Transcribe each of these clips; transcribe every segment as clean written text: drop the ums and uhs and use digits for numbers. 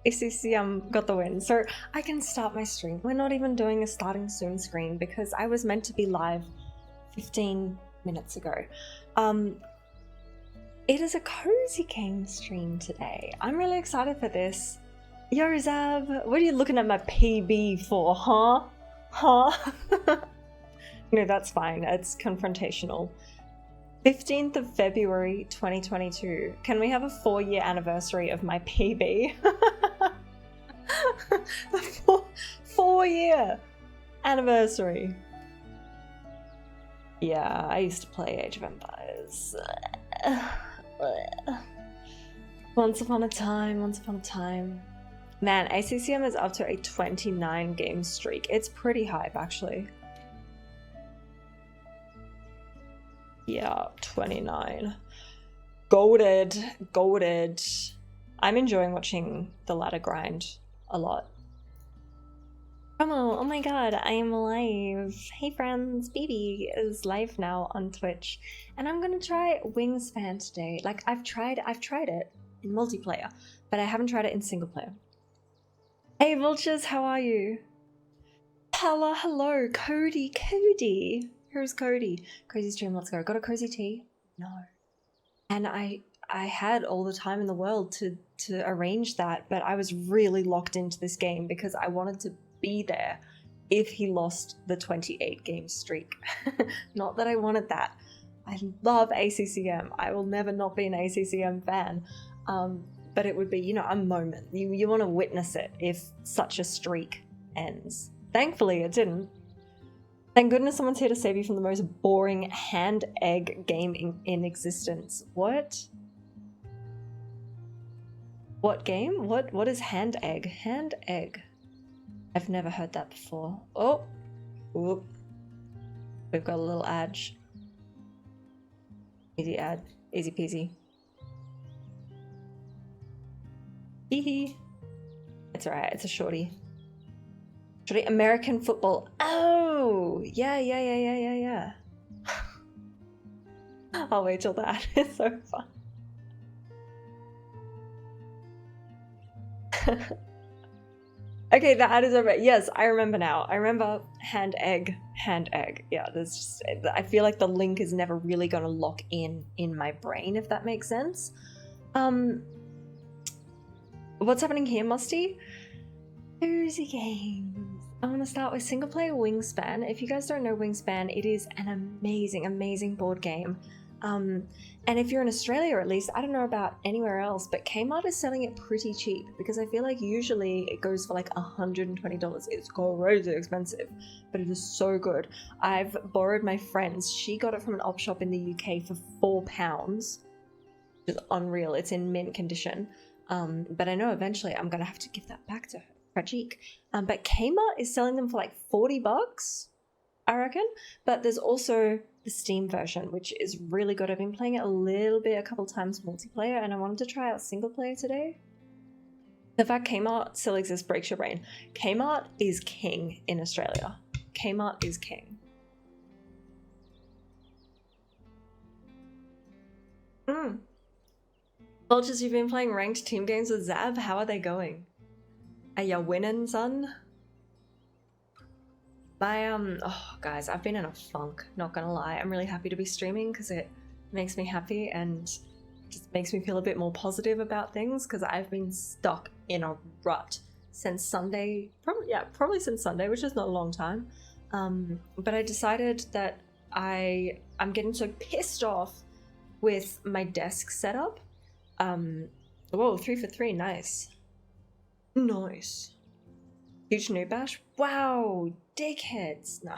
ACCM got the win, so I can start my stream. We're not even doing a starting soon screen because I was meant to be live 15 minutes ago. It is a Cosy Games stream today. I'm really excited for this. Yo, Zab, what are you looking at my PB for, huh? No, that's fine. It's confrontational. 15th of February 2022. Can we have a 4-year anniversary of my PB? 4-year anniversary. Yeah, I used to play Age of Empires. Once upon a time. Man, ACCM is up to a 29 game streak. It's pretty hype, actually. Yeah, 29. Goated. I'm enjoying watching the ladder grind a lot. Oh my god, I am live. Hey friends, BB is live now on Twitch. And I'm gonna try Wingspan today. Like, I've tried it in multiplayer, but I haven't tried it in single player. Hey Vultures, how are you? Hello, Cody. Who's Cody? Cozy stream, let's go. Got a cozy tea? No. And I had all the time in the world to arrange that, but I was really locked into this game because I wanted to be there if he lost the 28 game streak. Not that I wanted that. I love ACCM. I will never not be an ACCM fan. But it would be, you know, a moment. You want to witness it if such a streak ends. Thankfully, it didn't. Thank goodness someone's here to save you from the most boring hand egg game in existence. What? What game? What is hand egg? Hand egg. I've never heard that before. Oh. Whoop. We've got a little ad. Easy ad. Easy peasy. Hee. It's alright, it's a shorty. American football. Oh! Yeah. I'll wait till that. It's so fun. Okay, the ad is over. Yes, I remember now. I remember hand egg. Yeah, there's just, I feel like the link is never really gonna lock in my brain, if that makes sense. What's happening here, Musty? Cosy Games. I want to start with single player Wingspan. If you guys don't know Wingspan, it is an amazing board game. And if you're in Australia, at least, I don't know about anywhere else, but Kmart is selling it pretty cheap because I feel like usually it goes for like $120. It's crazy expensive, but it is so good. I've borrowed my friend's. She got it from an op shop in the UK for £4, which is unreal. It's in mint condition. But I know eventually I'm gonna have to give that back to her. Tragic. But Kmart is selling them for like $40, I reckon. But there's also the Steam version, which is really good. I've been playing it a couple times multiplayer, and I wanted to try out single player today. The fact Kmart still exists breaks your brain. Kmart is king in Australia. Kmart is king. Vultures, you've been playing ranked team games with Zab. How are they going? Are ya winning, son? Guys, I've been in a funk, not gonna lie. I'm really happy to be streaming because it makes me happy and just makes me feel a bit more positive about things because I've been stuck in a rut since Sunday. Probably since Sunday, which is not a long time. But I decided that I'm getting so pissed off with my desk setup. Whoa, 3 for 3, nice. Huge new bash? Wow, dickheads. No.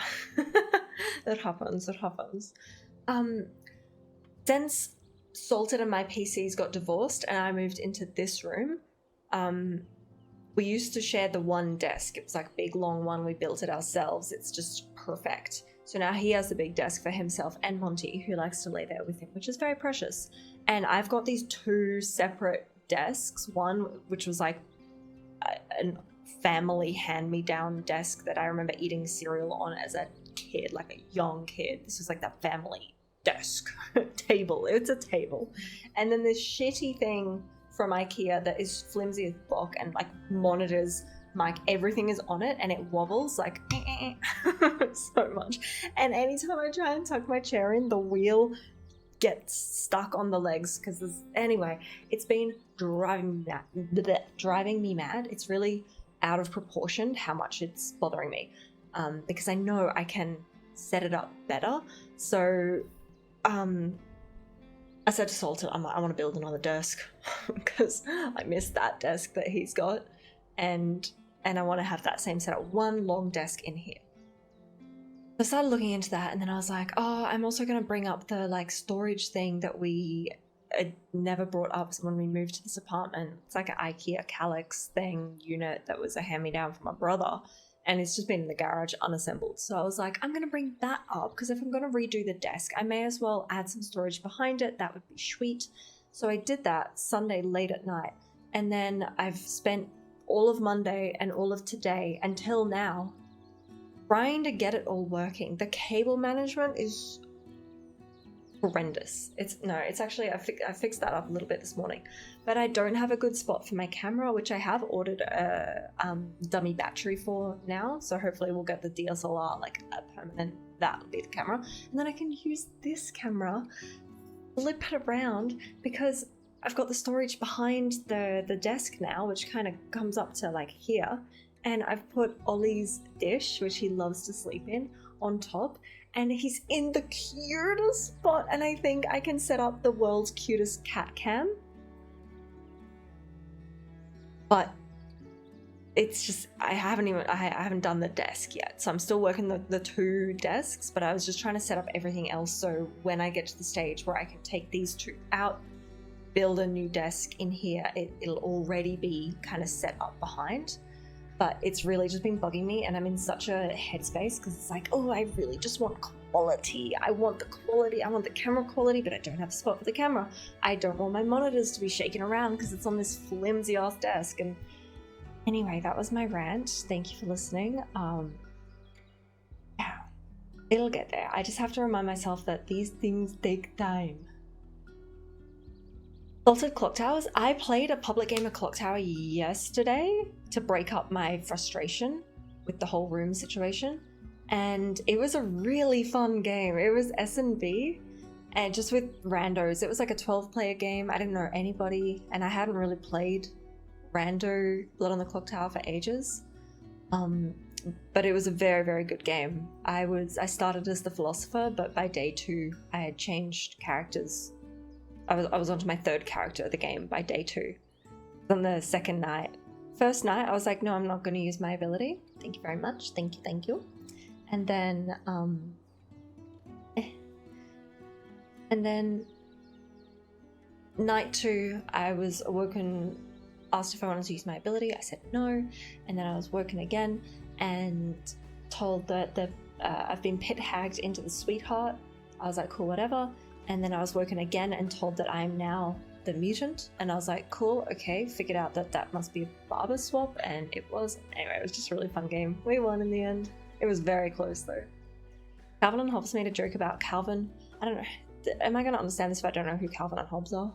That happens. Since Salted and my PCs got divorced and I moved into this room, we used to share the one desk. It was like a big long one. We built it ourselves. It's just perfect. So now he has the big desk for himself and Monty, who likes to lay there with him, which is very precious. And I've got these 2 separate desks. One, which was like a family hand-me-down desk that I remember eating cereal on as a kid, like a young kid. This was like that family desk table. It's a table. And then this shitty thing from IKEA that is flimsy as fuck and like monitors mic, everything is on it and it wobbles like so much. And anytime I try and tuck my chair in, the wheel gets stuck on the legs because anyway, it's been driving me mad. It's really out of proportion how much it's bothering me, because I know I can set it up better. So I said to Salton, I'm like, I want to build another desk because I missed that desk that he's got, and I want to have that same setup, one long desk in here. I started looking into that, and then I was like, oh, I'm also going to bring up the like storage thing that we never brought up when we moved to this apartment. It's like an IKEA Calyx thing unit that was a hand-me-down from my brother, and it's just been in the garage unassembled. So I was like, I'm going to bring that up because if I'm going to redo the desk, I may as well add some storage behind it. That would be sweet. So I did that Sunday late at night, and then I've spent all of Monday and all of today until now trying to get it all working. The cable management is horrendous. It's actually, I fixed that up a little bit this morning, but I don't have a good spot for my camera, which I have ordered a dummy battery for now. So hopefully we'll get the DSLR, like a permanent, that'll be the camera. And then I can use this camera, flip it around, because I've got the storage behind the desk now, which kind of comes up to like here. And I've put Ollie's dish, which he loves to sleep in, on top. And he's in the cutest spot. And I think I can set up the world's cutest cat cam. But it's just, I haven't done the desk yet. So I'm still working the two desks, but I was just trying to set up everything else. So when I get to the stage where I can take these two out, build a new desk in here, it'll already be kind of set up behind. But it's really just been bugging me, and I'm in such a headspace because it's like, oh, I really just want quality. I want the quality. I want the camera quality, but I don't have a spot for the camera. I don't want my monitors to be shaking around because it's on this flimsy ass desk. And anyway, that was my rant. Thank you for listening. Yeah, it'll get there. I just have to remind myself that these things take time. Salted Clock Towers. I played a public game of Clock Tower yesterday to break up my frustration with the whole room situation, and it was a really fun game. It was S&B and just with randos. It was like a 12-player game. I didn't know anybody, and I hadn't really played rando Blood on the Clock Tower for ages, but it was a very, very good game. I started as the philosopher, but by day 2 I had changed characters. I was onto my third character of the game by day 2. On the first night, I was like, no, I'm not going to use my ability. Thank you very much. Thank you. And then, night 2, I was awoken, asked if I wanted to use my ability. I said no. And then I was woken again and told that I've been pit hagged into the sweetheart. I was like, cool, whatever. And then I was woken again and told that I am now the mutant. And I was like, cool, okay. Figured out that must be a barber swap, and it was. Anyway, it was just a really fun game. We won in the end. It was very close though. Calvin and Hobbes made a joke about Calvin. I don't know. Am I going to understand this if I don't know who Calvin and Hobbes are?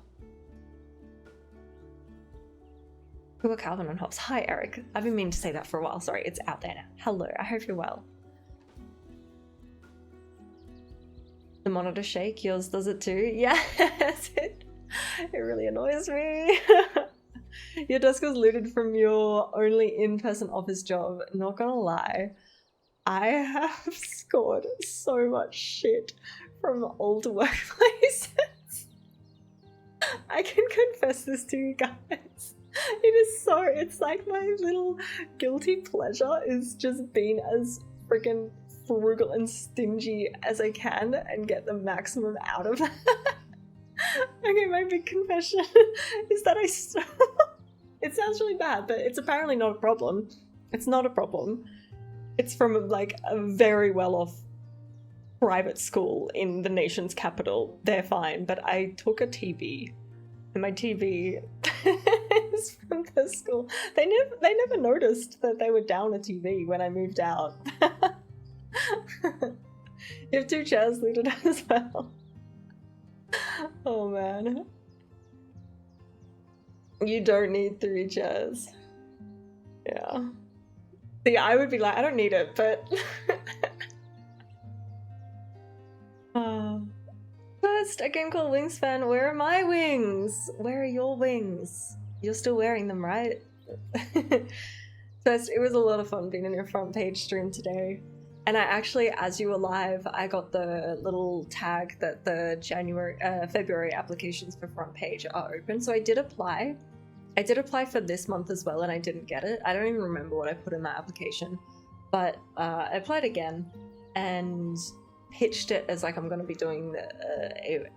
Who are Calvin and Hobbes? Hi, Eric. I've been meaning to say that for a while. Sorry, it's out there now. Hello, I hope you're well. The monitor shake, yours does it too? Yes, it really annoys me. Your desk was looted from your only in-person office job. Not gonna lie, I have scored so much shit from old workplaces. I can confess this to you guys. It's like my little guilty pleasure is just being as freaking frugal and stingy as I can and get the maximum out of that. Okay, my big confession is that it sounds really bad, but it's apparently not a problem. It's not a problem. It's from like a very well-off private school in the nation's capital. They're fine, but I took a TV, and my TV is from the school. They never noticed that they were down a TV when I moved out. You have 2 chairs looted as well. Oh man. You don't need 3 chairs. Yeah. See, I would be like, I don't need it, but... First, a game called Wingspan. Where are my wings? Where are your wings? You're still wearing them, right? First, it was a lot of fun being in your front page stream today. And I actually, as you were live, I got the little tag that the February applications for front page are open. So I did apply. I did apply for this month as well, and I didn't get it. I don't even remember what I put in that application, but I applied again and pitched it as like I'm going to be doing the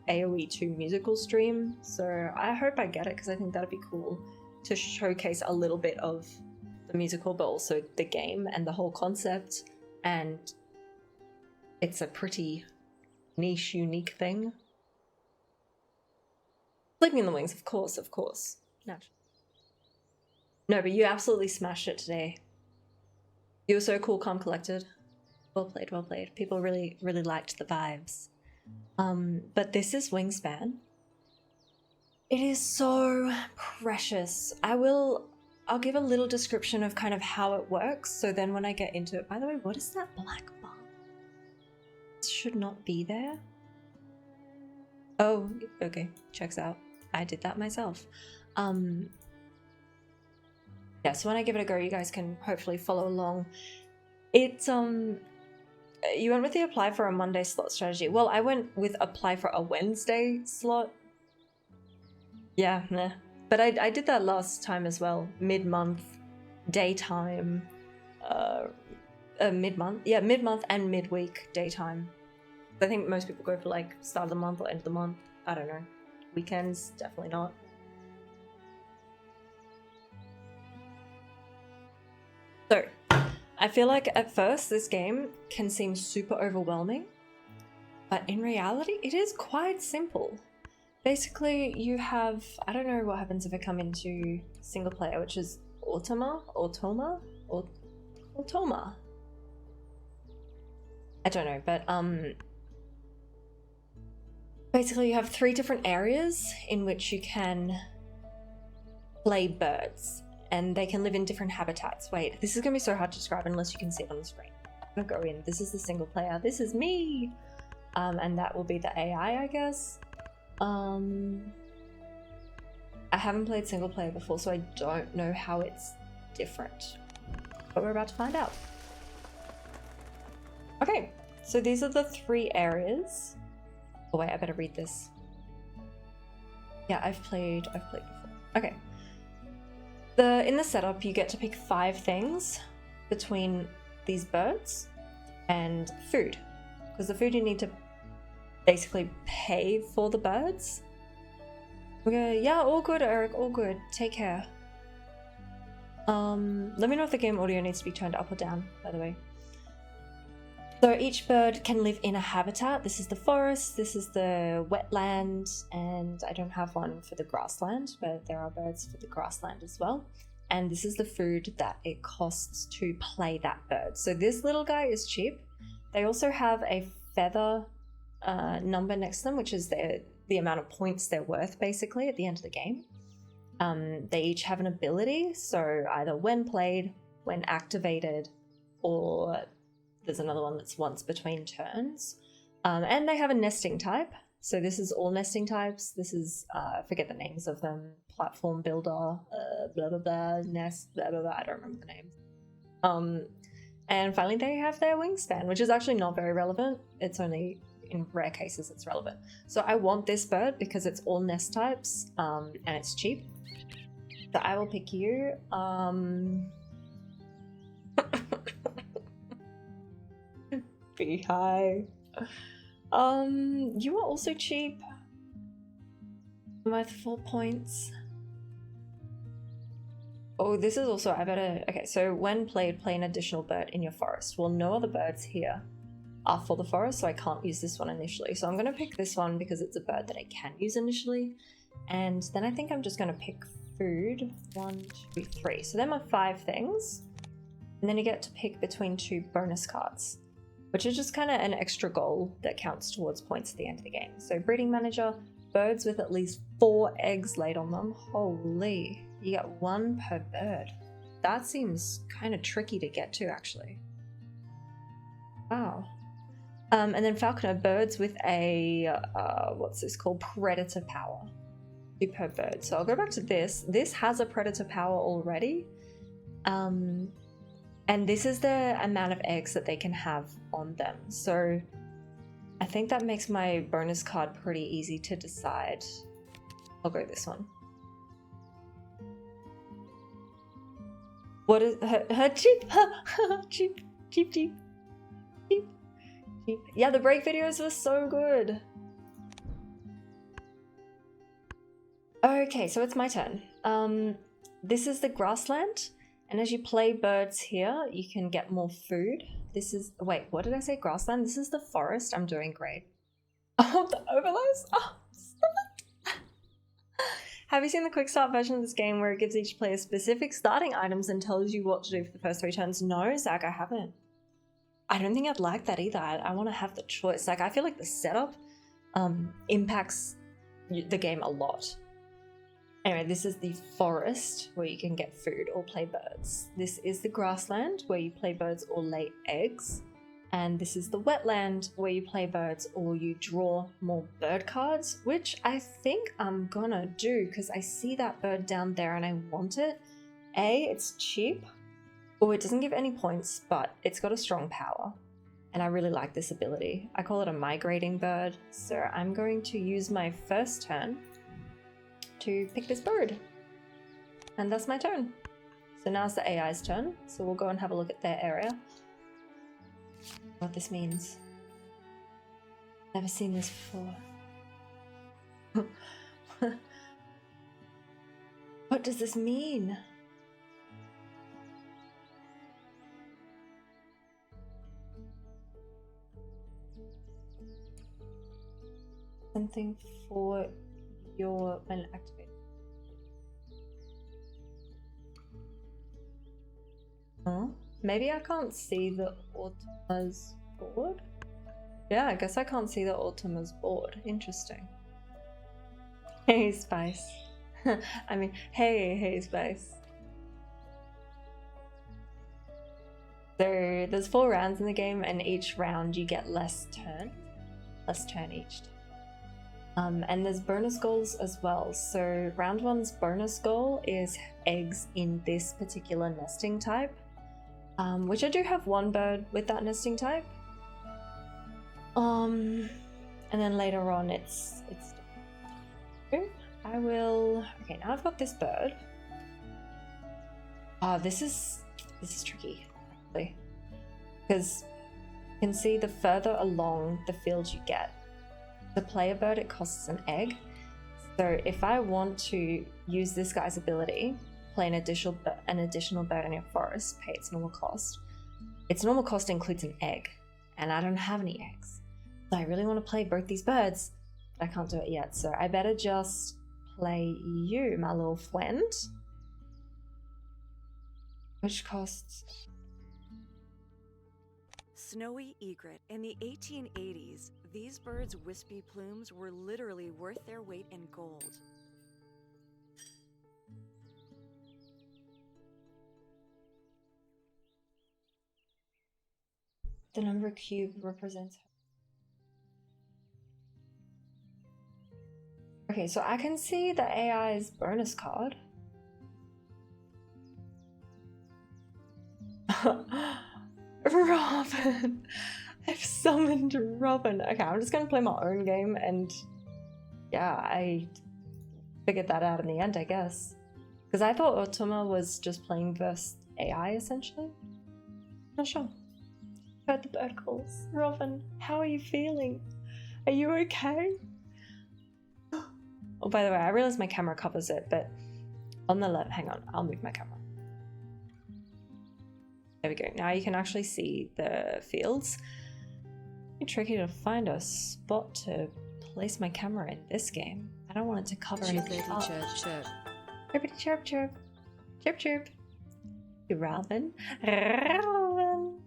AoE 2 musical stream. So I hope I get it because I think that'd be cool to showcase a little bit of the musical, but also the game and the whole concept. And it's a pretty niche, unique thing. Sleeping in the Wings, of course. Naturally. No, but you absolutely smashed it today. You were so cool, calm, collected. Well played. People really, really liked the vibes. But this is Wingspan. It is so precious. I'll give a little description of kind of how it works. So then when I get into it, by the way, what is that black bar? It should not be there. Oh, okay, checks out. I did that myself. Yeah, so when I give it a go, you guys can hopefully follow along. It's, you went with the apply for a Monday slot strategy. Well, I went with apply for a Wednesday slot. Yeah, nah. But I did that last time as well. Mid-month, daytime, mid-month. Yeah, mid-month and midweek daytime. I think most people go for like start of the month or end of the month. I don't know. Weekends, definitely not. So, I feel like at first this game can seem super overwhelming, but in reality it is quite simple. Basically, you have, I don't know what happens if I come into single player, which is Automa? I don't know, but basically you have 3 different areas in which you can play birds, and they can live in different habitats. Wait, this is gonna be so hard to describe unless you can see it on the screen. I'm gonna go in, this is the single player, this is me! And that will be the AI, I guess. I haven't played single player before, so I don't know how it's different, but we're about to find out. Okay, so these are the 3 areas. Oh wait, I better read this. Yeah, I've played before. Okay. In the setup, you get to pick 5 things between these birds and food, because the food you need to basically pay for the birds. Okay, yeah, all good, Eric, all good. Take care. Let me know if the game audio needs to be turned up or down, by the way. So each bird can live in a habitat. This is the forest, this is the wetland, and I don't have one for the grassland, but there are birds for the grassland as well. And this is the food that it costs to play that bird. So this little guy is cheap. They also have a feather number next to them, which is the amount of points they're worth basically at the end of the game. They each have an ability, so either when played, when activated, or there's another one that's once between turns. And they have a nesting type. So this is all nesting types. This is, I forget the names of them, platform builder, blah blah blah, nest, blah blah blah, I don't remember the names. And finally they have their wingspan, which is actually not very relevant. It's only in rare cases it's relevant. So I want this bird because it's all nest types, and it's cheap. So I will pick you. Beehive. You are also cheap. Worth 4 points. Oh, this is also, I better, okay, so when played, play an additional bird in your forest. Well, no other birds here are for the forest, so I can't use this one initially. So I'm going to pick this one because it's a bird that I can use initially. And then I think I'm just going to pick food. 1, 2, 3. So them are 5 things. And then you get to pick between 2 bonus cards, which is just kind of an extra goal that counts towards points at the end of the game. So breeding manager, birds with at least 4 eggs laid on them. Holy, you get 1 per bird. That seems kind of tricky to get to, actually. Wow. And then falconer, birds with a, what's this called? Predator power. 2 per bird. So I'll go back to this. This has a predator power already. And this is the amount of eggs that they can have on them. So I think that makes my bonus card pretty easy to decide. I'll go this one. What is her cheap? cheap, cheap, cheap, cheap, cheap. Yeah, the break videos were so good. Okay, so it's my turn. This is the grassland, and as you play birds here, you can get more food. This is, wait, what did I say? Grassland? This is the forest. I'm doing great. Oh, the overlays? Oh, stop it. Have you seen the quick start version of this game where it gives each player specific starting items and tells you what to do for the first 3 turns? No, Zach, I haven't. I don't think I'd like that either. I want to have the choice. Like, I feel like the setup impacts the game a lot. Anyway, this is the forest where you can get food or play birds. This is the grassland where you play birds or lay eggs. And this is the wetland where you play birds or you draw more bird cards, which I think I'm gonna do because I see that bird down there and I want it. It's cheap. Oh, it doesn't give any points, but it's got a strong power. And I really like this ability. I call it a migrating bird. So I'm going to use my first turn to pick this bird. And that's my turn. So now it's the AI's turn. So we'll go and have a look at their area. What this means. Never seen this before. What does this mean? Something for your when activated. Huh? Maybe I can't see the Automa's board? Yeah, I guess I can't see the Automa's board. Interesting. Hey, Spice. I mean, hey, Spice. So there's 4 rounds in the game, and each round you get less turn each. And there's bonus goals as well. So round 1's bonus goal is eggs in this particular nesting type, which I do have 1 bird with that nesting type. And then later on it's I will. Okay, now I've got this bird. This is tricky actually, because you can see the further along the field you get. To play a bird, it costs an egg. So if I want to use this guy's ability, play an additional bird in your forest, pay its normal cost. Its normal cost includes an egg, and I don't have any eggs. So I really want to play both these birds, but I can't do it yet. So I better just play you, my little friend. Which costs... Snowy egret. In the 1880s, these birds' wispy plumes were literally worth their weight in gold. The number cube represents... Okay, so I can see the AI's bonus card. Robin! I've summoned Robin. Okay, I'm just gonna play my own game, and yeah, I figured that out in the end, I guess. Because I thought Otoma was just playing versus AI, essentially. Not sure. Heard the bird calls. Robin, how are you feeling? Are you okay? Oh, by the way, I realize my camera covers it, but on the left, hang on, I'll move my camera. There we go. Now you can actually see the fields. It's tricky to find a spot to place my camera in this game. I don't want it to cover anything up. Chirp, chirp. Chirpity chirp chirp. Chirp chirp. Robin. Robin.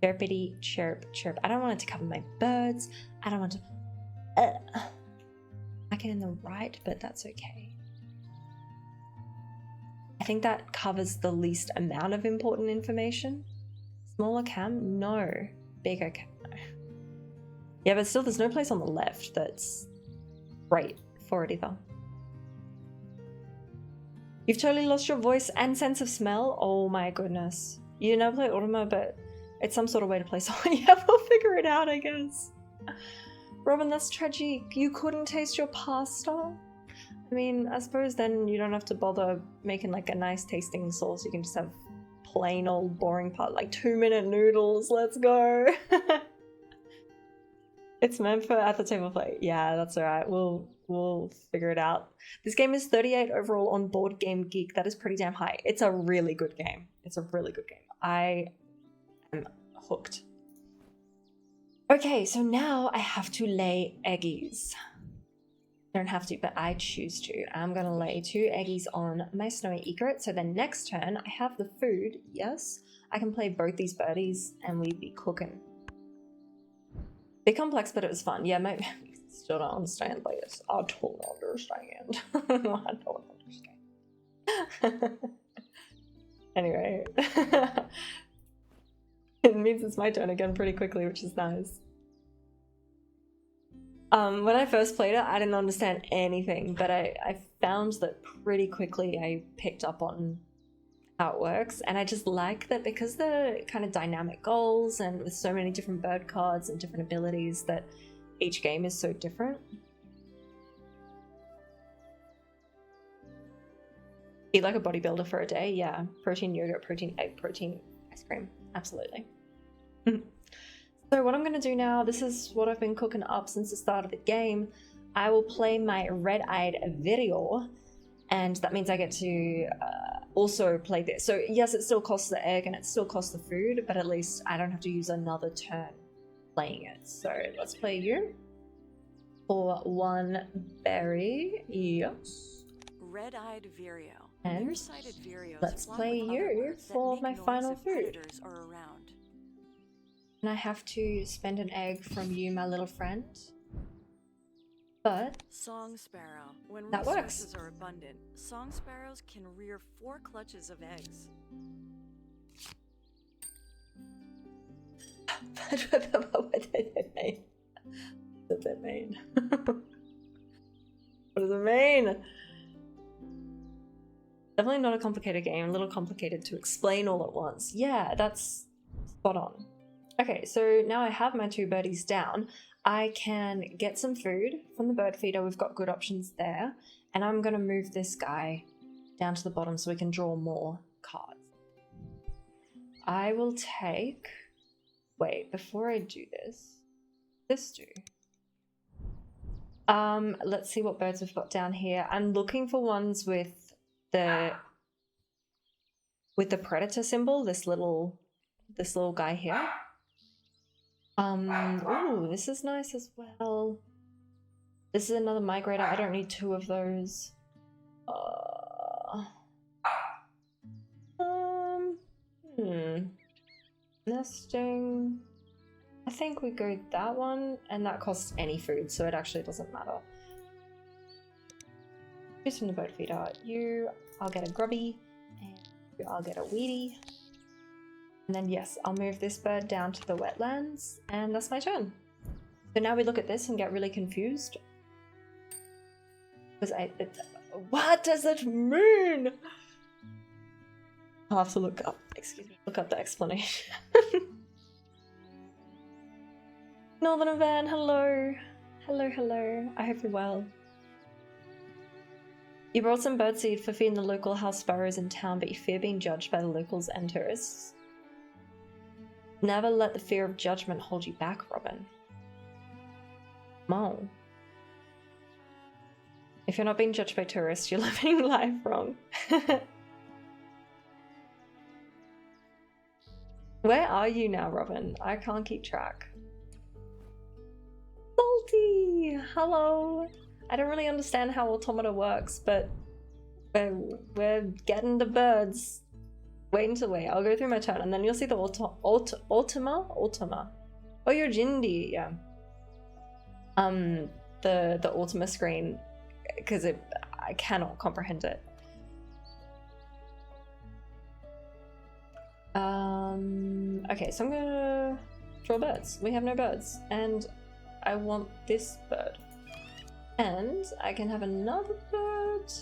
Chirpity chirp chirp. I don't want it to cover my birds. I don't want to... Like it in the right, but that's okay. I think that covers the least amount of important information. Smaller cam? No. Bigger cam? No. Yeah, but still, there's no place on the left that's great for it either. You've totally lost your voice and sense of smell? Oh my goodness. You never play Automa, but it's some sort of way to play someone. Yeah, we'll figure it out, I guess. Robin, that's tragic. You couldn't taste your pasta? I mean, I suppose then you don't have to bother making like a nice tasting sauce. You can just have plain old boring part, like 2-minute noodles. Let's go. It's meant for at the table play. Yeah, that's alright. We'll figure it out. This game is 38 overall on Board Game Geek. That is pretty damn high. It's a really good game. It's a really good game. I am hooked. Okay, so now I have to lay eggies. Don't have to, but I choose to. I'm gonna lay 2 eggies on my snowy egret. So then next turn, I have the food. Yes, I can play both these birdies and we'd be cooking. Bit complex, but it was fun. Yeah, maybe still don't understand, but yes, I don't understand. I don't understand. Anyway, it means it's my turn again pretty quickly, which is nice. When I first played it, I didn't understand anything, but I found that pretty quickly I picked up on how it works, and I just like that because they're kind of dynamic goals and with so many different bird cards and different abilities that each game is so different. Eat like a bodybuilder for a day, yeah. Protein yogurt, protein egg, protein ice cream, absolutely. So what I'm going to do now, this is what I've been cooking up since the start of the game. I will play my red-eyed video, and that means I get to also play this. So yes, it still costs the egg and it still costs the food, but at least I don't have to use another turn playing it. So let's play you for 1 berry. Yes. Red-eyed Vireo. And Nearsighted Vireos let's flock play with other you birds that for make my noise final if food. predators are around. And I have to spend an egg from you, my little friend. But Song sparrow. When that resources works. are abundant, song sparrows can rear 4 clutches of eggs. What does it mean? What does it mean? What does it mean? Definitely not a complicated game, a little complicated to explain all at once. Yeah, that's spot on. Okay, so now I have my 2 birdies down. I can get some food from the bird feeder. We've got good options there. And I'm going to move this guy down to the bottom so we can draw more cards. I will take... Wait, before I do this do. Let's see what birds we've got down here. I'm looking for ones with the predator symbol, this little guy here. Ooh, this is nice as well. This is another migrator. I don't need 2 of those. Nesting. I think we go that one, and that costs any food, so it actually doesn't matter. Just from the bird feeder. You, I'll get a grubby, and you, I'll get a weedy. And then yes, I'll move this bird down to the wetlands, and that's my turn. So now we look at this and get really confused. Because what does it mean? I'll have to look up, look up the explanation. Northern Van, hello. Hello. I hope you're well. You brought some birdseed for feeding the local house sparrows in town, but you fear being judged by the locals and tourists. Never let the fear of judgment hold you back, Robin. Mo. If you're not being judged by tourists, you're living life wrong. Where are you now, Robin? I can't keep track. Salty! Hello! I don't really understand how Automata works, but we're getting the birds. Wait until I'll go through my turn, and then you'll see the Ultima? Oh, you're Jindy, yeah. the Ultima screen because I cannot comprehend it. Okay, so I'm gonna draw birds. We have no birds, and I want this bird. And I can have another bird.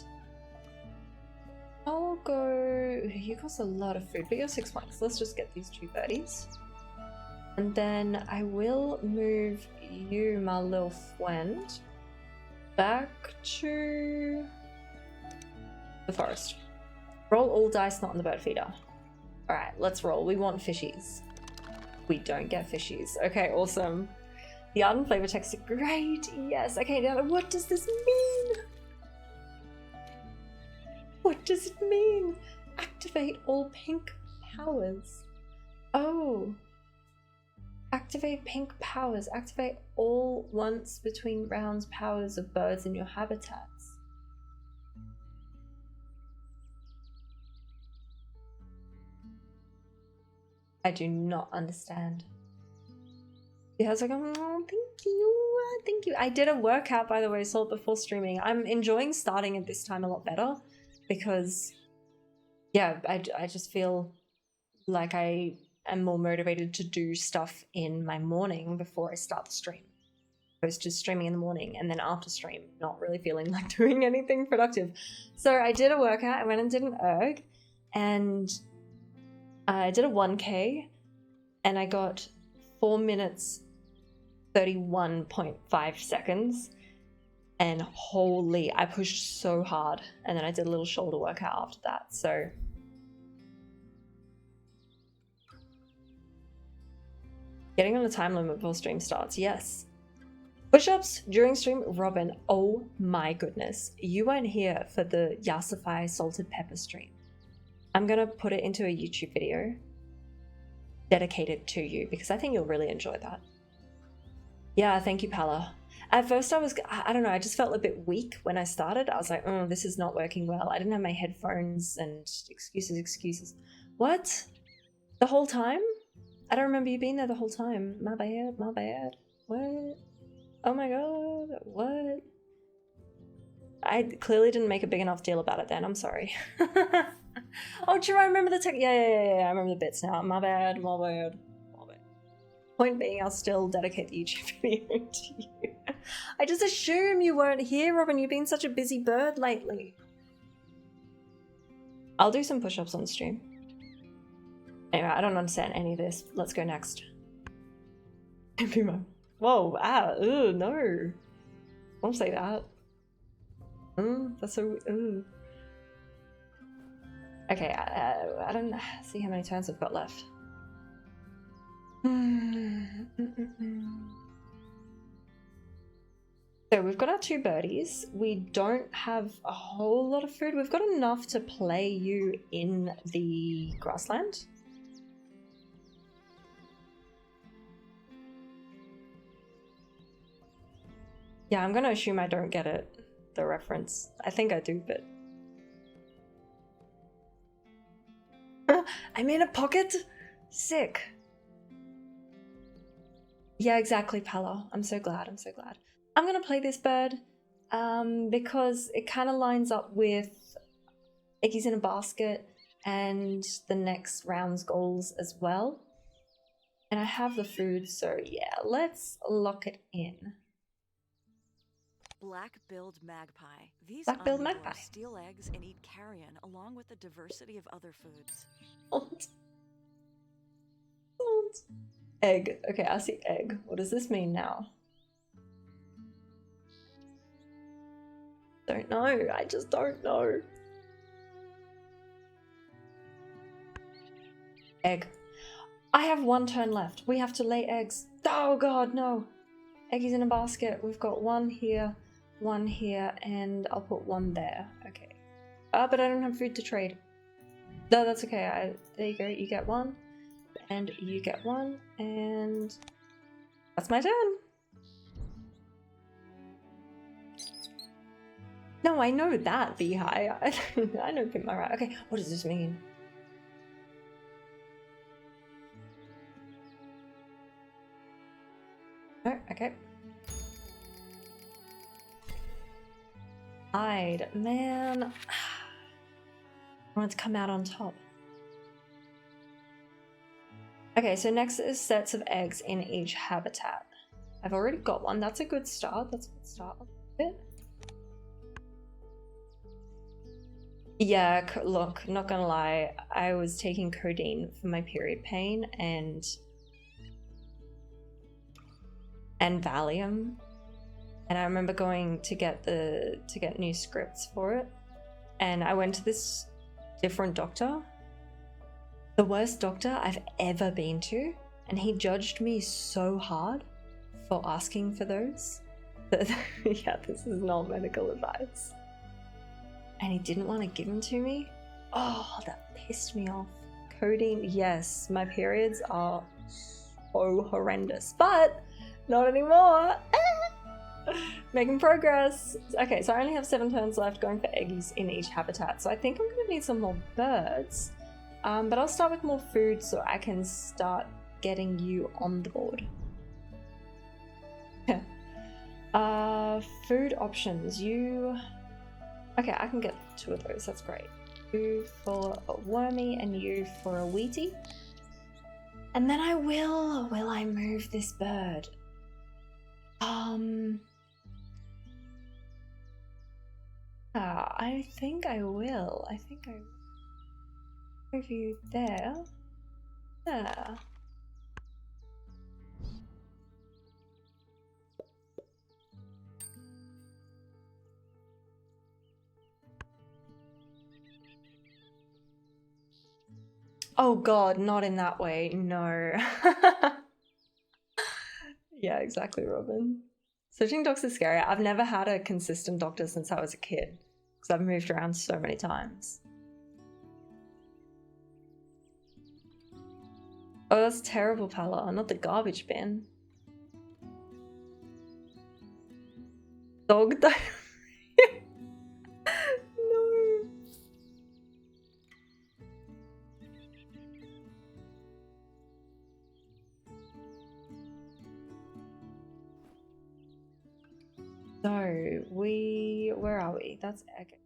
I'll go... You cost a lot of food, but you're 6 points. Let's just get these 2 birdies. And then I will move you, my little friend, back to the forest. Roll all dice not on the bird feeder. Alright, let's roll. We want fishies. We don't get fishies. Okay, awesome. The art and flavor text are great. Yes. Okay, now what does this mean? What does it mean? Activate all pink powers. Oh. Activate pink powers. Activate all once between rounds powers of birds in your habitats. I do not understand. Yeah, I was like, oh, thank you. I did a workout, by the way, saw it before streaming. I'm enjoying starting at this time a lot better because, yeah, I just feel like I am more motivated to do stuff in my morning before I start the stream. Opposed to streaming in the morning and then after stream, not really feeling like doing anything productive. So I did a workout. I went and did an erg, and I did a 1K, and I got 4 minutes 31.5 seconds, and holy, I pushed so hard. And then I did a little shoulder workout after that. So getting on a time limit before stream starts, yes. Push-ups during stream, Robin, oh my goodness. You weren't here for the Yasify salted pepper stream. I'm gonna put it into a YouTube video dedicated to you because I think you'll really enjoy that. Yeah, thank you, Pala. At first I don't know, I just felt a bit weak when I started. I was like, oh, this is not working well. I didn't have my headphones and excuses. What? The whole time? I don't remember you being there the whole time. My bad. What? Oh my god, what? I clearly didn't make a big enough deal about it then, I'm sorry. Oh, true, I remember the tech. Yeah, I remember the bits now. My bad. Point being, I'll still dedicate the YouTube video to you. I just assume you weren't here, Robin. You've been such a busy bird lately. I'll do some push-ups on stream. Anyway, I don't understand any of this. Let's go next. Whoa, no. Don't say that. That's so... Okay, I don't see how many turns I've got left. So we've got our 2 birdies. We don't have a whole lot of food. We've got enough to play you in the grassland. Yeah, I'm gonna assume I don't get it, the reference. I think I do, but... I'm in a pocket? Sick. Yeah, exactly, Palo. I'm so glad. I'm gonna play this bird because it kind of lines up with Eggies in a Basket and the next round's goals as well. And I have the food, so yeah, let's lock it in. Black-billed magpie. These Black-billed omnivores magpie. steal eggs and eat carrion along with a diversity of other foods. Egg. Okay, I see egg. What does this mean now? Don't know. I just don't know. Egg. I have 1 turn left. We have to lay eggs. Oh god, no. Eggies in a basket. We've got 1 here, 1 here, and I'll put 1 there. Okay. But I don't have food to trade. No, that's okay. There you go. You get 1. And you get 1, and that's my turn. No, I know that, Beehigh. I know pick my right. Okay, what does this mean? Oh, okay. Died. Man. I want it to come out on top. Okay, so next is sets of eggs in each habitat. I've already got one. That's a good start. That's a good start. Yeah, look, not gonna lie. I was taking codeine for my period pain and Valium. And I remember going to get new scripts for it. And I went to this different doctor. The worst doctor I've ever been to, and he judged me so hard for asking for those. Yeah, this is not medical advice. And he didn't want to give them to me. Oh, that pissed me off. Codeine, yes, my periods are so horrendous, but not anymore. Making progress. Okay, so I only have 7 turns left going for eggies in each habitat. So I think I'm going to need some more birds. But I'll start with more food so I can start getting you on the board. Food options. You... Okay, I can get 2 of those. That's great. You for a wormy and you for a wheatie. And then I will I move this bird? I think I will. I think I will move you there. Yeah. Oh god, not in that way. No. Yeah, exactly, Robin. Switching dogs is scary. I've never had a consistent doctor since I was a kid because I've moved around so many times. Oh, that's terrible, Pala. Not the garbage bin. Dog diarrhea. No. So, where are we? That's okay.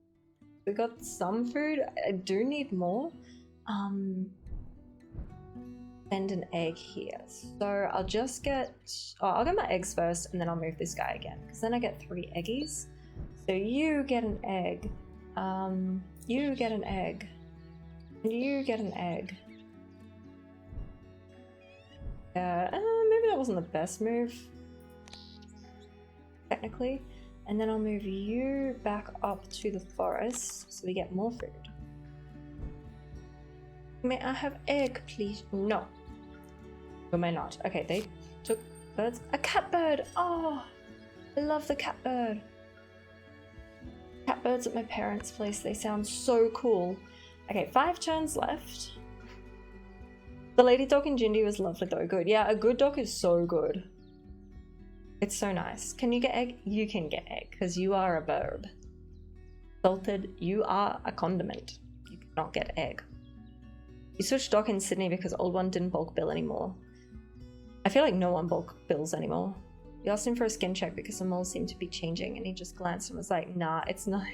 We got some food. I do need more. Send an egg here. So I'll just get, I'll get my eggs first and then I'll move this guy again because then I get 3 eggies. So you get an egg, you get an egg, and you get an egg. Maybe that wasn't the best move, technically. And then I'll move you back up to the forest so we get more food. May I have egg, please? No. You may not. Okay, they took birds. A catbird! Oh, I love the catbird. Catbirds at my parents' place. They sound so cool. Okay, 5 turns left. The lady dog in Jindy was lovely though. Good. Yeah, a good dog is so good. It's so nice. Can you get egg? You can get egg because you are a bird. Salted, you are a condiment. You cannot get egg. You switched dock in Sydney because old one didn't bulk bill anymore. I feel like no one bulk bills anymore. You asked him for a skin check because the moles seemed to be changing and he just glanced and was like, nah, it's not.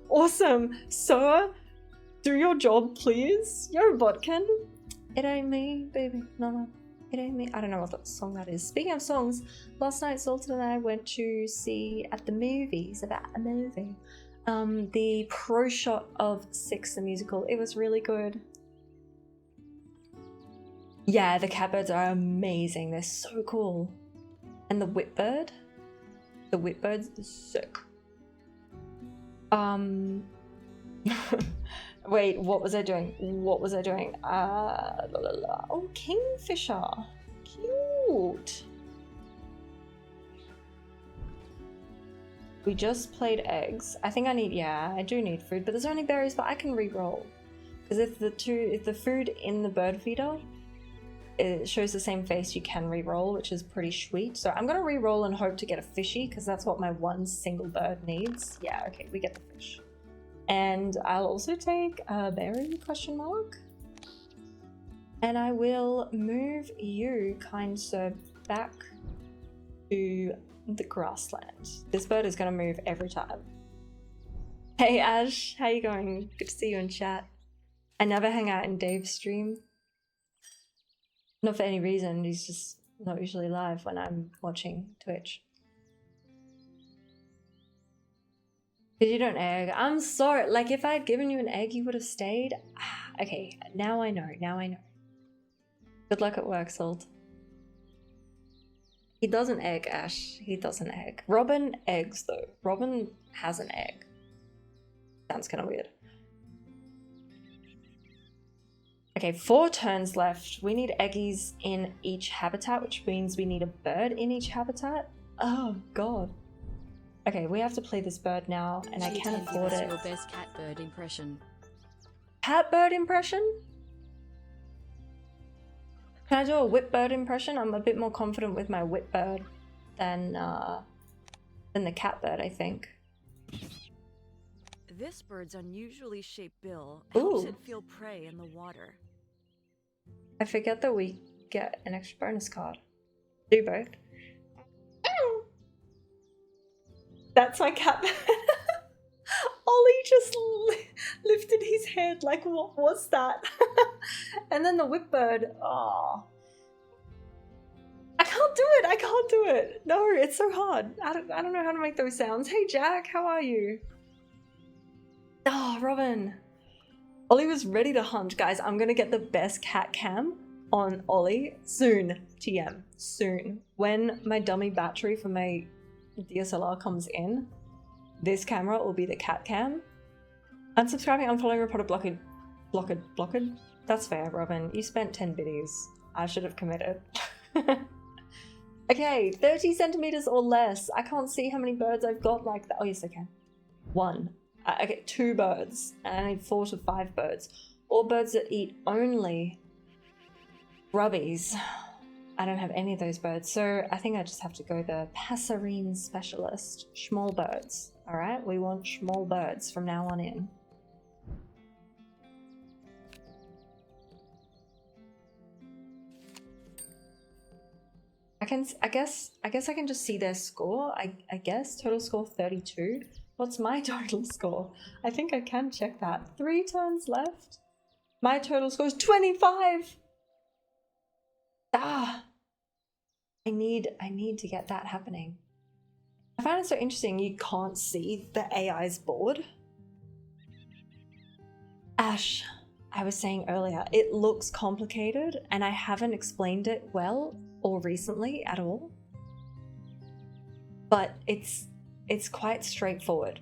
Awesome! Sir, do your job, please. You're a botkin. It ain't me, baby. No, it ain't me. I don't know what that song that is. Speaking of songs, last night Salted and I went to see at the movies about a movie. The pro shot of 6 the musical. It was really good. Yeah, the catbirds are amazing. They're so cool. And the whipbird? The whipbird's sick. Wait, what was I doing? What was I doing? Oh, kingfisher. Cute. We just played eggs. I think I need, yeah, I do need food, but there's only berries, but I can re-roll. Because if the food in the bird feeder, it shows the same face, you can re-roll, which is pretty sweet. So I'm gonna re-roll and hope to get a fishy, because that's what my one single bird needs. Yeah, okay, we get the fish. And I'll also take a berry, question mark. And I will move you, kind sir, back to the grassland. This bird is gonna move every time. Hey Ash, how you going? Good to see you in chat. I never hang out in Dave's stream. Not for any reason, he's just not usually live when I'm watching Twitch. Did you don't egg? I'm sorry, like if I had given you an egg you would have stayed? Okay, now I know, Good luck at work, Salt. He doesn't egg, Ash. He doesn't egg. Robin eggs though. Robin has an egg. Sounds kind of weird. Okay, 4 turns left. We need eggies in each habitat, which means we need a bird in each habitat. Oh god. Okay, we have to play this bird now, and I can't afford it. Your best cat bird impression. Cat bird impression? Can I do a whip bird impression? I'm a bit more confident with my whip bird than the cat bird, I think. This bird's unusually shaped bill helps Ooh. it feel prey in the water. I forget that we get an extra bonus card. Do both. That's my cat bird. Ollie just lifted his head like, what was that? And then the whip bird, oh. I can't do it. No, it's so hard. I don't know how to make those sounds. Hey Jack, how are you? Oh, Robin. Ollie was ready to hunt. Guys, I'm gonna get the best cat cam on Ollie soon. TM, soon. When my dummy battery for my DSLR comes in, this camera will be the cat cam. Unsubscribing, unfollowing, reported, blocked. That's fair, Robin. You spent 10 biddies. I should have committed. Okay, 30 centimeters or less. I can't see how many birds I've got like that. Oh, yes, I can. 1. I get 2 birds, and I need 4 to 5 birds. All birds that eat only grubbies. I don't have any of those birds, so I think I just have to go the passerine specialist. Small birds. All right, we want small birds from now on in. I guess I can just see their score. I guess total score 32. What's my total score? I think I can check that. 3 turns left. My total score is 25. I need to get that happening. I find it so interesting you can't see the AI's board. Ash, I was saying earlier, it looks complicated and I haven't explained it well or recently at all. But it's quite straightforward.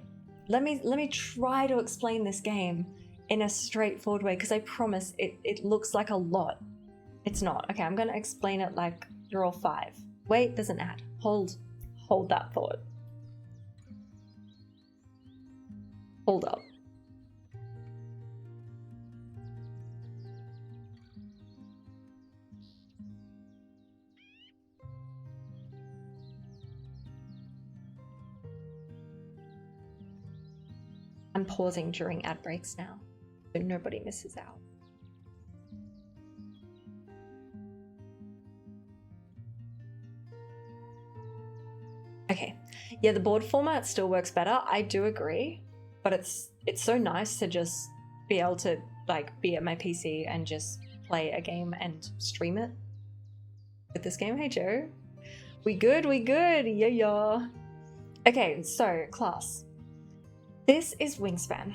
Let me try to explain this game in a straightforward way, because I promise it looks like a lot. It's not. Okay, I'm gonna explain it like you're all 5. Wait, there's an ad. Hold that thought. Hold up. I'm pausing during ad breaks now, so nobody misses out. Okay, yeah, the board format still works better. I do agree, but it's so nice to just be able to like be at my PC and just play a game and stream it with this game. Hey Joe, we good, yeah. Okay, so class. This is Wingspan.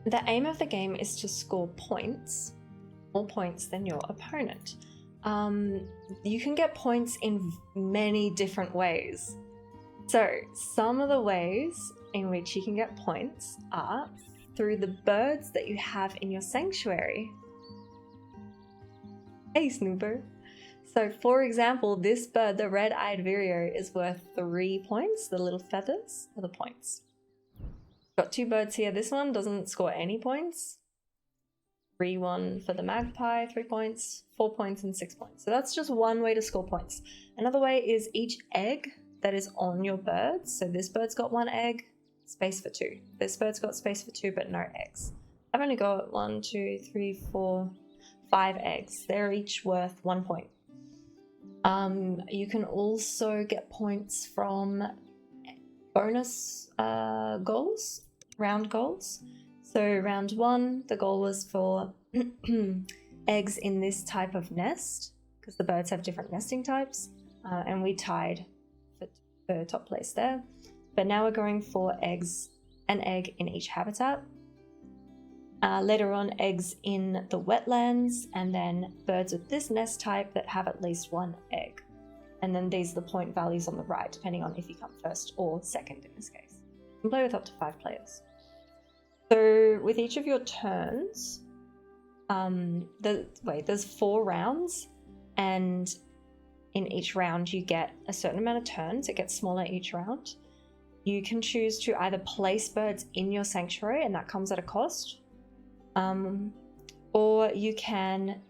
The aim of the game is to score points, more points than your opponent. You can get points in many different ways. So some of the ways in which you can get points are through the birds that you have in your sanctuary. Hey Snooper. So for example, this bird, the red-eyed vireo, is worth 3 points. The little feathers are the points. Got 2 birds here. This one doesn't score any points. 3-1 for the magpie, 3 points, 4 points, and 6 points. So that's just one way to score points. Another way is each egg that is on your bird. So this bird's got 1 egg, space for 2. This bird's got space for 2, but no eggs. I've only got 1, 2, 3, 4, 5 eggs. They're each worth 1 point. You can also get points from bonus goals. round goals. So round 1, the goal was for eggs in this type of nest, because the birds have different nesting types, and we tied for top place there. But now we're going for an egg in each habitat. Later on, eggs in the wetlands, and then birds with this nest type that have at least 1 egg. And then these are the point values on the right, depending on if you come first or second in this case. You can play with up to 5 players. So with each of your turns, there's 4 rounds, and in each round you get a certain amount of turns. It gets smaller each round. You can choose to either place birds in your sanctuary, and that comes at a cost, or you can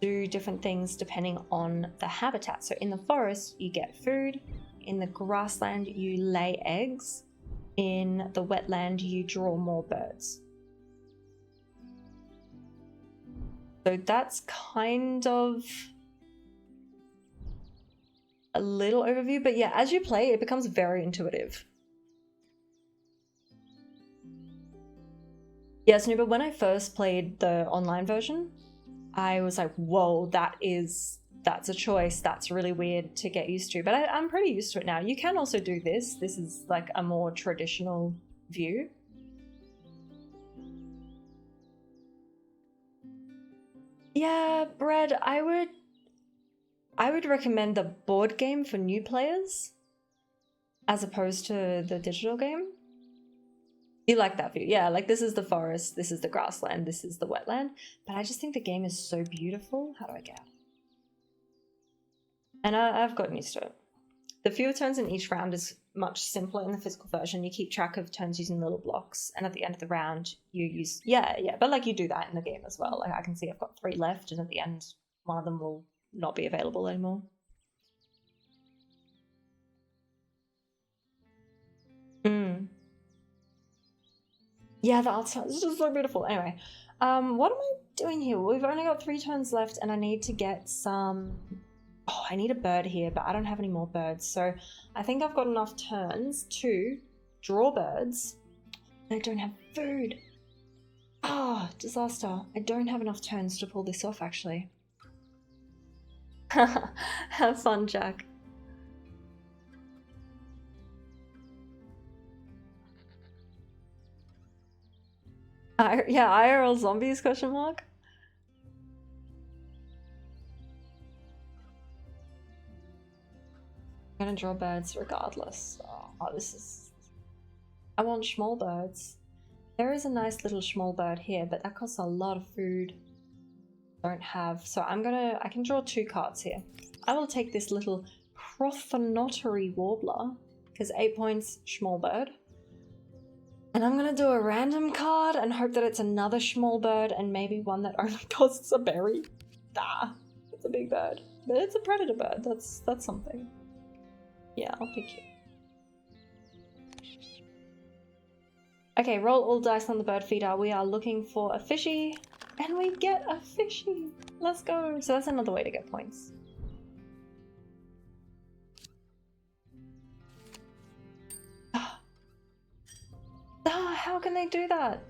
do different things depending on the habitat. So in the forest, you get food. In the grassland, you lay eggs. In the wetland, you draw more birds. So that's kind of a little overview, but yeah, as you play, it becomes very intuitive. Yeah, Snooper, when I first played the online version, I was like, whoa, that's a choice. That's really weird to get used to. But I'm pretty used to it now. You can also do this. This is like a more traditional view. Yeah, Brad, I would recommend the board game for new players as opposed to the digital game. You like that view. Yeah, like this is the forest, this is the grassland, this is the wetland. But I just think the game is so beautiful. How do I get out? And I've gotten used to it. The fewer turns in each round is much simpler in the physical version. You keep track of turns using little blocks, and at the end of the round, you use... Yeah, but like you do that in the game as well. Like I can see I've got 3 left, and at the end, one of them will not be available anymore. Yeah, the art style is just so beautiful. Anyway, what am I doing here? We've only got 3 turns left, and I need to get some... Oh, I need a bird here, but I don't have any more birds. So I think I've got enough turns to draw birds. I don't have food. Ah, disaster. I don't have enough turns to pull this off, actually. Have fun, Jack. Yeah, IRL zombies, question mark? I'm gonna draw birds regardless. Oh, this is... I want small birds. There is a nice little small bird here, but that costs a lot of food. Don't have. So I can draw 2 cards here. I will take this little Prothonotary Warbler, because 8 points, small bird. And I'm gonna do a random card and hope that it's another small bird and maybe one that only costs a berry. Ah, it's a big bird. But it's a predator bird, that's something. Yeah, I'll pick you. Okay, roll all dice on the bird feeder. We are looking for a fishy, and we get a fishy. Let's go. So that's another way to get points. How can they do that?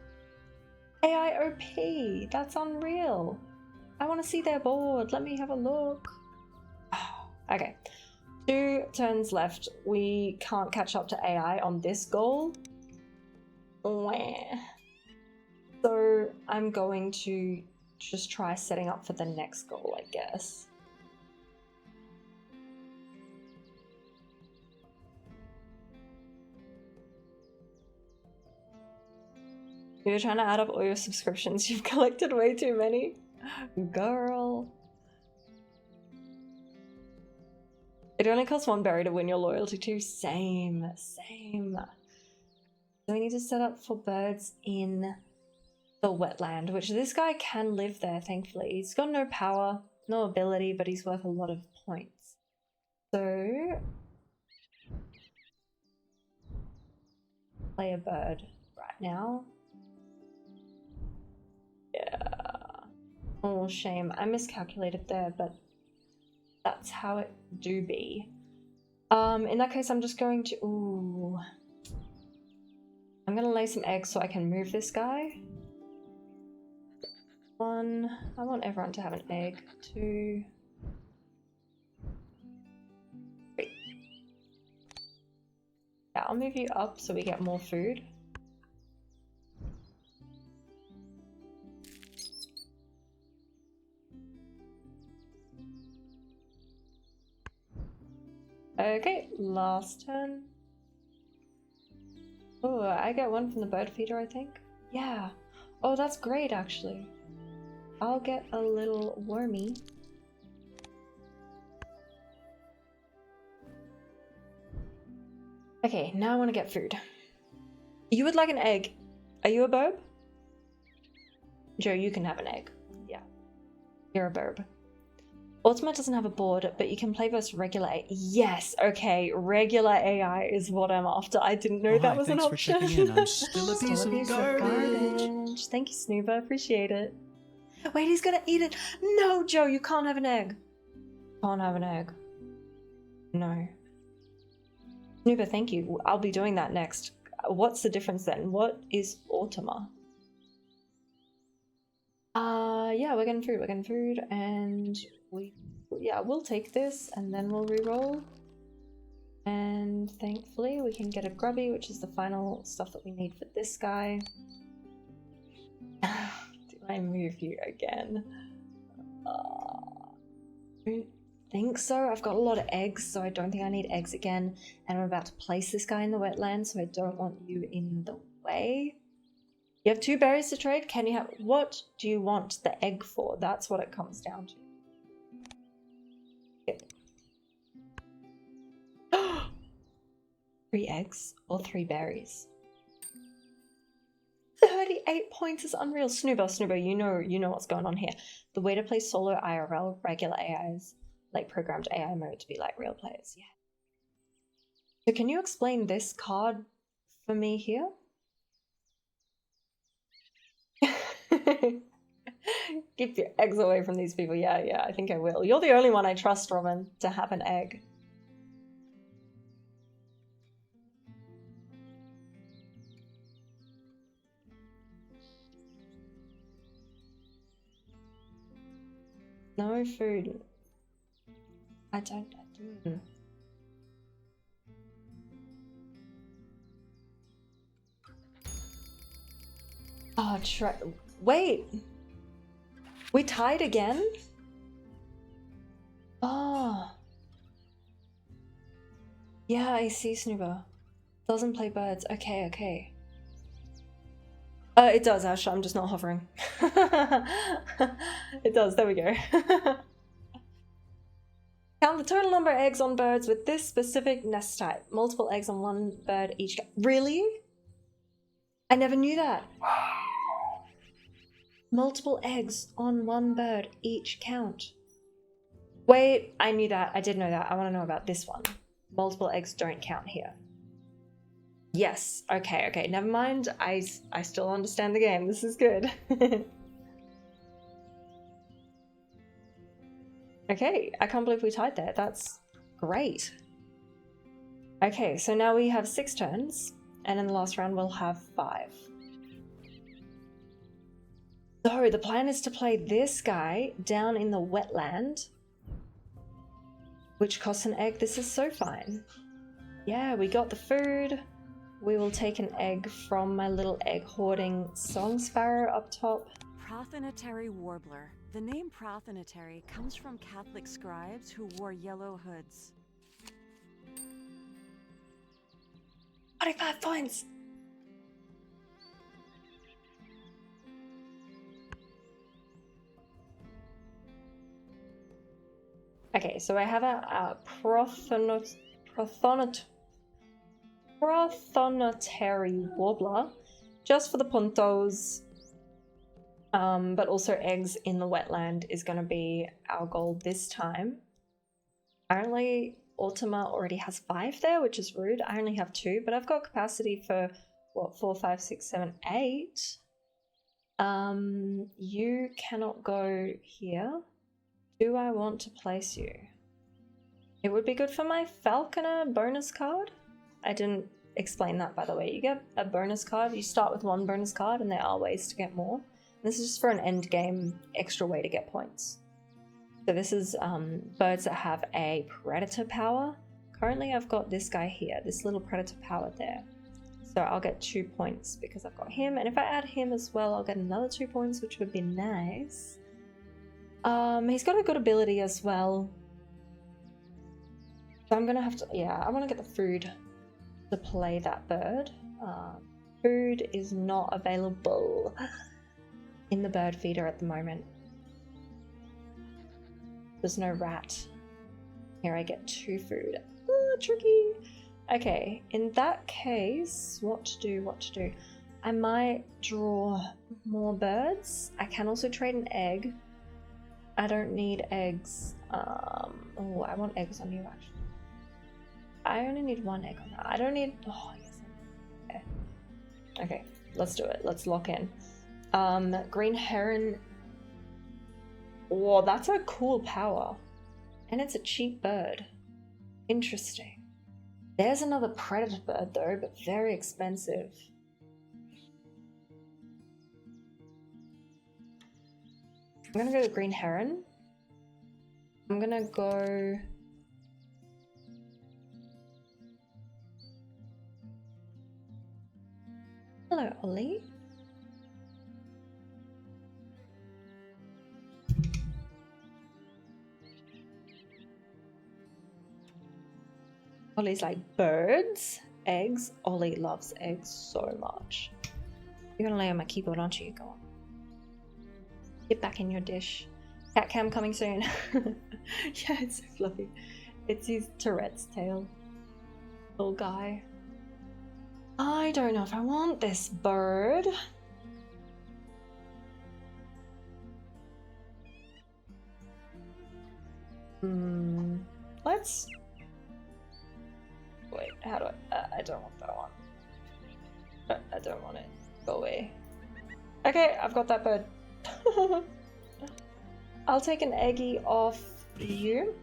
AIOP, that's unreal. I want to see their board. Let me have a look. Okay, 2 turns left. We can't catch up to AI on this goal. So I'm going to just try setting up for the next goal, I guess. You're trying to add up all your subscriptions. You've collected way too many. Girl. It only costs 1 berry to win your loyalty too. Same. So we need to set up for birds in the wetland, which this guy can live there, thankfully. He's got no power, no ability, but he's worth a lot of points. So... play a bird right now. Yeah. Oh, shame. I miscalculated there, but that's how it do be. In that case, I'm just going to... Ooh. I'm gonna lay some eggs so I can move this guy. 1. I want everyone to have an egg. 2. 3. Yeah, I'll move you up so we get more food. Okay, last turn. Oh, I get 1 from the bird feeder, I think. Yeah. Oh, that's great, actually. I'll get a little wormy. Okay, now I want to get food. You would like an egg. Are you a burb? Joe, you can have an egg. Yeah. You're a burb. Ultimate doesn't have a board, but you can play versus regular AI. Yes, okay, regular AI is what I'm after. I didn't know that was an option. Thanks for checking in. I'm still a piece of garbage. Thank you, Snooper. Appreciate it. Wait, he's gonna eat it. No, Joe, you can't have an egg. Can't have an egg. No. Snooper, thank you. I'll be doing that next. What's the difference then? What is Ultima? Yeah, we're getting food, and we'll take this, and then we'll re-roll. And thankfully we can get a grubby, which is the final stuff that we need for this guy. Do I move you again? Don't think so. I've got a lot of eggs, so I don't think I need eggs again. And I'm about to place this guy in the wetland, so I don't want you in the way. You have 2 berries to trade. Can you have... What do you want the egg for? That's what it comes down to. Yep. 3 eggs or 3 berries. 38 points is unreal. Snoober, you know what's going on here. The way to play solo IRL, regular AIs, like programmed AI mode to be like real players. Yeah. So can you explain this card for me here? Keep your eggs away from these people. Yeah, I think I will. You're the only one I trust, Robin, to have an egg. No food. I don't. Oh, wait. We tied again? Oh. Yeah, I see, Snooper. Doesn't play birds. Okay. It does, Ash. I'm just not hovering. It does. There we go. Count the total number of eggs on birds with this specific nest type. Multiple eggs on one bird each. Really? I never knew that. Multiple eggs on one bird each count. Wait, I knew that. I did know that. I want to know about this one. Multiple eggs don't count here. Yes. Okay. Never mind. I still understand the game. This is good. Okay, I can't believe we tied there. That's great. Okay, so now we have 6 turns, and in the last round we'll have 5. So the plan is to play this guy down in the wetland, which costs an egg. This is so fine. Yeah, we got the food. We will take an egg from my little egg hoarding song sparrow up top. Prothinotary warbler. The name prothinotary comes from Catholic scribes who wore yellow hoods. 45 points! Okay, so I have a prothonotary warbler, just for the puntos. But also eggs in the wetland is going to be our goal this time. Apparently, Ultima already has 5 there, which is rude. I only have 2, but I've got capacity for, what, 4, 5, 6, 7, 8. You cannot go here. Do I want to place you? It would be good for my Falconer bonus card. I didn't explain that, by the way. You get a bonus card. You start with one bonus card, and there are ways to get more. This is just for an end game extra way to get points. So this is birds that have a predator power. Currently I've got this guy here, this little predator power there. So I'll get 2 points because I've got him. And if I add him as well, I'll get another 2 points, which would be nice. He's got a good ability as well. So I'm gonna have to, yeah, I want to get the food to play that bird. Food is not available in the bird feeder at the moment. There's no rat. Here I get 2 food. Oh, tricky. Okay, in that case, what to do? I might draw more birds. I can also trade an egg. I don't need eggs. Oh, I want eggs on you actually. I only need 1 egg on that. I don't need, oh yes. Okay, let's do it. Let's lock in. Green heron. Whoa, that's a cool power. And it's a cheap bird. Interesting. There's another predator bird though, but very expensive. I'm gonna go to green heron. I'm gonna go... Hello, Ollie. Ollie's like, birds, eggs. Ollie loves eggs so much. You're gonna lay on my keyboard, aren't you? Go on. Get back in your dish. Cat cam coming soon. Yeah, it's so fluffy. It's his Tourette's tail. Little guy. I don't know if I want this bird. Let's... Wait, how do I don't want that one. I don't want it. Go away. Okay, I've got that bird. I'll take an eggie off you.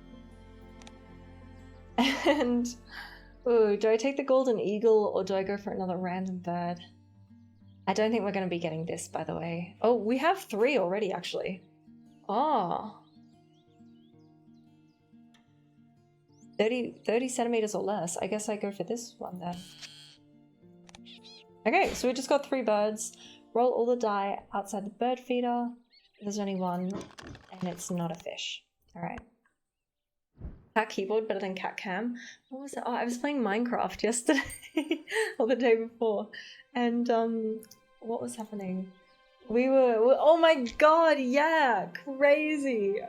And... Ooh, do I take the golden eagle or do I go for another random bird? I don't think we're going to be getting this, by the way. Oh, we have 3 already, actually. Oh. 30 centimeters or less. I guess I go for this one then. Okay, so we just got 3 birds. Roll all the die outside the bird feeder. There's only 1, and it's not a fish. Alright. Cat keyboard better than cat cam. What was it? Oh, I was playing Minecraft yesterday or the day before, and what was happening? We were oh my god, yeah, crazy.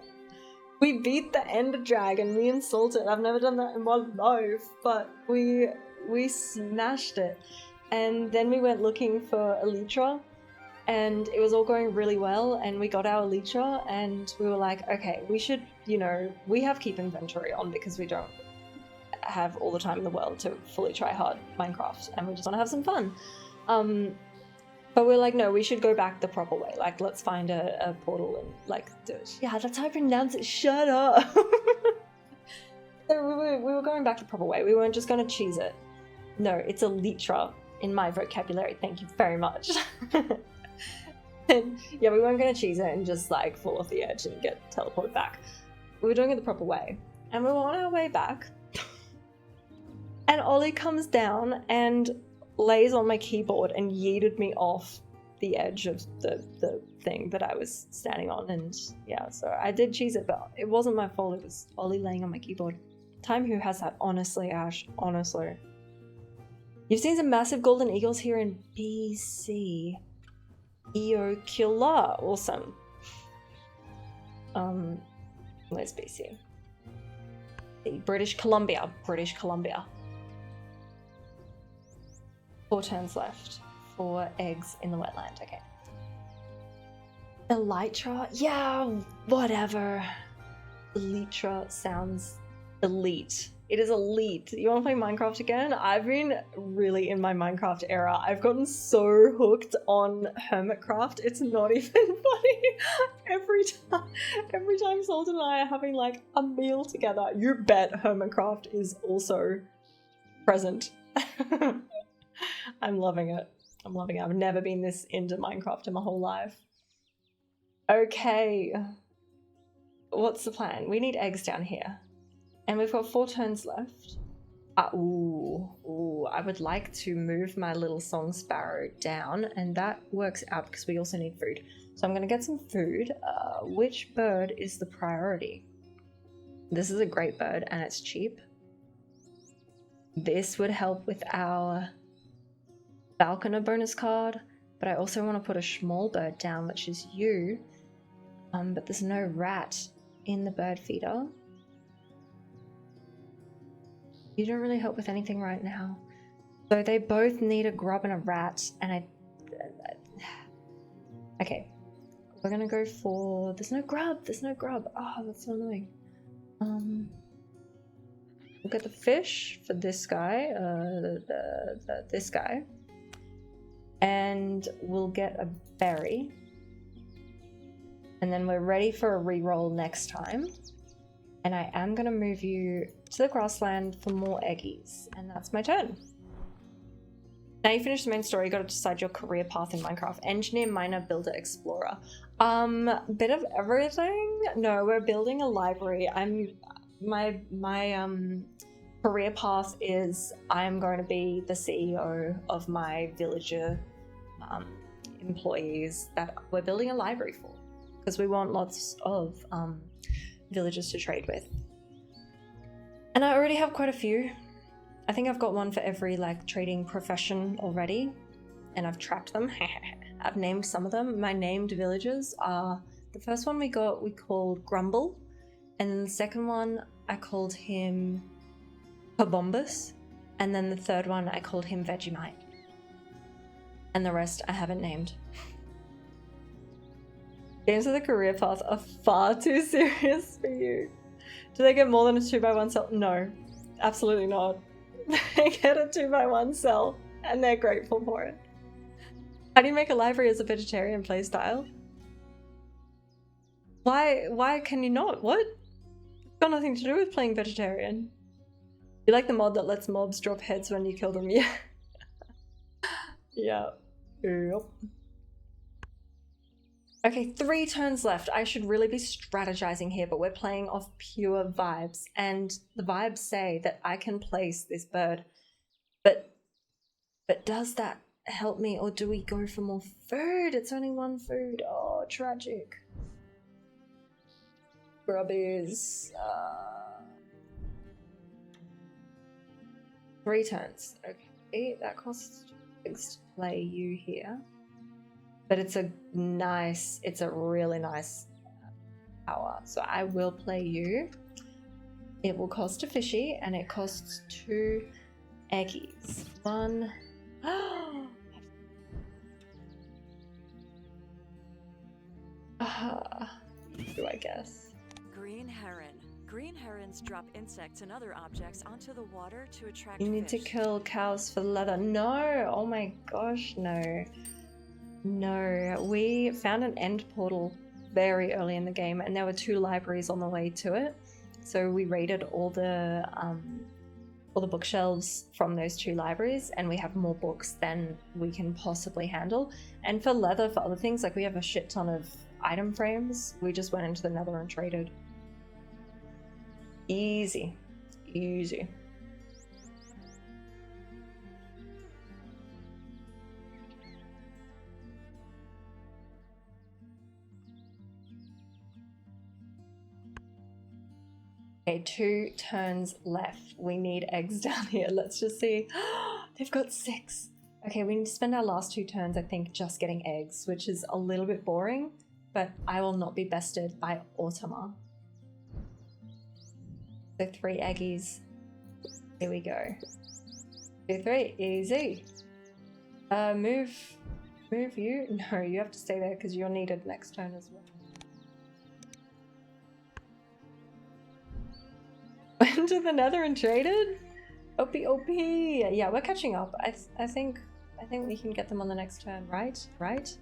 We beat the Ender Dragon, me and Salted. I've never done that in my life, but we smashed it. And then we went looking for Elytra, and it was all going really well, and we got our Elytra, and we were like, okay, we should, you know, we have keep inventory on because we don't have all the time in the world to fully try hard Minecraft, and we just want to have some fun. But we're like, no, we should go back the proper way. Like, let's find a portal and, like, do it. Yeah, that's how I pronounce it. Shut up. So we were going back the proper way. We weren't just going to cheese it. No, it's Elytra in my vocabulary. Thank you very much. And yeah, we weren't going to cheese it and just, like, fall off the edge and get teleported back. We were doing it the proper way. And we were on our way back. And Ollie comes down and lays on my keyboard and yeeted me off the edge of the thing that I was standing on, and yeah, so I did cheese it, but it wasn't my fault, it was Ollie laying on my keyboard. Time who has that, honestly, Ash, honestly. You've seen some massive golden eagles here in BC. Eocula, awesome. Where's BC? British Columbia. 4 turns left. 4 eggs in the wetland, okay. Elytra? Yeah, whatever. Elytra sounds elite. It is elite. You want to play Minecraft again? I've been really in my Minecraft era. I've gotten so hooked on Hermitcraft. It's not even funny. Every time Salt and I are having like a meal together, you bet Hermitcraft is also present. I'm loving it. I'm loving it. I've never been this into Minecraft in my whole life. Okay. What's the plan? We need eggs down here. And we've got 4 turns left. Ooh, I would like to move my little song sparrow down, and that works out because we also need food. So I'm going to get some food. Which bird is the priority? This is a great bird, and it's cheap. This would help with our falconer bonus card, but I also want to put a small bird down, which is you. But there's no rat in the bird feeder. You don't really help with anything right now. So they both need a grub and a rat, and okay. We're gonna go for... There's no grub! There's no grub! Oh, that's so annoying. We'll get the fish for this guy, this guy. And we'll get a berry. And then we're ready for a reroll next time. And I am going to move you to the grassland for more eggies. And that's my turn. Now you finish the main story, you got to decide your career path in Minecraft. Engineer, miner, builder, explorer. Bit of everything. No, we're building a library. My career path is I'm going to be the CEO of my villager employees that we're building a library for. Because we want lots of villagers to trade with. And I already have quite a few. I think I've got one for every like trading profession already, and I've tracked them. I've named some of them. My named villagers are, the first one we called Grumble, and then the second one I called him Kabombus, and then the third one I called him Vegemite, and the rest I haven't named. Games with a career path are far too serious for you. Do they get more than a 2x1 cell? No, absolutely not. They get a 2x1 cell, and they're grateful for it. How do you make a library as a vegetarian playstyle? Why can you not? What? It's got nothing to do with playing vegetarian. You like the mod that lets mobs drop heads when you kill them? Yeah. Yeah. Yep. Okay, 3 turns left. I should really be strategizing here, but we're playing off pure vibes. And the vibes say that I can place this bird. But does that help me, or do we go for more food? It's only 1 food. Oh, tragic. Grubbies. 3 turns. Okay, that costs 6 to play you here. But it's a really nice power. So I will play you. It will cost a fishy, and it costs 2 eggies. 1. Do I guess? Green heron. Green herons drop insects and other objects onto the water to attract You need to fish. kill cows for leather. No! Oh my gosh, no. No, we found an end portal very early in the game, and there were 2 libraries on the way to it. So we raided all the bookshelves from those 2 libraries, and we have more books than we can possibly handle. And for leather, for other things, like we have a shit ton of item frames. We just went into the Nether and traded. Easy, easy. Okay, 2 turns left. We need eggs down here. Let's just see. They've got 6. Okay, we need to spend our last 2 turns, I think, just getting eggs, which is a little bit boring, but I will not be bested by Autumna. So 3 eggies. Here we go. 2, 3, easy. Move you. No, you have to stay there because you're needed next turn as well. Went to the Nether and traded? OP. Yeah, we're catching up. I think we can get them on the next turn, right? Right?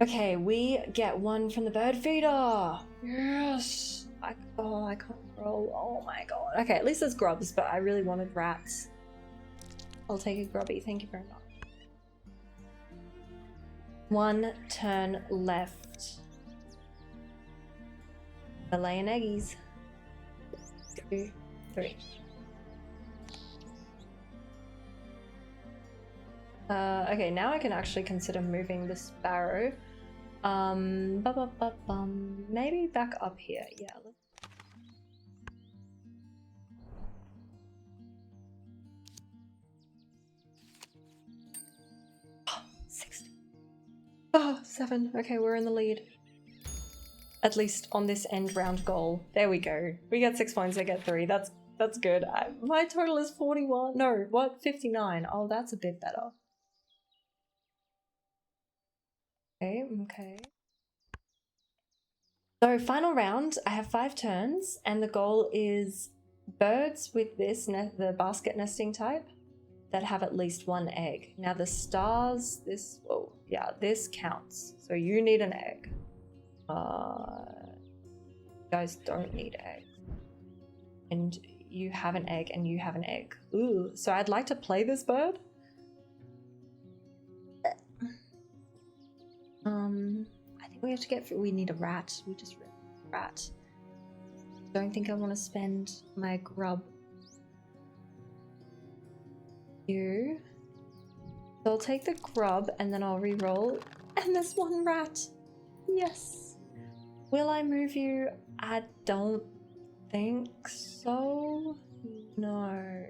Okay, we get 1 from the bird feeder. Yes. I can't roll. Oh my god. Okay, at least there's grubs, but I really wanted rats. I'll take a grubby, thank you very much. 1 turn left. The laying eggies. 2, 3. Okay, now I can actually consider moving the sparrow. Maybe back up here. Yeah. 60. Oh, 7. Okay, we're in the lead. At least on this end round goal. There we go. We get 6 points, I get 3. That's good. My total is 41. No, what? 59. Oh, that's a bit better. Okay. So final round, I have 5 turns, and the goal is birds with this, the basket nesting type, that have at least 1 egg. Now the stars, this counts. So you need an egg. You guys don't need eggs. And you have an egg, and you have an egg. Ooh, so I'd like to play this bird. I think we have to we need a rat. We just rat. Don't think I want to spend my grub. You. So I'll take the grub and then I'll re-roll. And there's 1 rat. Yes. Will I move you? I don't think so. No.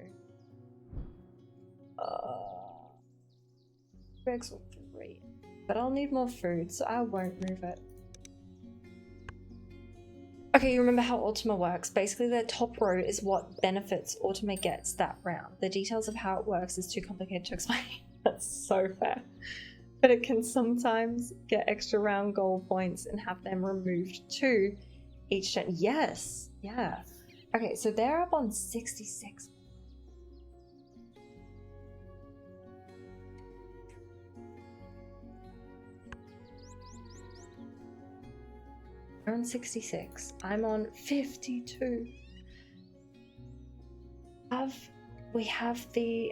Eggs or 3. But I'll need more food, so I won't move it. Okay, you remember how Ultima works. Basically, the top row is what benefits Ultima gets that round. The details of how it works is too complicated to explain. That's so fair. But it can sometimes get extra round goal points and have them removed too each turn. Yes, yeah. Okay, so they're up on 66. They're on 66. I'm on 52. We have the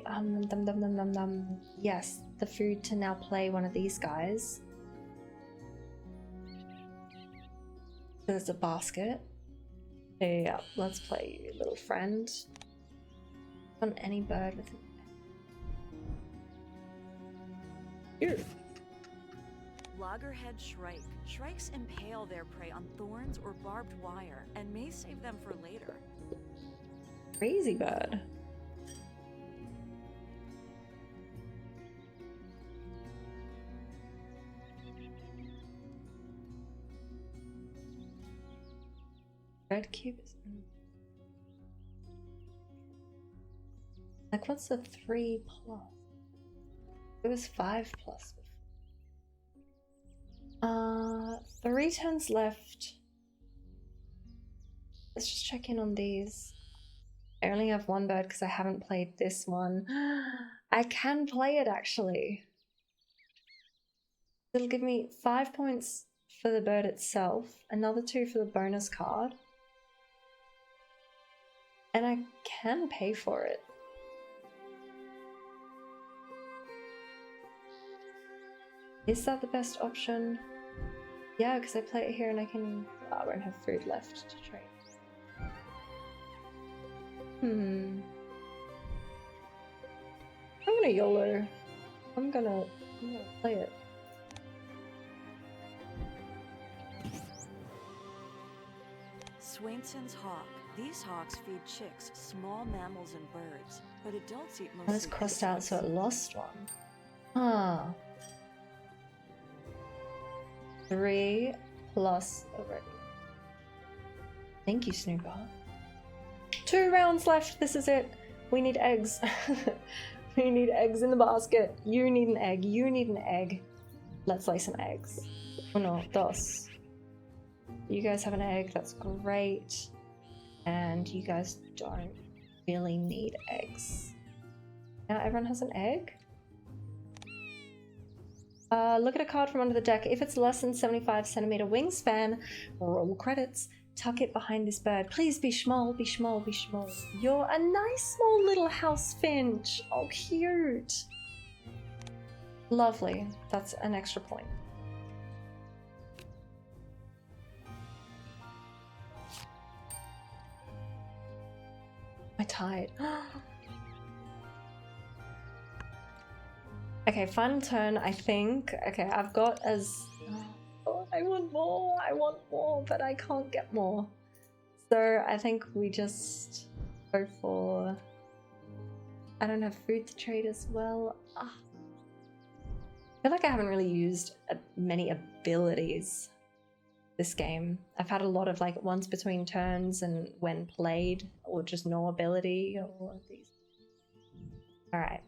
yes, the food to now play one of these guys. There's a basket. Yeah, let's play you, little friend. On any bird with you. Loggerhead shrike. Shrikes impale their prey on thorns or barbed wire and may save them for later. Crazy bird. Red cube is... Like, what's the 3+? It was 5+ before. 3 turns left. Let's just check in on these. I only have 1 bird because I haven't played this one. I can play it actually. It'll give me 5 points for the bird itself, another 2 for the bonus card. And I can pay for it. Is that the best option? Yeah, because I play it here and I can... Oh, I won't have food left to trade. I'm gonna YOLO. I'm gonna play it. Swainson's hawk. These hawks feed chicks, small mammals and birds, but adults eat mostly. I was crossed out, so it lost 1. Ah. 3+ already. Thank you, Snooper. 2 rounds left. This is it. We need eggs. We need eggs in the basket. You need an egg. You need an egg. Let's lay some eggs. Uno, dos. You guys have an egg. That's great. And you guys don't really need eggs. Now everyone has an egg. Look at a card from under the deck. If it's less than 75 centimeter wingspan, roll credits. tuck it behind this bird. Please be small, be small, be small. You're a nice small little house finch. Oh, cute. Lovely. That's an extra point. I'm tired. Okay, final turn, I think. Okay, I've got as... Oh, I want more, but I can't get more. So I think we just go for... I don't have food to trade as well. I feel like I haven't really used many abilities this game. I've had a lot of like once between turns and when played, or just no ability, or these. Alright.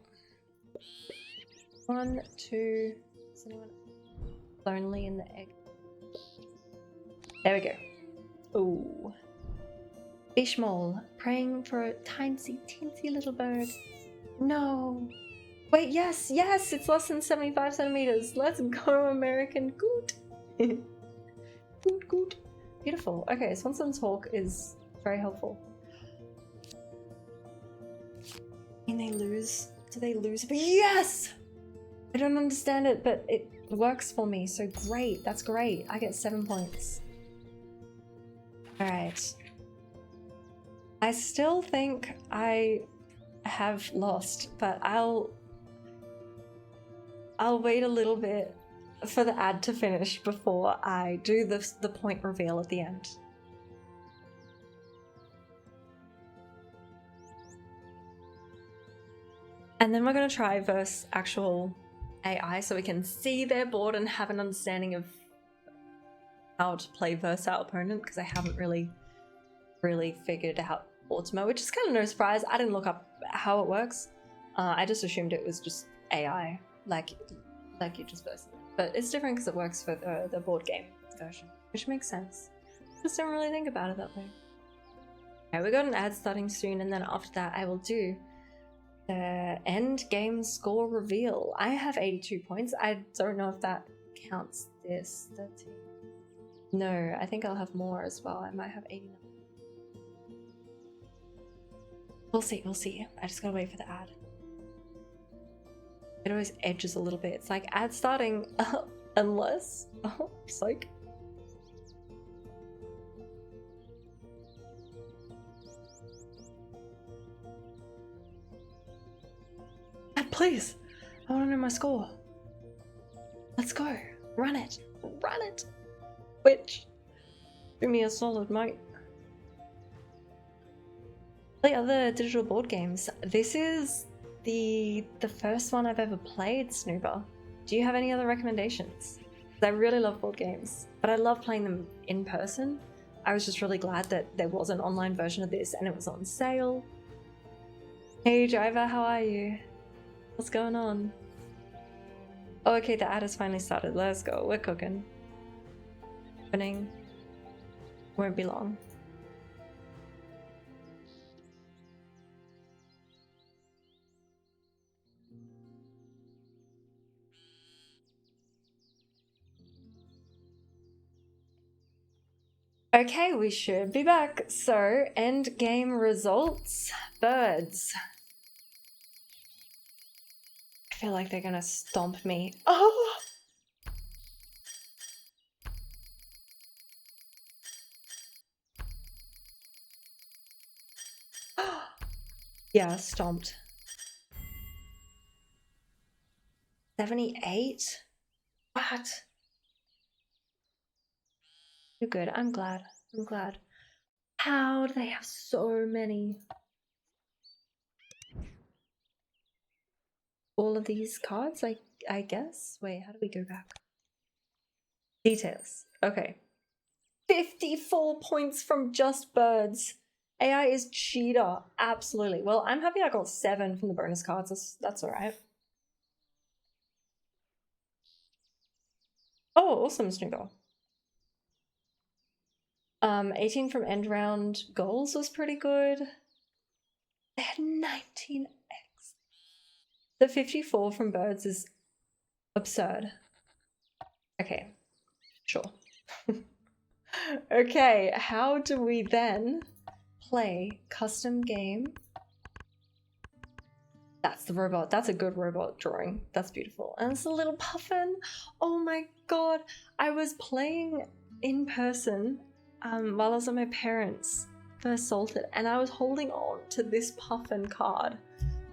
1, 2. Is anyone lonely in the egg? There we go. Ooh. Bishmol, praying for a teensy little bird. No. Wait, yes, it's less than 75 centimeters. Let's go, American. Good. Good. Beautiful. Okay, Swanson's Hawk is very helpful. And they lose. Do they lose? But yes! I don't understand it, but it works for me, so great. That's great. I get 7 points. Alright. I still think I have lost, but I'll wait a little bit for the ad to finish before I do the point reveal at the end. And then we're going to try versus actual AI so we can see their board and have an understanding of how to play versus our opponent, because I haven't really figured out Ultima, which is kind of no surprise. I didn't look up how it works. I just assumed it was just AI, like you just versus it. But it's different because it works for the board game version, which makes sense. Just don't really think about it that way. Okay, we got an ad starting soon, and then after that I will do the end game score reveal. I have 82 points. I don't know if that counts this 13. No, I think I'll have more as well. I might have 89. We'll see. I just gotta wait for the ad. It always edges a little bit. It's like ad starting unless... Oh, psych. Ad, please! I want to know my score. Let's go. Run it. Run it. Which? Do me a solid, mate. The other digital board games. This is the first one I've ever played, Snooper. Do you have any other recommendations? I really love board games, but I love playing them in person. I was just really glad that there was an online version of this and it was on sale. Hey driver, how are you? What's going on? Oh, okay, the ad has finally started. Let's go. We're cooking. Opening. Won't be long. Okay, we should be back. So, end game results. Birds. I feel like they're gonna stomp me. Oh! Yeah, stomped. 78? What? You're good. I'm glad. I'm glad. How do they have so many? All of these cards, I guess? Wait, how do we go back? Details. Okay. 54 points from just birds. AI is cheater. Absolutely. Well, I'm happy I got 7 from the bonus cards. That's alright. Oh, awesome, Snoogle. 18 from end round goals was pretty good. They had 19x. The 54 from birds is absurd. Okay, sure. Okay, how do we then play custom game? That's the robot. That's a good robot drawing. That's beautiful. And it's a little puffin. Oh my god. I was playing in person while I was at my parents' first Salted, and I was holding on to this puffin card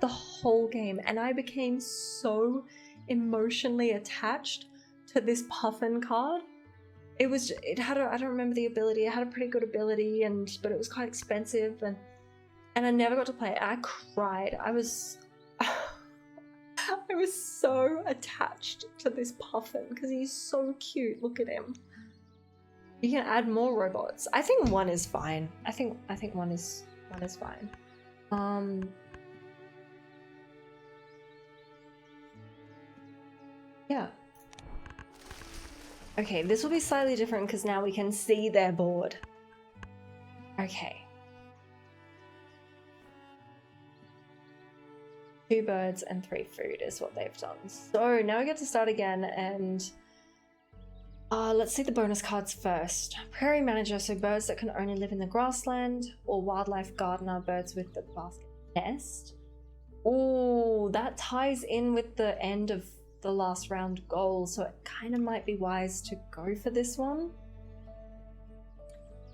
the whole game, and I became so emotionally attached to this puffin card. It had I don't remember the ability. It had a pretty good ability, but it was quite expensive, and I never got to play it. I cried. I was so attached to this puffin because he's so cute. Look at him. You can add more robots. I think one is fine. I think one is fine. Yeah. Okay, this will be slightly different because now we can see their board. Okay. 2 birds and 3 food is what they've done. So now we get to start again, and let's see the bonus cards first. Prairie manager, so birds that can only live in the grassland, or wildlife gardener, birds with the basket nest. Oh, that ties in with the end of the last round goal, so it kind of might be wise to go for this one.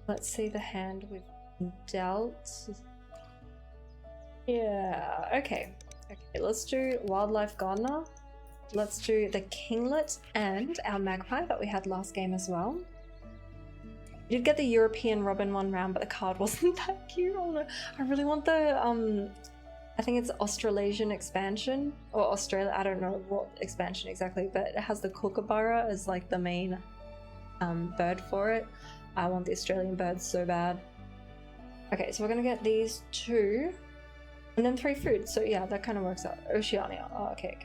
Let's see the hand we've dealt. Yeah, okay. Okay, let's do wildlife gardener. Let's do the kinglet and our magpie that we had last game as well. We did get the European robin one round, but the card wasn't that cute. I really want the I think it's Australasian expansion, or Australia, I don't know what expansion exactly, but it has the kookaburra as like the main bird for it. I want the Australian birds so bad. Okay, so we're gonna get these 2 and then 3 food. So yeah, that kind of works out. Oceania. Oh, okay.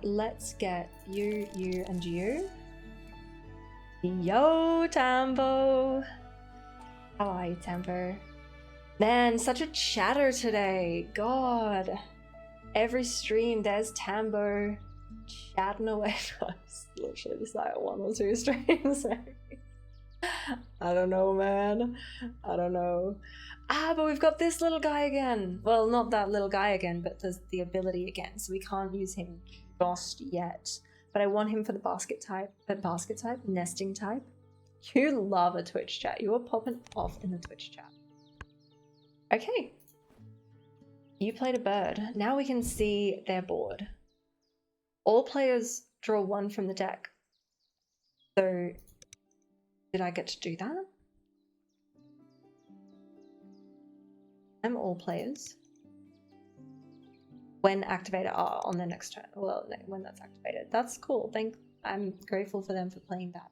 Let's get you, and you. Yo, Tambo. How are you, Tambo? Man, such a chatter today. God. Every stream, there's Tambo chatting away for us. Literally just like 1 or 2 streams. I don't know, man. I don't know. But we've got this little guy again. Well, not that little guy again, but there's the ability again, so we can't use him just yet. But I want him for the basket type, nesting type. You love a Twitch chat. You are popping off in the Twitch chat. Okay. You played a bird. Now we can see their board. All players draw 1 from the deck. So, did I get to do that? All players. When activated on their next turn. Well, when that's activated. That's cool. I'm grateful for them for playing that.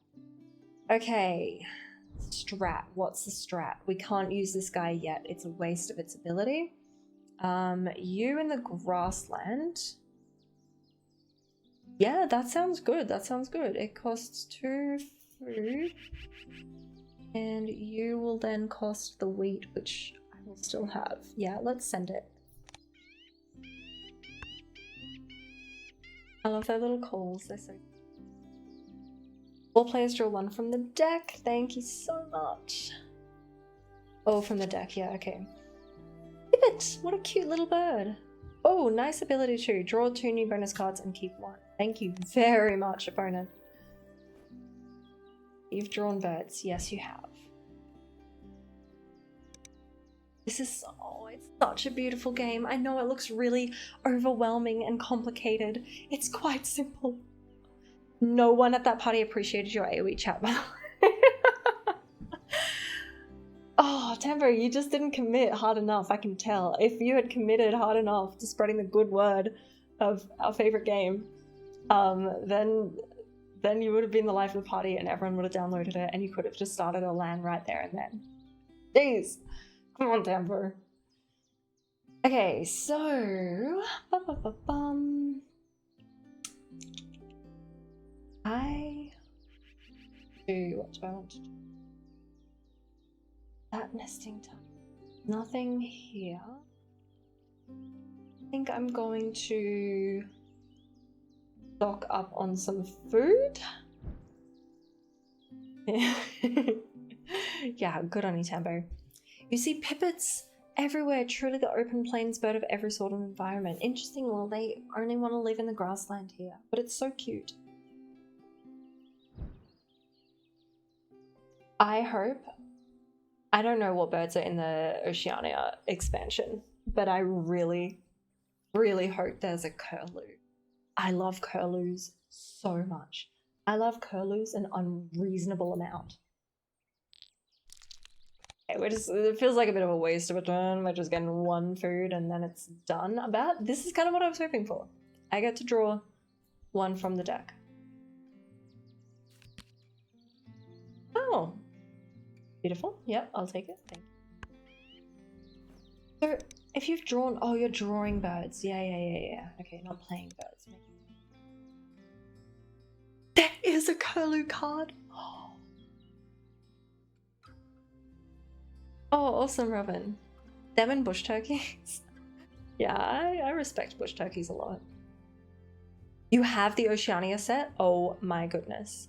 Okay. Strat. What's the strat? We can't use this guy yet. It's a waste of its ability. You in the grassland. Yeah, that sounds good. That sounds good. It costs 2 food. And you will then cost the wheat, which I will still have. Yeah, let's send it. I love their little calls. They're so... All players draw 1 from the deck. Thank you so much. Oh, from the deck. Yeah, okay. Pivot! What a cute little bird. Oh, nice ability too. Draw 2 new bonus cards and keep 1. Thank you very much, opponent. You've drawn birds. Yes, you have. This is it's such a beautiful game. I know it looks really overwhelming and complicated. It's quite simple. No one at that party appreciated your AoE chat, by the way. Oh, Tambo, you just didn't commit hard enough, I can tell. If you had committed hard enough to spreading the good word of our favorite game, then you would have been the life of the party and everyone would have downloaded it and you could have just started a LAN right there and then. Jeez. Come on, Tambo. Okay, so... What do I want to do? That nesting time. Nothing here. I think I'm going to stock up on some food. Yeah, good on you, Tambo. You see pipits everywhere, truly the open plains bird of every sort of environment. Interesting, well, they only want to live in the grassland here, but it's so cute. I hope, I don't know what birds are in the Oceania expansion, but I really, really hope there's a curlew. I love curlews so much. I love curlews an unreasonable amount. Okay, it feels like a bit of a waste of a turn. We're just getting one food and then it's done. This is kind of what I was hoping for. I get to draw one from the deck. Oh, beautiful. Yep, I'll take it. Thank you. So, if you've drawn, oh, you're drawing birds. Yeah. Okay, not playing birds. There is a curlew card. Oh, awesome, Robin. Them and bush turkeys. Yeah, I respect bush turkeys a lot. You have the Oceania set? Oh my goodness.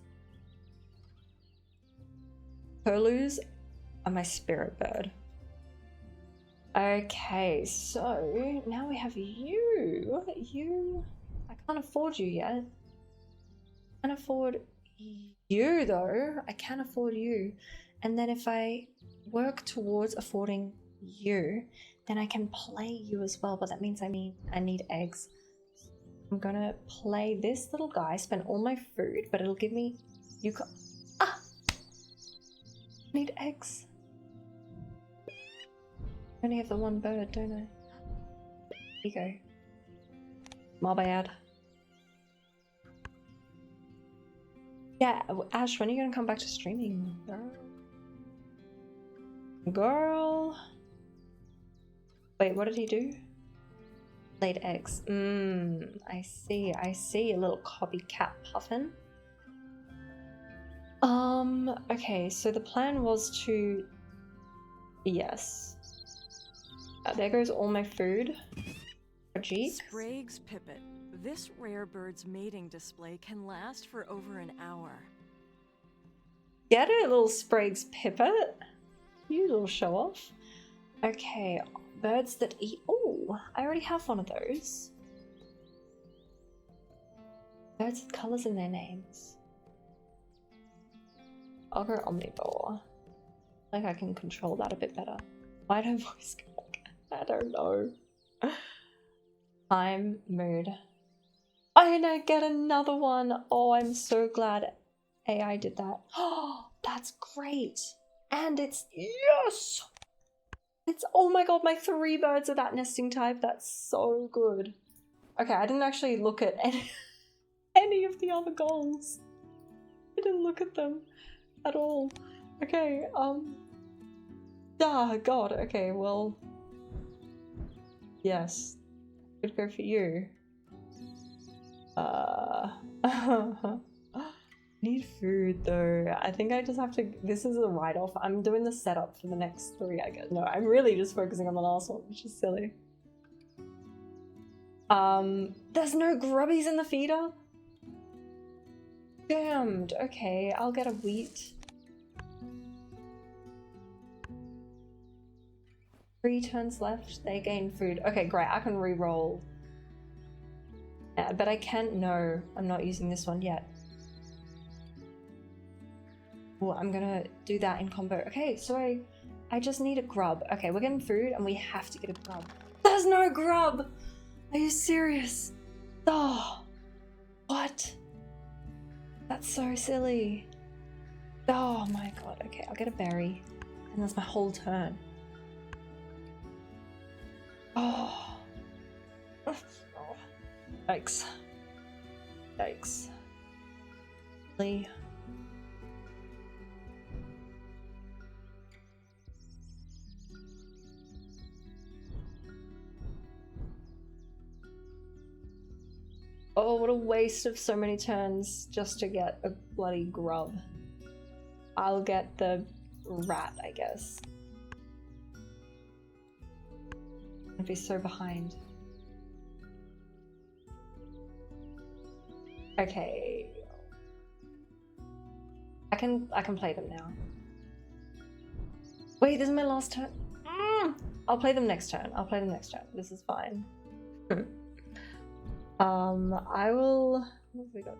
Curlews are my spirit bird. Okay, so now we have you. I can't afford you yet. I can't afford you though. I can't afford you. And then if I work towards affording you, then I can play you as well, but that means I need eggs. I'm gonna play this little guy, spend all my food, but it'll give me I need eggs. I only have the one bird, don't I? There you go. My bad. Yeah, Ash, when are you gonna come back to streaming, girl? Wait, what did he do? Laid eggs. I see. A little copycat puffin. Okay, so the plan was to... Yes. There goes all my food. Jeez. Sprague's pipit. This rare bird's mating display can last for over an hour. Get it, little Sprague's pipit. You little show off. Okay, birds that eat... Oh, I already have one of those. Birds with colours in their names. I'll go omnivore. Like I can control that a bit better. Why don't voice crack? I don't know. Time, mood. And I get another one. Oh, I'm so glad AI did that. Oh, that's great. And it's... Yes! It's... Oh my god, my 3 birds are that nesting type. That's so good. Okay, I didn't actually look at any of the other goals. I didn't look at them at all. Okay, god, okay, well... Yes. Good go for you. Need food though. I think I just have to... This is a write-off. I'm doing the setup for the next 3, I guess. No, I'm really just focusing on the last one, which is silly. There's no grubbies in the feeder? Damned. Okay, I'll get a wheat. 3 turns left. They gain food. Okay, great. I can re-roll. Yeah, but I can't... No, I'm not using this one yet. Oh, I'm gonna do that in combo. Okay, so I just need a grub. Okay, we're getting food and we have to get a grub. There's no grub! Are you serious? Oh, what? That's so silly. Oh my god. Okay, I'll get a berry. And that's my whole turn. Oh. Yikes. Yikes. Really? Oh, what a waste of so many turns just to get a bloody grub. I'll get the rat, I guess. I'd be so behind. Okay. I can play them now. Wait, this is my last turn. I'll play them next turn. This is fine. I will. What have we got?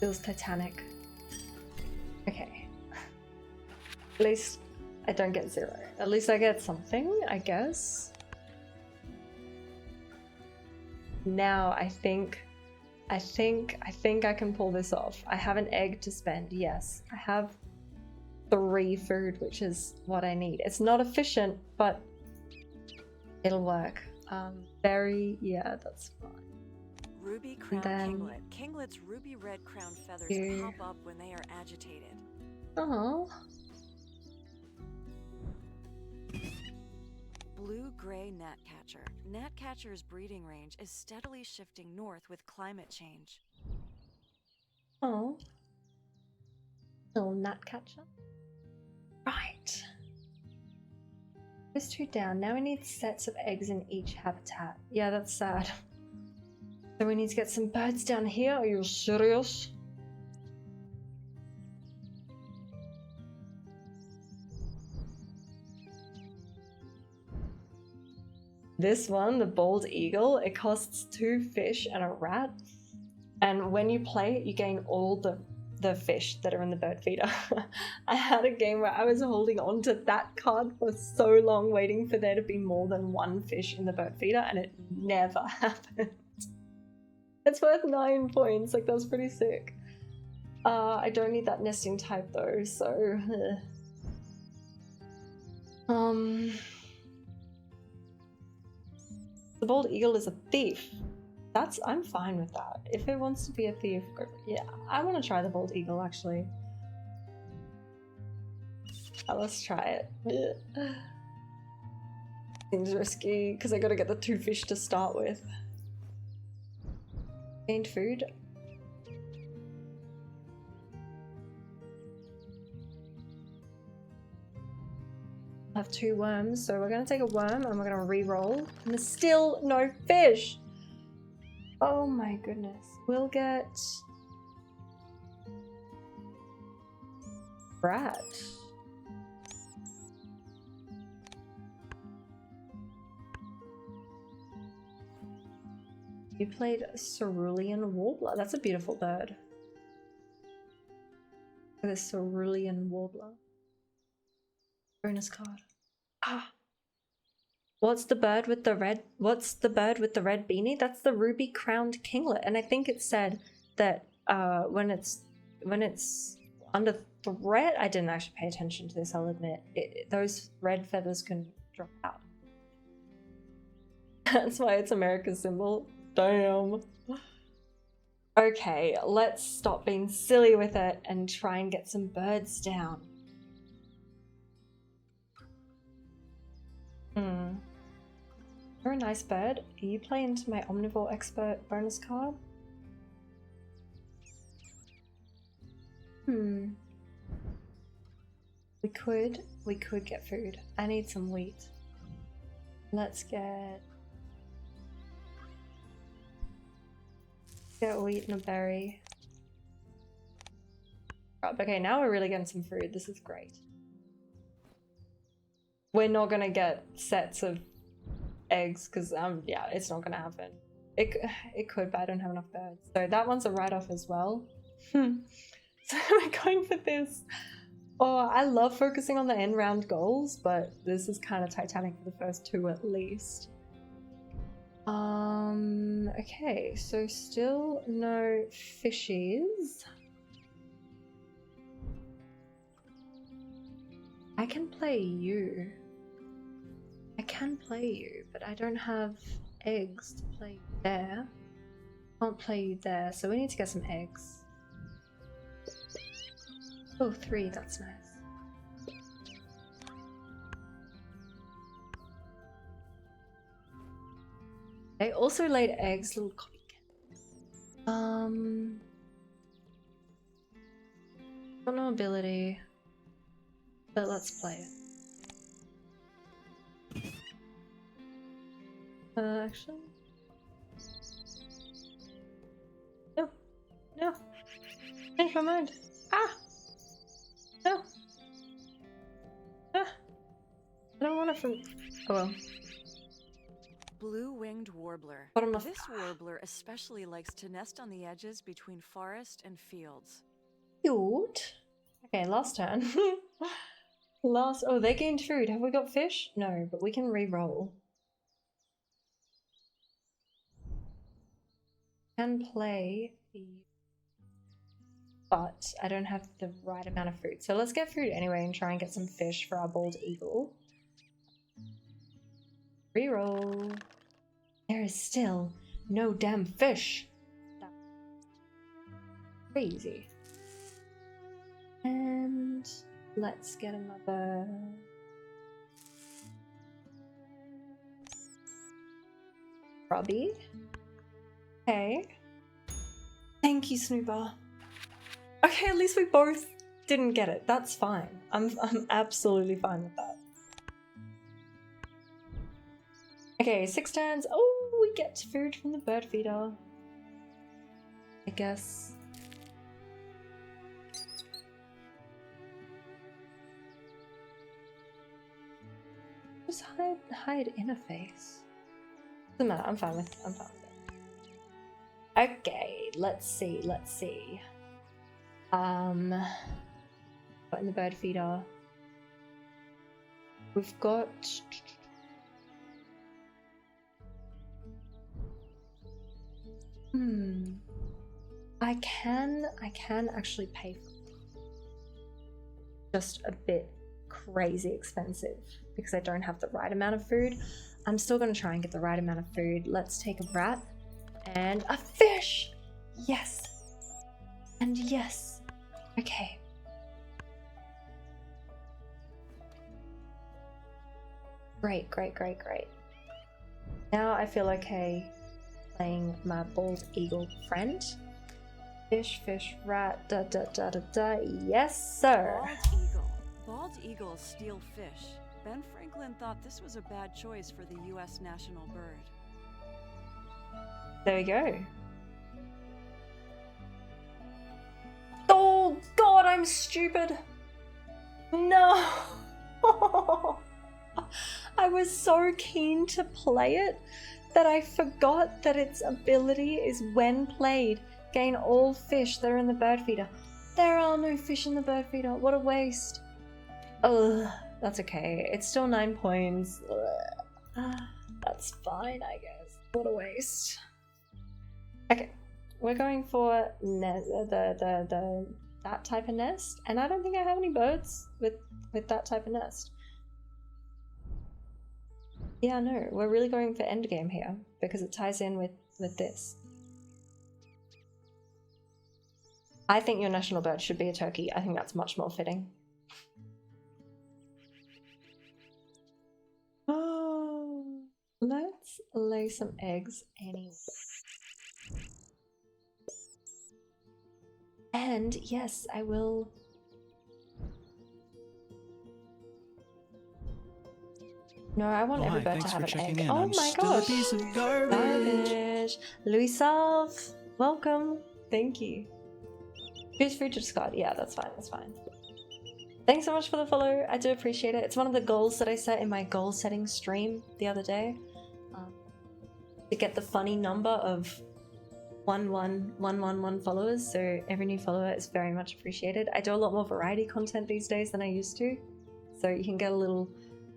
Feels Titanic. Okay. At least I don't get 0. At least I get something, I guess. Now I think I can pull this off. I have an egg to spend, yes. I have 3 food, which is what I need. It's not efficient, but it'll work. Yeah, that's fine. Ruby crown kinglet. Kinglet's ruby red crown feathers pop up when they are agitated. Oh. Blue-gray gnatcatcher. Gnatcatcher's breeding range is steadily shifting north with climate change. Oh. Little gnatcatcher. Right. Those 2 down. Now we need sets of eggs in each habitat. Yeah, that's sad. So we need to get some birds down here. Are you serious? This one, the bald eagle, it costs 2 fish and a rat. And when you play it, you gain all the fish that are in the bird feeder. I had a game where I was holding on to that card for so long, waiting for there to be more than 1 fish in the bird feeder, and it never happened. It's worth 9 points, like that's pretty sick. I don't need that nesting type though, so... The bald eagle is a thief. I'm fine with that. If it wants to be a thief, yeah, I want to try the bald eagle actually. Let's try it. Seems risky because I gotta get the 2 fish to start with. Gained food. I have 2 worms, so we're gonna take a worm and we're gonna re-roll. And there's still no fish! Oh my goodness. We'll get... rat. You played Cerulean Warbler. That's a beautiful bird. The Cerulean Warbler. Bonus card. Ah. What's the bird with the red beanie? That's the ruby crowned kinglet. And I think it said that when it's under threat, I didn't actually pay attention to this, I'll admit. Those red feathers can drop out. That's why it's America's symbol. Damn. Okay, let's stop being silly with it and try and get some birds down. You're a nice bird. You play into my Omnivore Expert bonus card? We could get food. I need some wheat. Let's get wheat and a berry. Okay, now we're really getting some food. This is great. We're not gonna get sets of eggs because yeah, it's not gonna happen. It could, but I don't have enough birds. So that one's a write-off as well. So we're going for this. Oh, I love focusing on the end round goals, but this is kind of Titanic for the first 2 at least. Okay, so still no fishies. I can play you. But I don't have eggs to play there. Can't play you there, so we need to get some eggs. Oh, 3, that's nice. They also laid eggs, little copycats. Got no ability, but let's play it. Actually, no, no, change my mind. Ah, no, ah, I don't want it from. Oh well. Blue-winged warbler. Bottom of- This warbler especially likes to nest on the edges between forest and fields. Cute. Okay, last turn. Oh, they gained food. Have we got fish? No, but we can re-roll. Can play the... But I don't have the right amount of food. So let's get food anyway and try and get some fish for our bald eagle. Re-roll. There is still no damn fish. That's crazy. And let's get another. Robbie. Okay. Thank you, Snooper. Okay, at least we both didn't get it. That's fine. I'm absolutely fine with that. Okay, 6 turns. Oh, we get food from the bird feeder. I guess. Just hide interface. Doesn't matter. I'm fine with it. Okay, let's see. Got in the bird feeder. We've got. I can actually pay for it. Just a bit crazy expensive because I don't have the right amount of food. I'm still gonna try and get the right amount of food. Let's take a rat and a fish. Yes. And yes. Okay. Great. Now I feel okay playing my bald eagle friend. Fish, rat, da. Yes, sir. Bald eagles steal fish. Ben Franklin thought this was a bad choice for the U.S. national bird. There we go. Oh God, I'm stupid. No. I was so keen to play it that I forgot that its ability is when played, gain all fish that are in the bird feeder. There are no fish in the bird feeder. What a waste. Ugh, that's okay. It's still 9 points. That's fine, I guess. What a waste. Okay, we're going for that type of nest, and I don't think I have any birds with that type of nest. Yeah, no, we're really going for endgame here because it ties in with this. I think your national bird should be a turkey. I think that's much more fitting. Oh, let's lay some eggs anyway. And yes, I will. No, I want every bird to have an egg. Oh my gosh! Piece of garbage. Louis Salve, welcome. Thank you. Who's free to discard? Yeah, that's fine. Thanks so much for the follow. I do appreciate it. It's one of the goals that I set in my goal setting stream the other day. To get the funny number of 111 followers. So every new follower is very much appreciated. I do a lot more variety content these days than I used to. So you can get a little,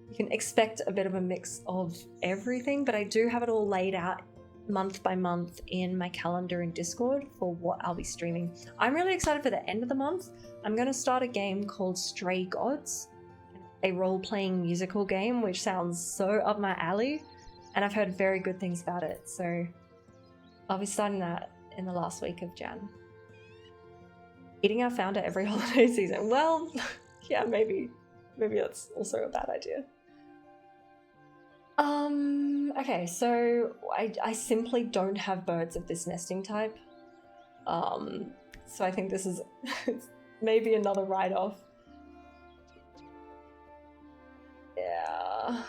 you can expect a bit of a mix of everything, but I do have it all laid out month by month in my calendar in Discord for what I'll be streaming. I'm really excited for the end of the month. I'm going to start a game called Stray Gods, a role-playing musical game, which sounds so up my alley, and I've heard very good things about it. So I'll be starting that in the last week of Jan. Eating our founder every holiday season. Well, yeah, maybe that's also a bad idea. Okay, so I simply don't have birds of this nesting type. So I think this is maybe another write-off. Yeah.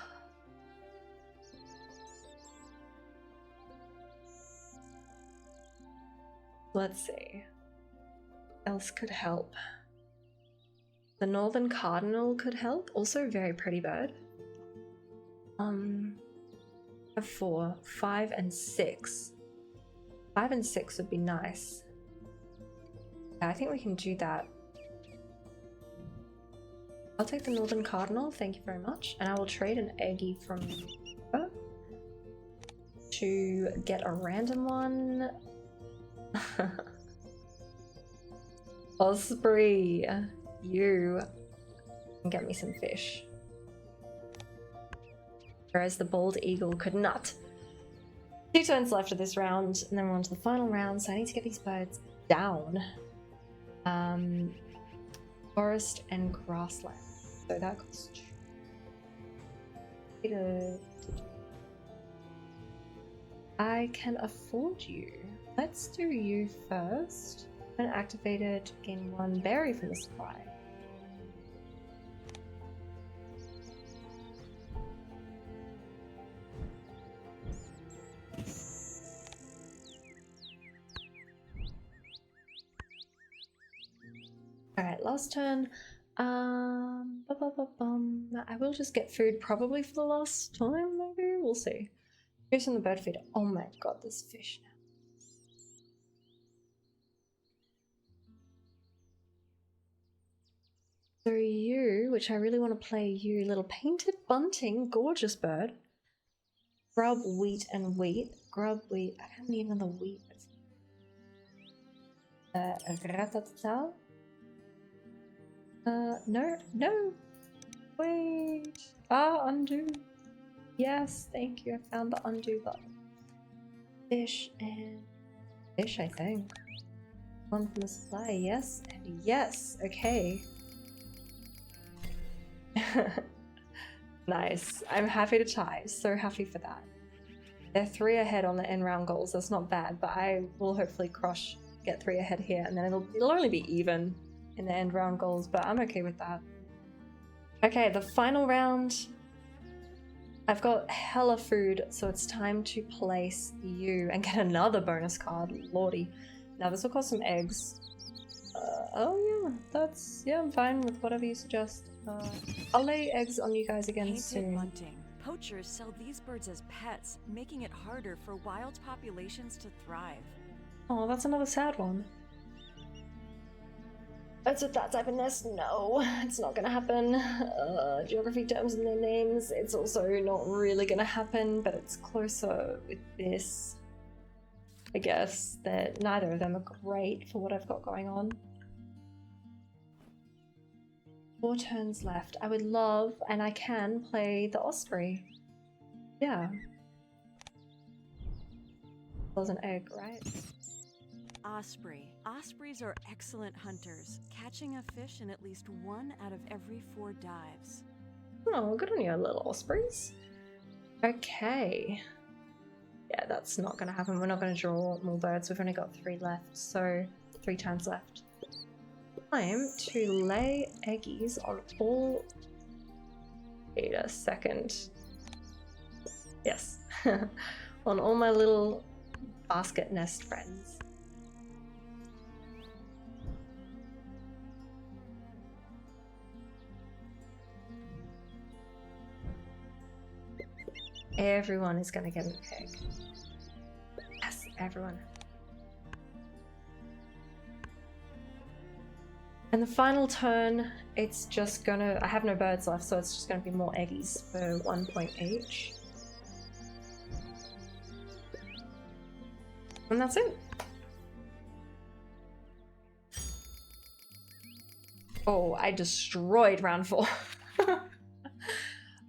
Let's see. Else could help. The northern cardinal could help. Also a very pretty bird. I have 4, 5, and 6. 5 and 6 would be nice. Yeah, I think we can do that. I'll take the northern cardinal, thank you very much. And I will trade an eggie from her to get a random one. Osprey, you can get me some fish. Whereas the bald eagle could not. 2 turns left of this round, and then we're on to the final round, so I need to get these birds down. Forest and grassland. So that goes. I can afford you. Let's do you first. When activated, gain 1 berry from the supply. Alright, last turn. I will just get food probably for the last time, maybe? We'll see. Fish in the bird feeder. Oh my god, there's fish now. So you, which I really want to play you, little painted bunting, gorgeous bird. Grub, wheat, and wheat. Grub, wheat. I don't need another wheat. Ratatata. No. Wait. Undo. Yes, thank you. I found the undo button. Fish and fish, I think. 1 from the supply, yes, and yes. Okay. Nice. I'm happy to tie. So happy for that. They're 3 ahead on the end round goals. That's not bad, but I will hopefully get 3 ahead here, and then it'll only be even in the end round goals, but I'm okay with that. Okay, the final round. I've got hella food, so it's time to place you and get another bonus card. Lordy. Now this will cost some eggs. Oh yeah, I'm fine with whatever you suggest. I'll lay eggs on you guys again Painted soon. bunting. Poachers sell these birds as pets, making it harder for wild populations to thrive. Oh, that's another sad one. Birds with that type of nest? No, it's not gonna happen. Geography terms and their names, it's also not really gonna happen, but it's closer with this. I guess that neither of them are great for what I've got going on. 4 turns left. I would love, and I can, play the osprey. Yeah. Was an egg, right? Osprey. Ospreys are excellent hunters, catching a fish in at least 1 out of every 4 dives. Oh, good on you, little ospreys. Okay. Yeah, that's not gonna happen. We're not gonna draw more birds. We've only got 3 left, so 3 turns left. Time to lay eggies on all. Wait a second. Yes. On all my little basket nest friends. Everyone is gonna get an egg. Yes, everyone. And the final turn, it's just gonna... I have no birds left, so it's just gonna be more eggies for 1 point each. And that's it. Oh, I destroyed round 4.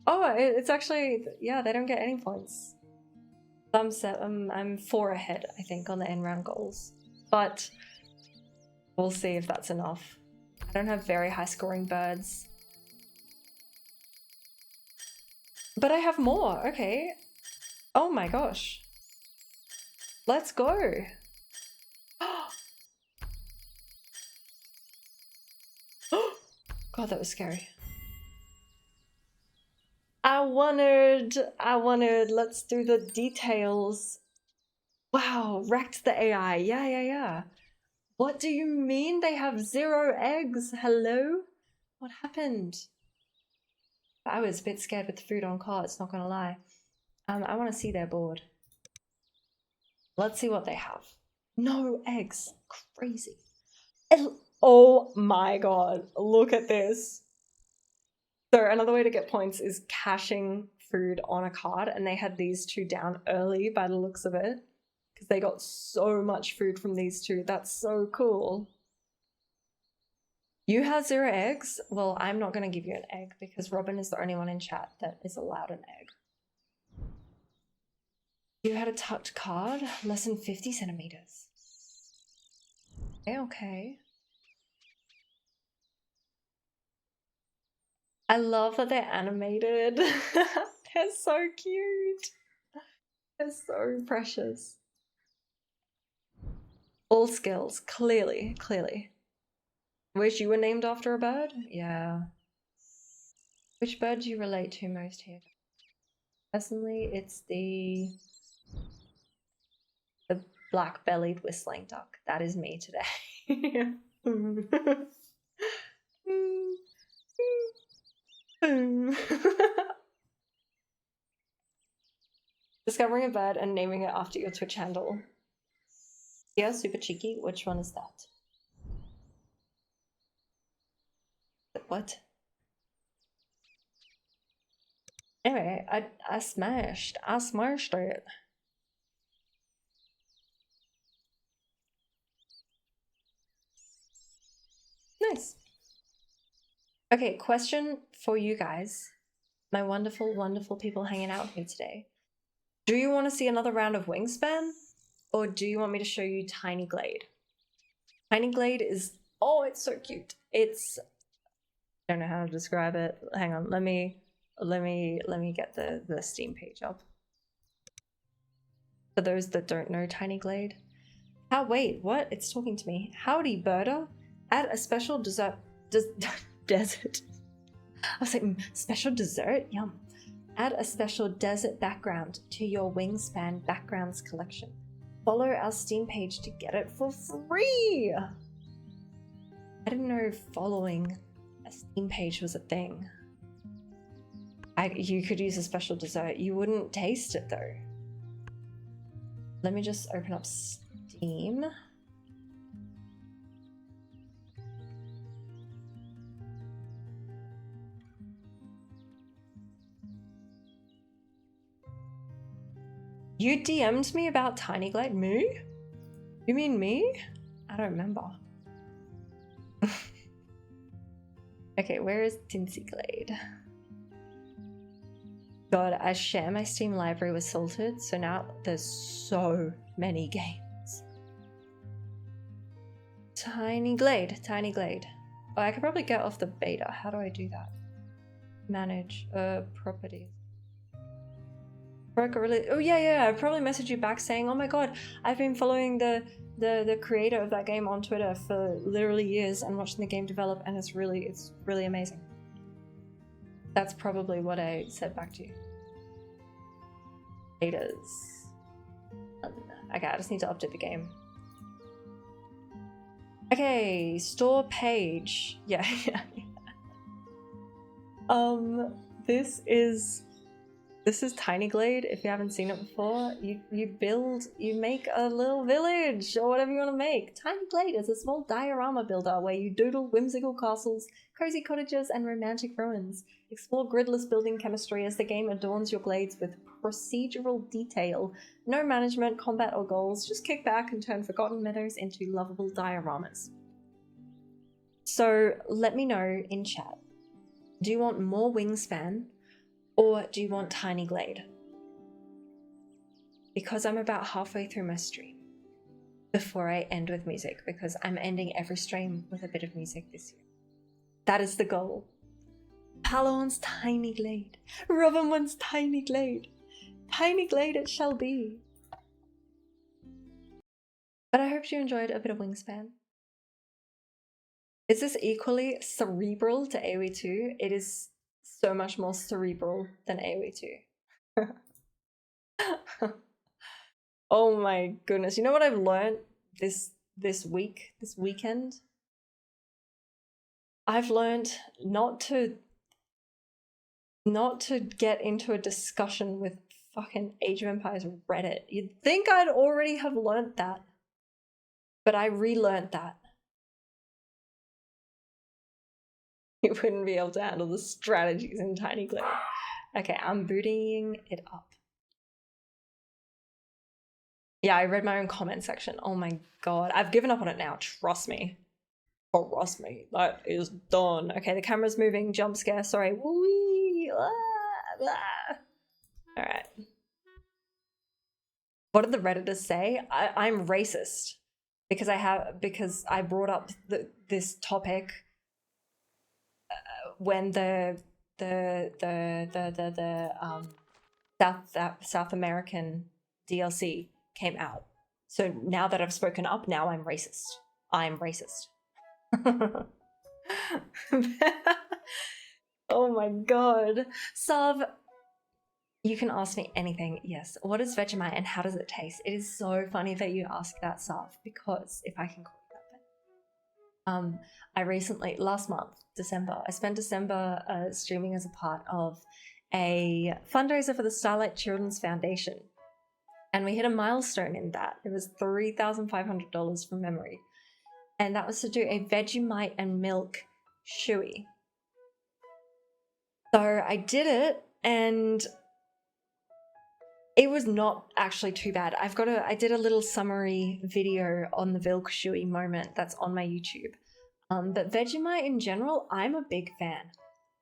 Oh, it's actually... Yeah, they don't get any points. I'm 4 ahead, I think, on the end round goals. But we'll see if that's enough. I don't have very high scoring birds. But I have more, okay. Oh my gosh. Let's go. God, that was scary. I wondered, let's do the details. Wow, wrecked the AI. Yeah. What do you mean they have 0 eggs? Hello? What happened? I was a bit scared with the food on cards, not gonna lie. I want to see their board. Let's see what they have. No eggs. Crazy. Oh my god, look at this. So another way to get points is caching food on a card, and they had these two down early by the looks of it, because they got so much food from these two. That's so cool. You have 0 eggs? Well, I'm not going to give you an egg because Robin is the only one in chat that is allowed an egg. You had a tucked card, less than 50 centimeters. Okay. I love that they're animated. They're so cute. They're so precious. All skills, clearly. Wish you were named after a bird? Yeah. Which bird do you relate to most here? Personally, it's the black-bellied whistling duck. That is me today. Discovering a bird and naming it after your Twitch handle. Yeah, super cheeky. Which one is that? What? Anyway, I smashed it. Nice. Okay, question for you guys, my wonderful, wonderful people hanging out here today. Do you want to see another round of Wingspan? Or do you want me to show you Tiny Glade? Tiny Glade is, oh, it's so cute. It's, I don't know how to describe it. Hang on, let me get the Steam page up. For those that don't know Tiny Glade. Wait, what? It's talking to me. Howdy, birder. Add a special desert. Desert. I was like, special dessert? Yum. Add a special desert background to your Wingspan backgrounds collection. Follow our Steam page to get it for free. I didn't know following a Steam page was a thing. You could use a special dessert. You wouldn't taste it though. Let me just open up Steam. You DM'd me about Tiny Glade? Me? You mean me? I don't remember. Okay, where is Tinsy Glade? God, I share my Steam library with Salted, so now there's so many games. Tiny Glade. Oh, I could probably get off the beta. How do I do that? Manage properties. Oh yeah, I probably messaged you back saying, oh my god, I've been following the creator of that game on Twitter for literally years and watching the game develop, and it's really amazing. That's probably what I said back to you. Betas. Okay, I just need to update the game. Okay, store page. Yeah. This is Tiny Glade. If you haven't seen it before, you make a little village or whatever you want to make. Tiny Glade is a small diorama builder where you doodle whimsical castles, cozy cottages, and romantic ruins. Explore gridless building chemistry as the game adorns your glades with procedural detail. No management, combat, or goals. Just kick back and turn forgotten meadows into lovable dioramas. So let me know in chat. Do you want more Wingspan? Or do you want Tiny Glade? Because I'm about halfway through my stream before I end with music, because I'm ending every stream with a bit of music this year. That is the goal. Paolo wants Tiny Glade. Robin wants Tiny Glade. Tiny Glade it shall be. But I hope you enjoyed a bit of Wingspan. Is this equally cerebral to AoE 2? It is so much more cerebral than AoE 2. Oh my goodness. You know what I've learned this weekend? I've learned not to get into a discussion with fucking Age of Empires Reddit. You'd think I'd already have learned that. But I relearned that. You wouldn't be able to handle the strategies in Tiny Glade. Okay, I'm booting it up. Yeah, I read my own comment section. Oh my god. I've given up on it now. Trust me. Trust me. That is done. Okay, the camera's moving. Jump scare. Sorry. Wee. Alright. What did the Redditors say? I'm racist. Because I brought up this topic when the South American DLC came out. So now that I've spoken up, now I'm racist. I'm racist. Oh my god. Sav, you can ask me anything. Yes. What is Vegemite and how does it taste? It is so funny that you ask that, Sav, because if I can call it that. I recently, last month, December, I spent December streaming as a part of a fundraiser for the Starlight Children's Foundation. And we hit a milestone in that. It was $3,500 from memory. And that was to do a Vegemite and milk shoey. So I did it and it was not actually too bad. I did a little summary video on the Vilk shoey moment that's on my YouTube. But Vegemite in general, I'm a big fan.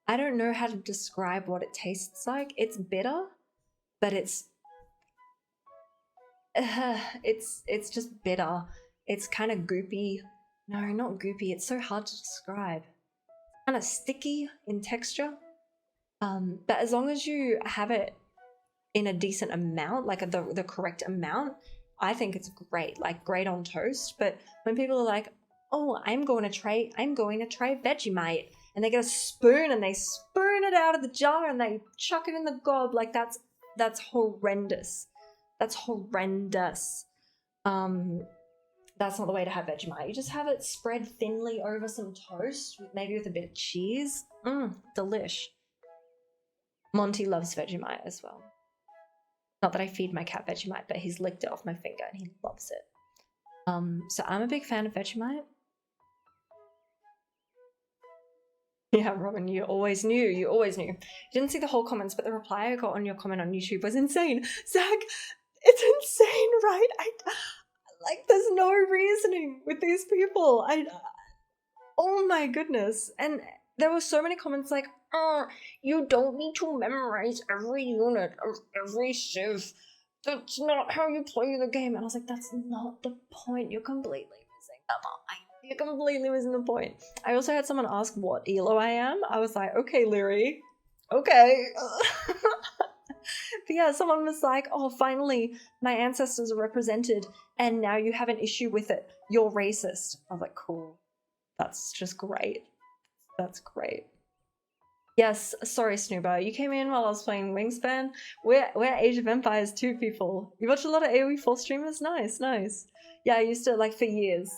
I don't know how to describe what it tastes like. It's bitter, but it's just bitter. It's kind of goopy. No, not goopy. It's so hard to describe. Kind of sticky in texture. But as long as you have it in a decent amount, like the correct amount, I think it's great. Like great on toast. But when people are like, "Oh, I'm going to try Vegemite," and they get a spoon and they spoon it out of the jar and they chuck it in the gob, like that's horrendous. That's horrendous. That's not the way to have Vegemite. You just have it spread thinly over some toast, maybe with a bit of cheese. Delish. Monty loves Vegemite as well. Not that I feed my cat Vegemite, but he's licked it off my finger and he loves it. So I'm a big fan of Vegemite. Yeah, Robin, you always knew. You always knew. You didn't see the whole comments, but the reply I got on your comment on YouTube was insane. Zach, it's insane, right? There's no reasoning with these people. Oh my goodness. And there were so many comments like, you don't need to memorize every unit of every civ. That's not how you play the game. And I was like, that's not the point. You're completely missing the point. You're completely missing the point. I also had someone ask what elo I am. I was like, okay, Leary. Okay. But yeah, someone was like, oh, finally, my ancestors are represented, and now you have an issue with it. You're racist. I was like, cool. That's just great. That's great. Yes, sorry, Snoober. You came in while I was playing Wingspan. We're Age of Empires 2 people. You watch a lot of AoE 4 streamers? Nice, nice. Yeah, I used to, for years.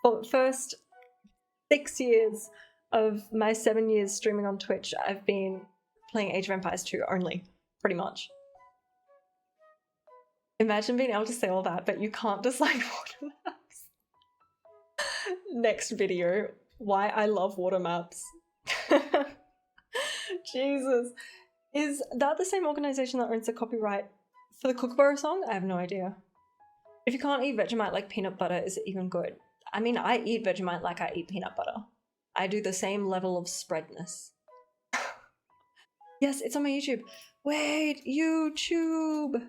For first 6 years of my 7 years streaming on Twitch, I've been playing Age of Empires 2 only, pretty much. Imagine being able to say all that, but you can't dislike water maps. Next video, why I love water maps. Jesus. Is that the same organization that owns the copyright for the Kookaburra song? I have no idea. If you can't eat Vegemite like peanut butter, is it even good? I mean, I eat Vegemite like I eat peanut butter. I do the same level of spreadness. Yes, it's on my YouTube. Wait, YouTube!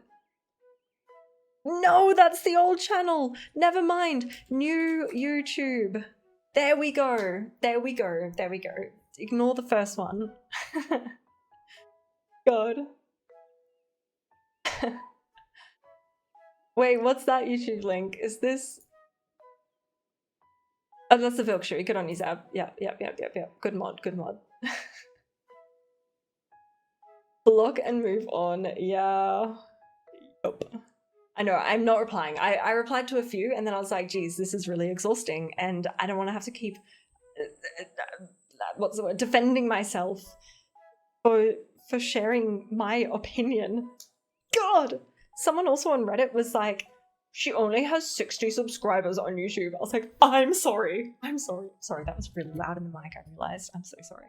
No, that's the old channel! Never mind! New YouTube. There we go. There we go. There we go. Ignore the first one. God. Wait, what's that YouTube link? Is this... Oh, that's the Vilkshire. Good on you, Zab. Yeah. Good mod. Block and move on. Yeah. Yep. I know, I'm not replying. I replied to a few and then I was like, geez, this is really exhausting and I don't want to have to keep what's the word, defending myself for sharing my opinion. God! Someone also on Reddit was like, she only has 60 subscribers on YouTube. I was like, I'm sorry. Sorry, that was really loud in the mic, I realized. I'm so sorry.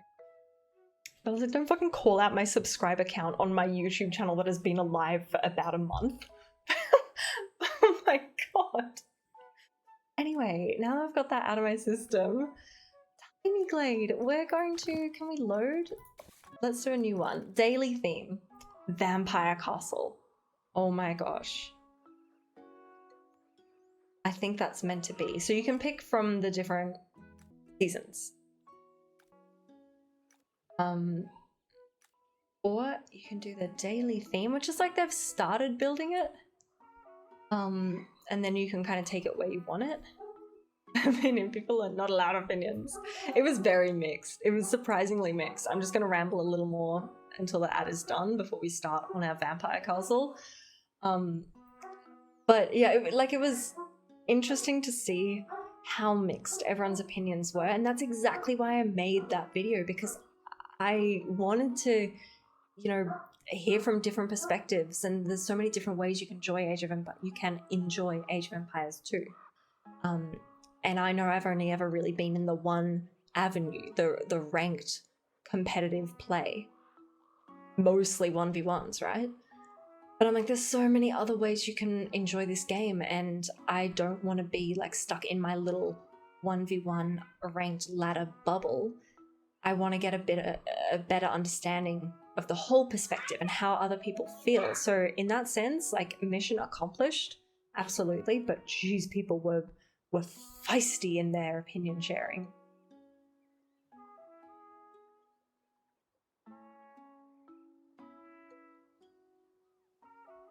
I was like, don't fucking call out my subscriber count on my YouTube channel that has been alive for about a month. Oh my god. Anyway, now that I've got that out of my system, Tiny Glade, we're going to, can we load? Let's do a new one. Daily theme, Vampire Castle. Oh my gosh. I think that's meant to be. So you can pick from the different seasons. Or you can do the daily theme, which is like they've started building it. And then you can kind of take it where you want it. Opinion, people are not allowed opinions. It was very mixed. It was surprisingly mixed. I'm just going to ramble a little more until the ad is done before we start on our Vampire Castle. But yeah, it was interesting to see how mixed everyone's opinions were, and that's exactly why I made that video, because I wanted to, you know, hear from different perspectives, and there's so many different ways you can enjoy Age of Empires too. And I know I've only ever really been in the one avenue, the ranked competitive play, mostly 1v1s, right? But I'm like, there's so many other ways you can enjoy this game, and I don't want to be like stuck in my little 1v1 ranked ladder bubble. I want to get a better understanding of the whole perspective and how other people feel. So in that sense, like, mission accomplished, absolutely, but geez, people were feisty in their opinion sharing.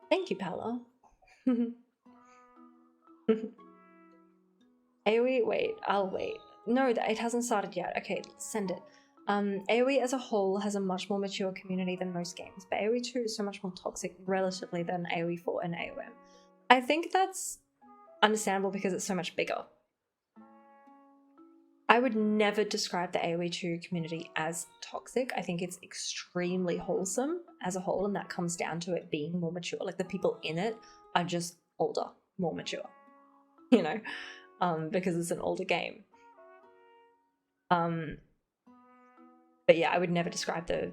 Thank you, Paolo. AoE, wait, I'll wait. No, it hasn't started yet. Okay, send it. AoE as a whole has a much more mature community than most games, but AoE 2 is so much more toxic relatively than AoE 4 and AoM. I think that's understandable because it's so much bigger. I would never describe the AoE 2 community as toxic. I think it's extremely wholesome as a whole, and that comes down to it being more mature. Like, the people in it are just older, more mature, you know, because it's an older game. But yeah, I would never describe the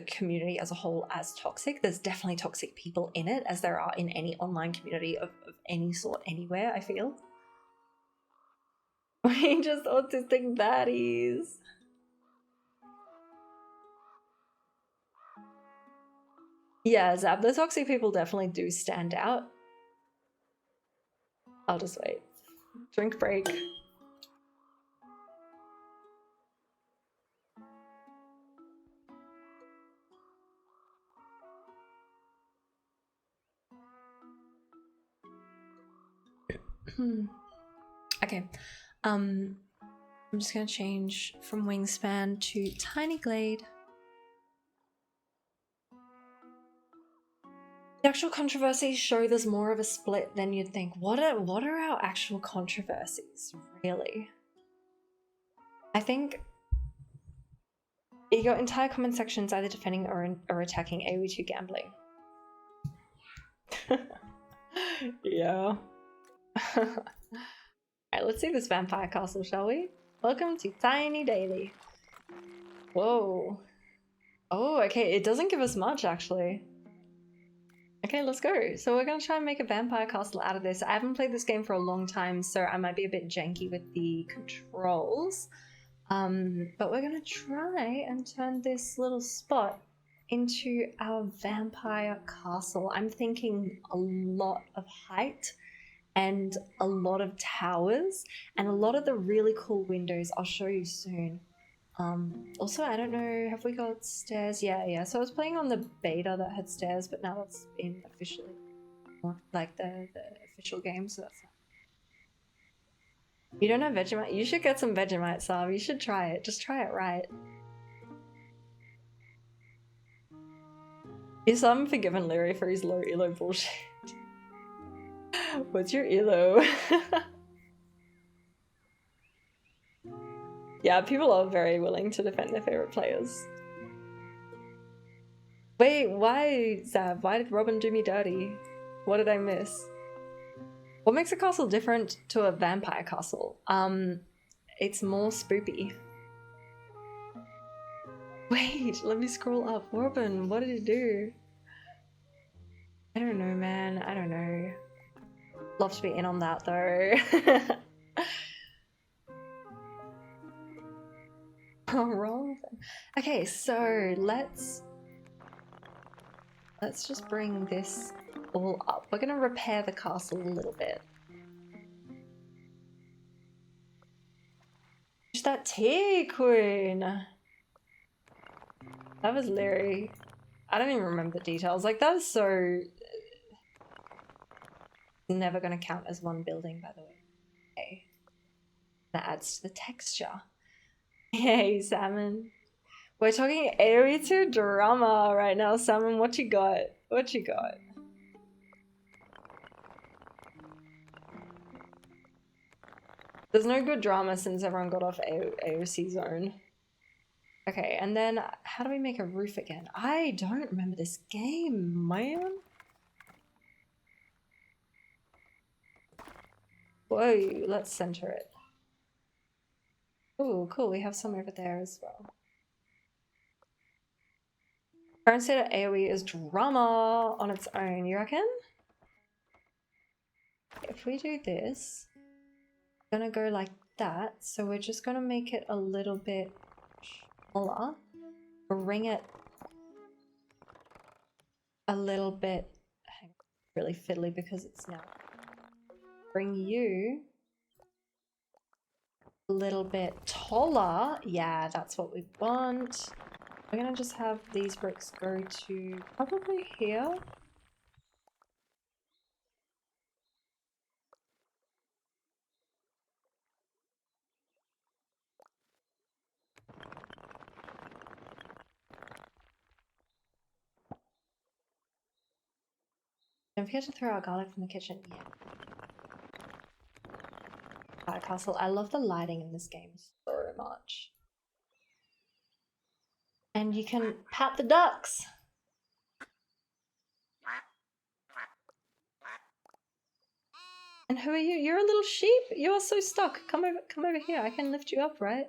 community as a whole as toxic. There's definitely toxic people in it, as there are in any online community of any sort anywhere, I feel. We just autistic baddies. Yeah, Zab, the toxic people definitely do stand out. I'll just wait. Drink break. Okay. I'm just gonna change from Wingspan to Tiny Glade. The actual controversies show there's more of a split than you'd think. What are our actual controversies, really? I think your entire comment section is either defending or attacking AoE2 gambling. Yeah. Alright, let's see this Vampire Castle, shall we? Welcome to Tiny Daily. Whoa. Oh, okay, it doesn't give us much, actually. Okay, let's go. So we're gonna try and make a Vampire Castle out of this. I haven't played this game for a long time, so I might be a bit janky with the controls. But we're gonna try and turn this little spot into our Vampire Castle. I'm thinking a lot of height and a lot of towers and a lot of the really cool windows I'll show you soon. Also, I don't know, have we got stairs? Yeah. So I was playing on the beta that had stairs, but now it's in officially, like the official game, so that's You don't have Vegemite? You should get some Vegemite, Sav. You should try it. Just try it right. Is I'm forgiven Larry for his low elo bullshit. What's your elo? Yeah, people are very willing to defend their favorite players. Wait, why, Zav? Why did Robin do me dirty? What did I miss? What makes a castle different to a vampire castle? It's more spoopy. Wait, let me scroll up. Robin, what did he do? I don't know, man. I don't know. Love to be in on that, though. Oh, wrong. Okay, so let's just bring this all up. We're gonna repair the castle a little bit. Who's that tea queen? That was Larry. I don't even remember the details. Like, that was so... Never gonna count as one building, by the way. Okay. That adds to the texture. Hey, Salmon. We're talking AoE 2 drama right now, Salmon. What you got? What you got? There's no good drama since everyone got off AOC zone. Okay, and then how do we make a roof again? I don't remember this game, man. Whoa, let's center it. Oh, cool. We have some over there as well. Current state of AoE is drama on its own, you reckon? If we do this, I'm gonna go like that. So we're just gonna make it a little bit smaller. Bring it a little bit really fiddly because it's now. Bring you a little bit taller. Yeah, that's what we want. We're gonna just have these bricks go to probably here. Don't forget to throw out garlic from the kitchen. Yeah. Castle. I love the lighting in this game so much. And you can pat the ducks. And who are you? You're a little sheep. You are so stuck. Come over here. I can lift you up, right?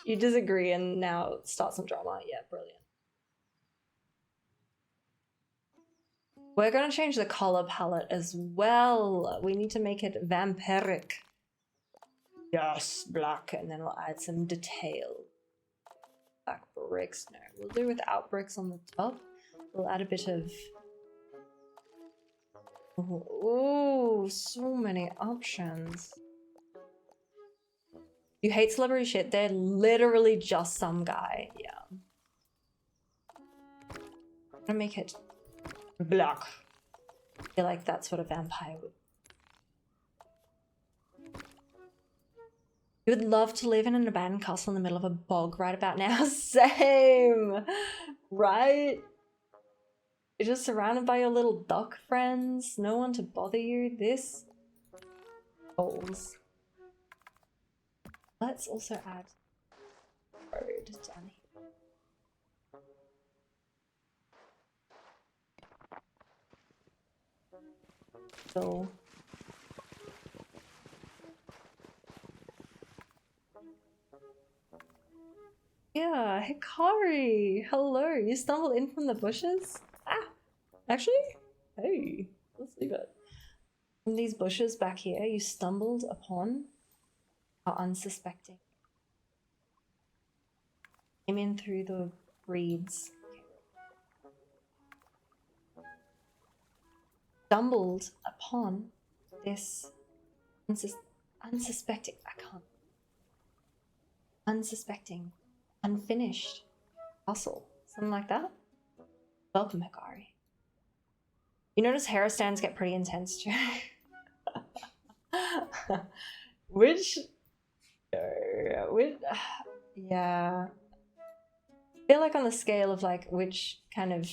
You disagree and now start some drama. Yeah, brilliant. We're going to change the color palette as well. We need to make it vampiric. Yes, black. And then we'll add some detail. Black bricks. No, we'll do without bricks on the top. We'll add a bit of... Oh, so many options. You hate celebrity shit. They're literally just some guy. Yeah. I'm gonna make it black. I feel like that's what a vampire would. You would love to live in an abandoned castle in the middle of a bog right about now. Same! Right? You're just surrounded by your little duck friends. No one to bother you. This... Goals. Let's also add road down here. So yeah, Hikari, hello. You stumbled in from the bushes? Ah, actually, hey, let's leave it. From these bushes back here, you stumbled upon our unsuspecting. Came in through the reeds. Stumbled upon this unsuspecting. I can't. Unsuspecting, unfinished puzzle. Something like that. Welcome, Hikari. You notice hair stands get pretty intense too. Which, yeah. I feel like on the scale of like which kind of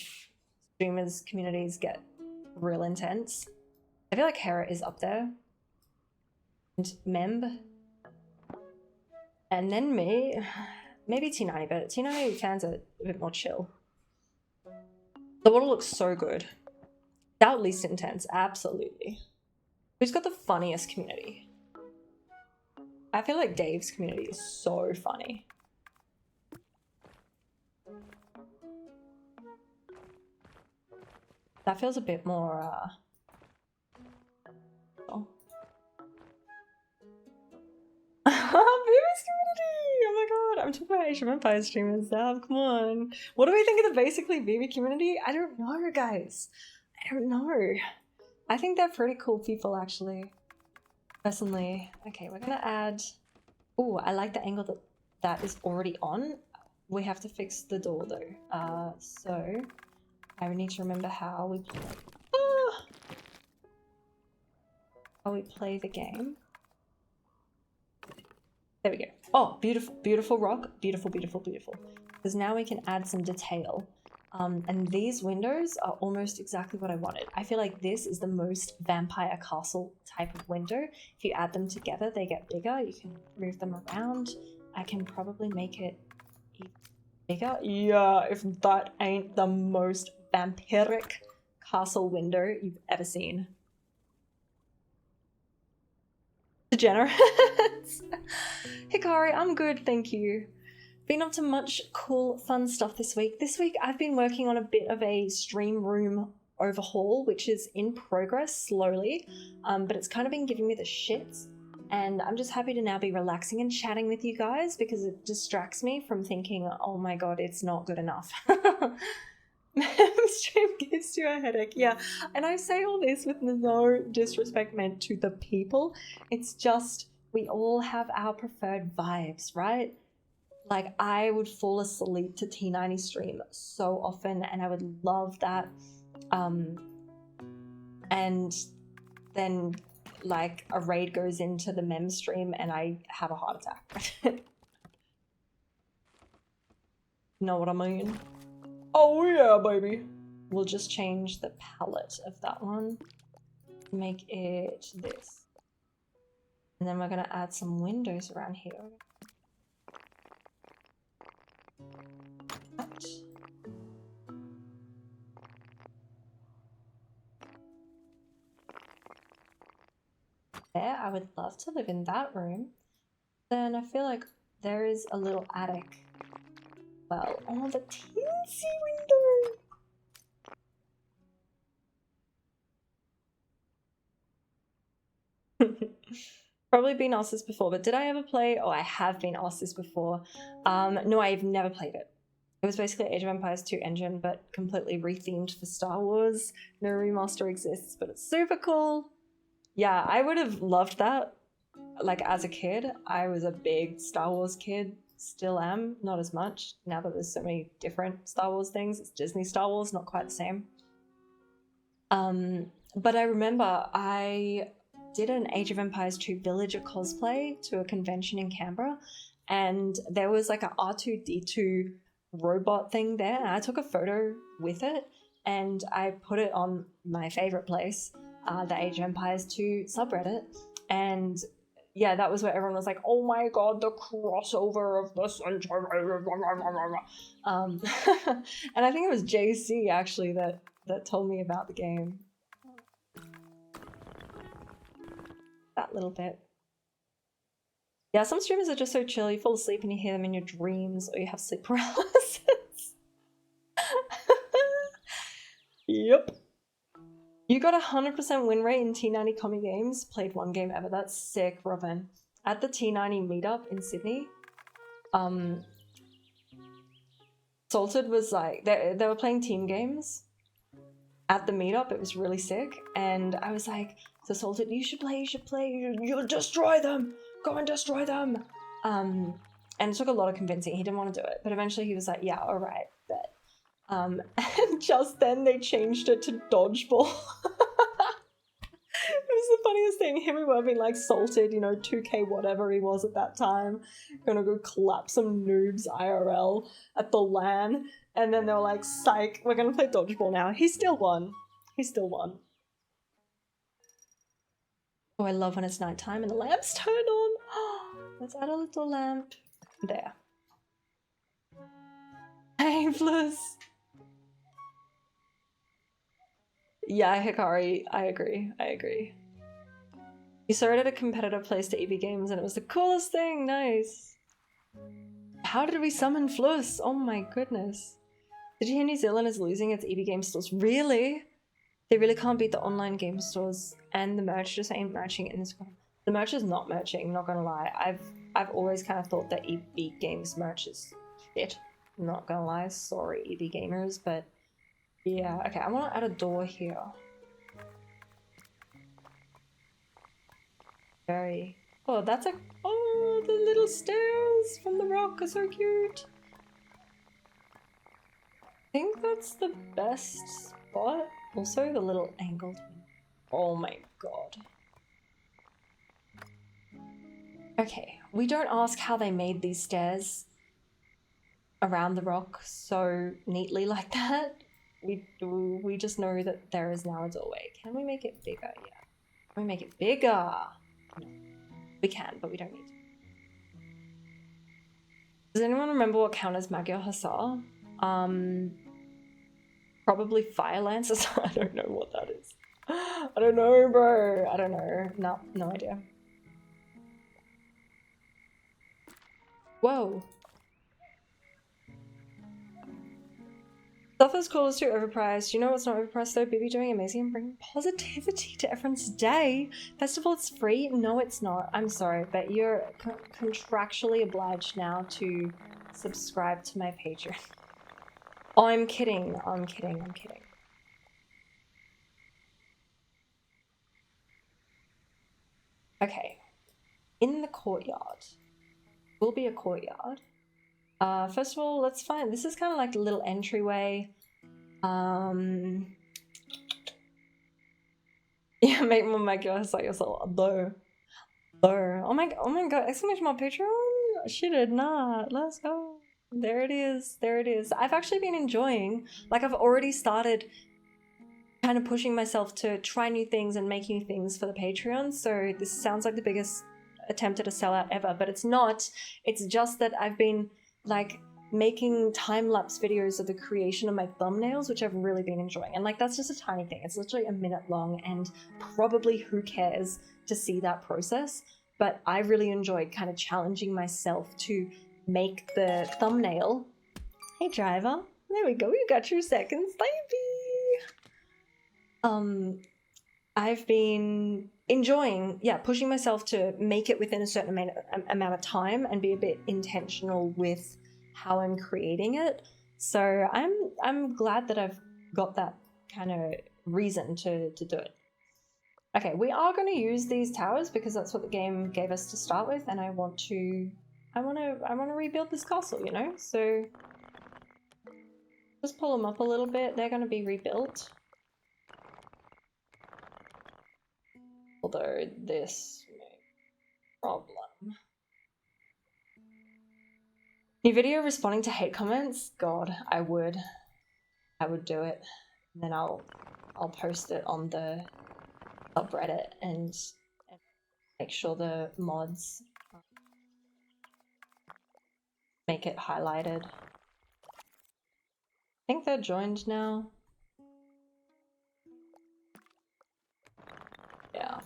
streamers communities get real intense, I feel like Hera is up there. And Memb. And then me. Maybe T90, but T90 fans are a bit more chill. The water looks so good. Without least intense, absolutely. Who's got the funniest community? I feel like Dave's community is so funny. That feels a bit more, oh. Baby's community! Oh my god, I'm talking about Age of Empires streamers now, come on. What do we think of the basically Vivi community? I don't know, guys. I don't know. I think they're pretty cool people, actually. Personally. Okay, we're gonna add... Oh, I like the angle that that is already on. We have to fix the door, though. So... I need to remember how we play... Oh! How we play the game. There we go. Oh, beautiful, beautiful rock. Beautiful, beautiful, beautiful. Because now we can add some detail. And these windows are almost exactly what I wanted. I feel like this is the most vampire castle type of window. If you add them together, they get bigger. You can move them around. I can probably make it even bigger. Yeah, if that ain't the most vampiric castle window you've ever seen. Degenerates. Hikari, I'm good, thank you. Been up to much cool, fun stuff this week. This week I've been working on a bit of a stream room overhaul, which is in progress slowly, but it's kind of been giving me the shits. And I'm just happy to now be relaxing and chatting with you guys because it distracts me from thinking, oh my god, it's not good enough. Stream gives you a headache. Yeah, and I say all this with no disrespect meant to the people. It's just we all have our preferred vibes, right? Like I would fall asleep to T90 stream so often and I would love that. And then like a raid goes into the mem stream and I have a heart attack. Know what I mean? Oh yeah, baby. We'll just change the palette of that one. Make it this. And then we're gonna add some windows around here. What? There, I would love to live in that room. Then I feel like there is a little attic. Well, oh, the teensy window. Probably been asked this before, but did I ever play? Oh, I have been asked this before. No, I've never played it. It was basically Age of Empires 2 engine, but completely rethemed for Star Wars. No remaster exists, but it's super cool. Yeah, I would have loved that. Like as a kid, I was a big Star Wars kid. Still am, not as much. Now that there's so many different Star Wars things, it's Disney Star Wars, not quite the same. But I remember I did an Age of Empires 2 villager cosplay to a convention in Canberra, and there was like a R2-D2 robot thing there, and I took a photo with it, and I put it on my favorite place, the Age of Empires 2 subreddit, and yeah, that was where everyone was like, oh my god, the crossover of the century. And I think it was JC actually that told me about the game. That little bit. Yeah, some streamers are just so chill, you fall asleep and you hear them in your dreams, or you have sleep paralysis. Yep. You got 100% win rate in T90 Commie Games. Played one game ever. That's sick, Robin. At the T90 meetup in Sydney, Salted was like, they were playing team games at the meetup. It was really sick. And I was like, so Salted, you should play, you'll destroy them. Go and destroy them. And it took a lot of convincing. He didn't want to do it. But eventually he was like, yeah, all right, bet. And just then they changed it to dodgeball. It was the funniest thing. Him and were being like salted, you know, 2K whatever he was at that time. Gonna go clap some noobs IRL at the LAN. And then they were like, psych, we're gonna play dodgeball now. He still won. He still won. Oh, I love when it's nighttime and the lamps turn on. Let's add a little lamp. There. Aimless. Yeah, Hikari, I agree. I agree. You saw it at a competitor place to EV Games and it was the coolest thing. Nice. How did we summon Fluss? Oh my goodness. Did you hear New Zealand is losing its EV Game stores? Really? They really can't beat the online game stores and the merch just ain't merching in this one. The merch is not merching, not gonna lie. I've always kind of thought that EV Games merch is shit. Not gonna lie, sorry EV gamers, but yeah. Okay, I want to add a door here. Very. Oh, that's a. Oh, the little stairs from the rock are so cute. I think that's the best spot. Also, the little angled. Oh my god. Okay, we don't ask how they made these stairs around the rock so neatly like that. We just know that there is now a doorway. Can we make it bigger? Yeah. Can we make it bigger? No. We can, but we don't need to. Does anyone remember what counters Magyar Hussar? Probably Fire Lancers. I don't know what that is. I don't know, bro. I don't know. No idea. Whoa. Stuff is cool is too overpriced. You know what's not overpriced though? BB doing amazing and bringing positivity to everyone's day. Festival is free? No, it's not. I'm sorry, but you're contractually obliged now to subscribe to my Patreon. Oh, I'm kidding. I'm kidding. I'm kidding. Okay. In the courtyard. Will be a courtyard. First of all, let's find. This is kind of like a little entryway. Yeah, make more Magyar like yourself. Though. Oh my god! Exclamation mark Patreon. She did not. Let's go. There it is. There it is. I've actually been enjoying. Like I've already started kind of pushing myself to try new things and make new things for the Patreon. So this sounds like the biggest attempt at a sellout ever, but it's not. It's just that I've been like making time-lapse videos of the creation of my thumbnails, which I've really been enjoying. And like that's just a tiny thing. It's literally a minute long and probably who cares to see that process. But I really enjoyed kind of challenging myself to make the thumbnail. Hey driver, there we go, you got your seconds, baby. I've been enjoying, pushing myself to make it within a certain amount of time and be a bit intentional with how I'm creating it. So I'm glad that I've got that kind of reason to do it. Okay, we are going to use these towers because that's what the game gave us to start with, and I want to rebuild this castle, you know. So just pull them up a little bit. They're going to be rebuilt. Although this may be a problem. New video responding to hate comments? God, I would do it. And then I'll post it on the subreddit and make sure the mods make it highlighted. I think they're joined now. Yeah.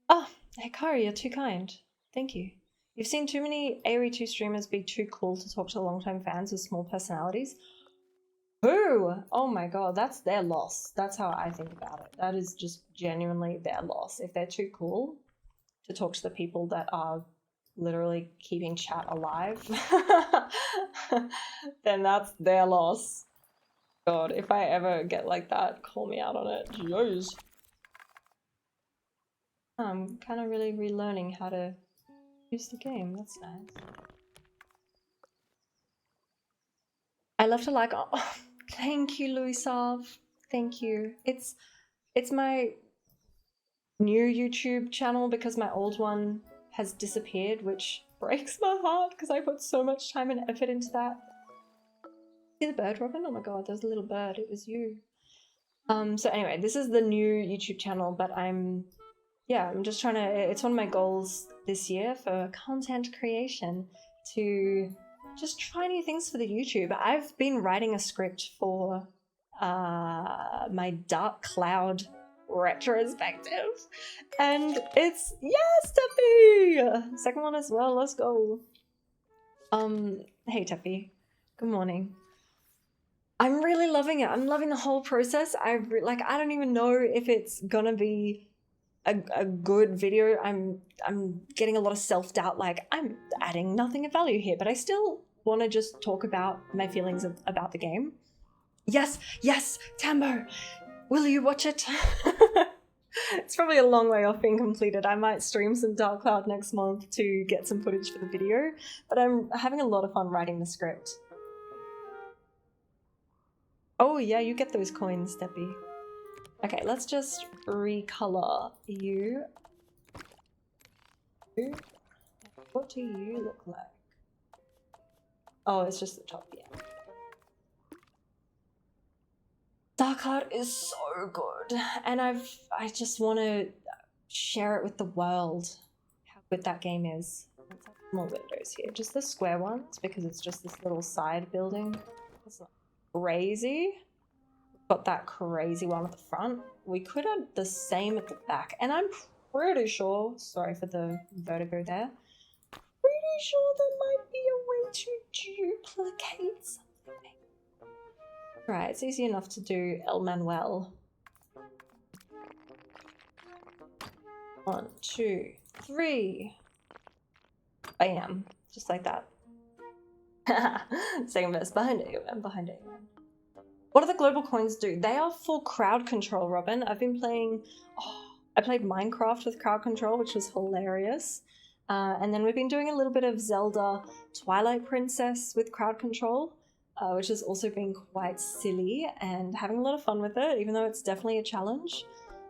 Oh, Hikari, you're too kind. Thank you. You've seen too many AoE2 streamers be too cool to talk to long-time fans with small personalities. Who? Oh my god, that's their loss. That's how I think about it. That is just genuinely their loss. If they're too cool to talk to the people that are literally keeping chat alive, then that's their loss. God, if I ever get like that, call me out on it. Jeez. I'm kind of really relearning how to use the game. That's nice. I left a like. Oh, thank you, Luisav. Thank you. It's my new YouTube channel because my old one has disappeared, which breaks my heart because I put so much time and effort into that. See the bird, Robin? Oh my god, there's a little bird. It was you. So anyway, this is the new YouTube channel, but I'm just trying to, it's one of my goals this year for content creation to just try new things for the YouTube. I've been writing a script for my Dark Cloud retrospective, and it's, yes, Teppy! Second one as well, let's go. Hey Teppy, good morning. I'm really loving it. I'm loving the whole process. I don't even know if it's gonna be a good video. I'm getting a lot of self-doubt, like I'm adding nothing of value here, but I still want to just talk about my feelings about the game. Yes, Tambo, will you watch it? It's probably a long way off being completed. I might stream some Dark Cloud next month to get some footage for the video, but I'm having a lot of fun writing the script. Oh yeah, you get those coins, Steppy. Okay, let's just recolor you. What do you look like? Oh, it's just the top, yeah. Dark Cloud is so good, and I just want to share it with the world how good that game is. Let's have more windows here, just the square ones because it's just this little side building. It's not crazy. Got that crazy one at the front. We could have the same at the back, and I'm pretty sure, sorry for the vertigo there, pretty sure there might be a way to duplicate something. Right, it's easy enough to do El Manuel. 1, 2, 3. Bam, just like that. Second verse, behind it, and behind it. What do the global coins do? They are for crowd control, Robin. I've been playing, I played Minecraft with crowd control, which was hilarious. And then we've been doing a little bit of Zelda Twilight Princess with crowd control, which has also been quite silly and having a lot of fun with it, even though it's definitely a challenge.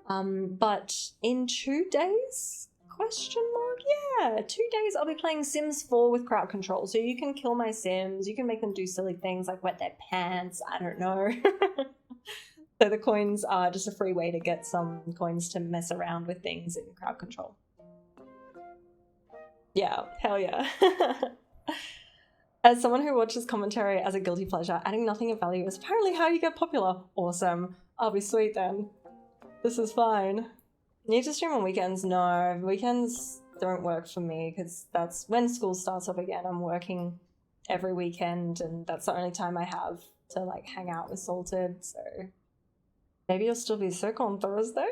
But in 2 days? Question mark? Yeah, 2 days I'll be playing Sims 4 with crowd control. So you can kill my Sims, you can make them do silly things like wet their pants, I don't know. So the coins are just a free way to get some coins to mess around with things in crowd control. Yeah, hell yeah. As someone who watches commentary as a guilty pleasure, adding nothing of value is apparently how you get popular. Awesome. I'll be sweet then. This is fine. Need to stream on weekends? No, weekends don't work for me because that's when school starts up again. I'm working every weekend and that's the only time I have to like hang out with Salted, so maybe you'll still be sick on Thursday?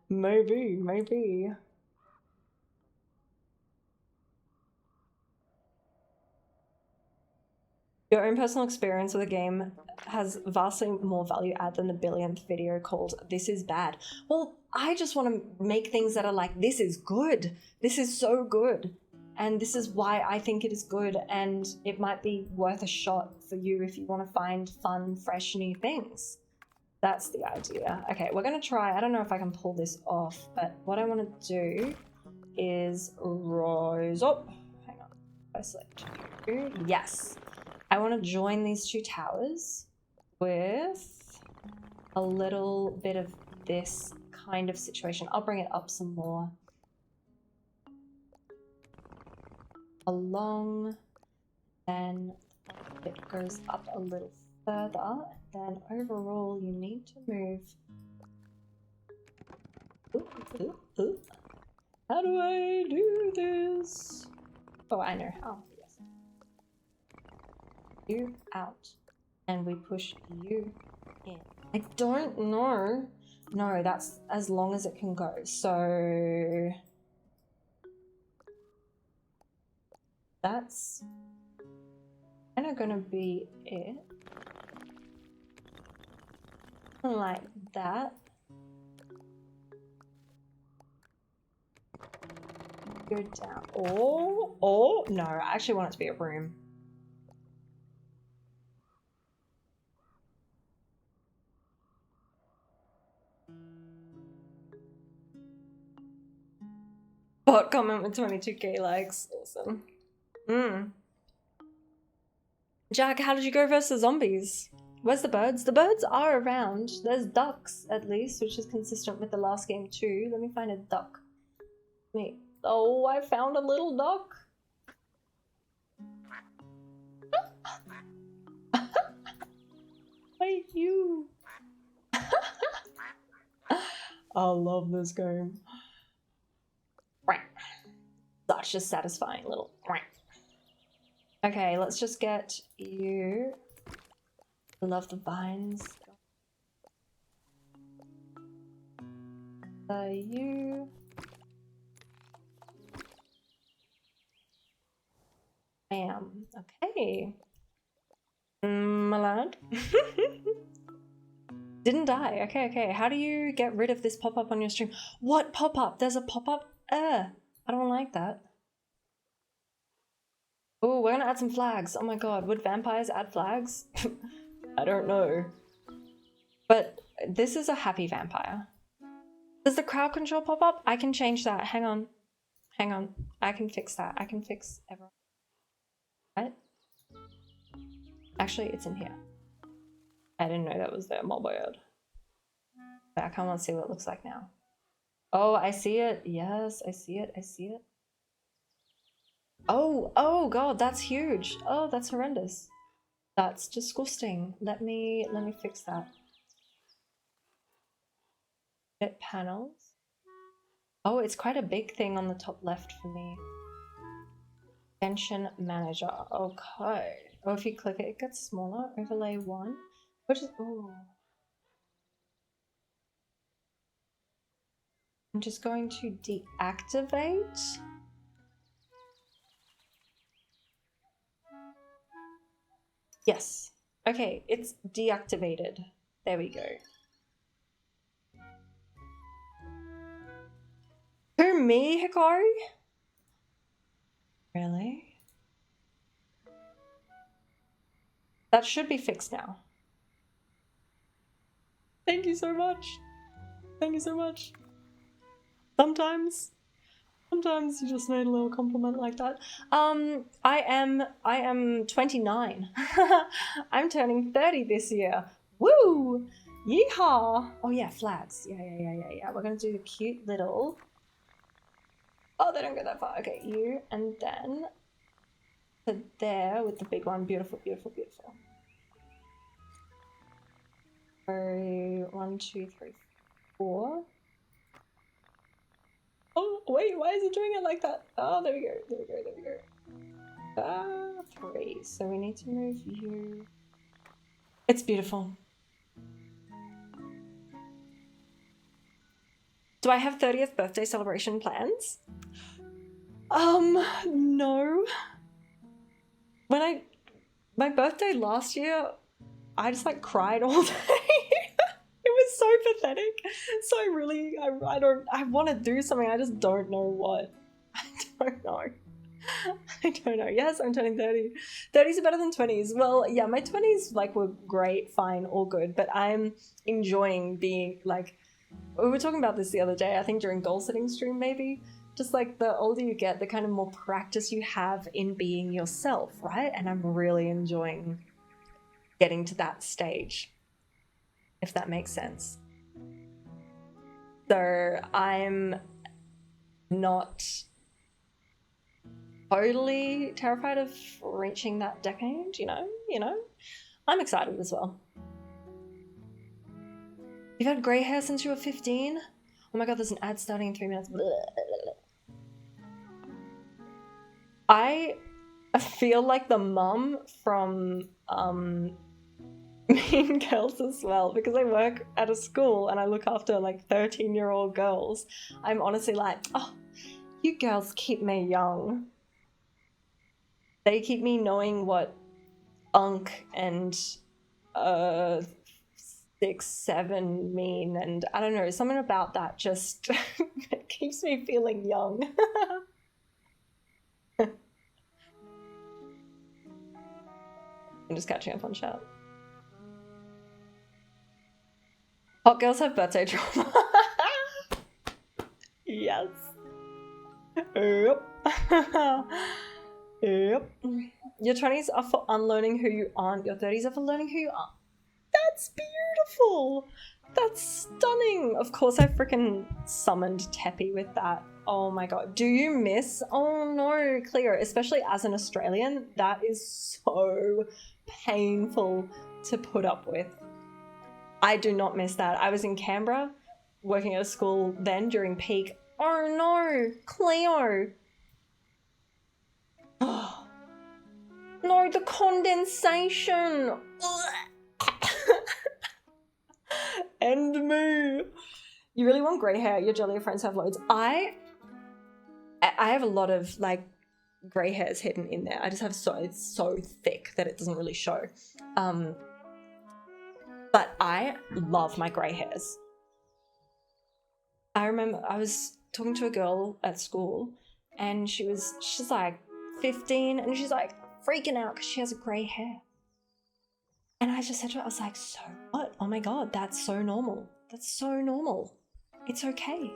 Maybe. Your own personal experience with a game has vastly more value add than the billionth video called "This is bad." Well, I just want to make things that are like, this is good. This is so good. And this is why I think it is good, and it might be worth a shot for you if you want to find fun, fresh, new things. That's the idea. Okay, we're going to try. I don't know if I can pull this off, but what I want to do is rise up. Hang on. I select you. Yes. I want to join these 2 towers with a little bit of this kind of situation. I'll bring it up some more. Along, then it goes up a little further, then overall you need to move. Ooh. How do I do this? Oh, I know how. You out, and we push you in. I don't know. No, that's as long as it can go. So that's kind of gonna be it. Like that. Go down. Oh, no, I actually want it to be a room. Bot comment with 22k likes. Awesome. Jack, how did you go versus zombies? Where's the birds? The birds are around. There's ducks, at least, which is consistent with the last game too. Let me find a duck. Wait. Oh, I found a little duck. Wait, you. I love this game. Such a satisfying little. Okay, let's just get you. I love the vines. You. Bam. Okay. My lad. Didn't die. Okay, okay. How do you get rid of this pop-up on your stream? What pop-up? There's a pop-up? I don't like that. Oh, we're gonna add some flags. Oh my god, would vampires add flags? I don't know. But this is a happy vampire. Does the crowd control pop up? I can change that. Hang on. Hang on. I can fix that. I can fix everyone. Right? Actually, it's in here. I didn't know that was there. My bad. But I kind of want to see what it looks like now. Oh, I see it. Yes, I see it. I see it. Oh god, that's huge. Oh, that's horrendous. That's disgusting. Let me fix that. Edit panels. Oh, it's quite a big thing on the top left for me. Extension manager. Okay. Oh, if you click it, it gets smaller. Overlay 1. Which is I'm just going to deactivate. Yes. Okay, it's deactivated. There we go. Who, me, Hikari? Really? That should be fixed now. Thank you so much. Thank you so much. Sometimes you just made a little compliment like that. I am 29. I'm turning 30 this year. Woo! Yeehaw! Oh yeah, flags. Yeah. We're gonna do the cute little. Oh, they don't go that far. Okay, you and then to there with the big one. Beautiful, beautiful, beautiful. 1, 2, 3, 4. Oh, wait, why is it doing it like that? Oh, there we go, there we go, there we go. 3. So we need to move you. It's beautiful. Do I have 30th birthday celebration plans? No. My birthday last year, I just like cried all day. It was so pathetic. So I want to do something. I just don't know what. I don't know. I don't know. Yes, I'm turning 30. 30s are better than 20s. Well, yeah, my 20s like were great, fine, all good. But I'm enjoying being like, we were talking about this the other day, I think during goal setting stream maybe. Just like the older you get, the kind of more practice you have in being yourself, right? And I'm really enjoying getting to that stage, if that makes sense. So I'm not totally terrified of reaching that decade, you know? I'm excited as well. You've had grey hair since you were 15? Oh my god, there's an ad starting in 3 minutes. I feel like the mum from Mean Girls as well, because I work at a school and I look after like 13-year-old girls. I'm honestly like, oh, you girls keep me young. They keep me knowing what unk and 6, 7 mean, and I don't know, something about that just it keeps me feeling young. I'm just catching up on chat. Hot girls have birthday trauma. Yes. Yep. Yep. Your 20s are for unlearning who you aren't. Your 30s are for learning who you are. That's beautiful. That's stunning. Of course, I freaking summoned Teppy with that. Oh my god. Do you miss? Oh no, Cleo. Especially as an Australian, that is so painful to put up with. I do not miss that. I was in Canberra working at a school then during peak. Oh no, Cleo. Oh, no, the condensation. End me. You really want grey hair? Your jelly friends have loads. I have a lot of like grey hairs hidden in there. I just have it's so thick that it doesn't really show. But I love my grey hairs. I remember I was talking to a girl at school and she's like 15 and she's like freaking out because she has grey hair. And I just said to her, I was like, so what? Oh my god, that's so normal. That's so normal. It's okay.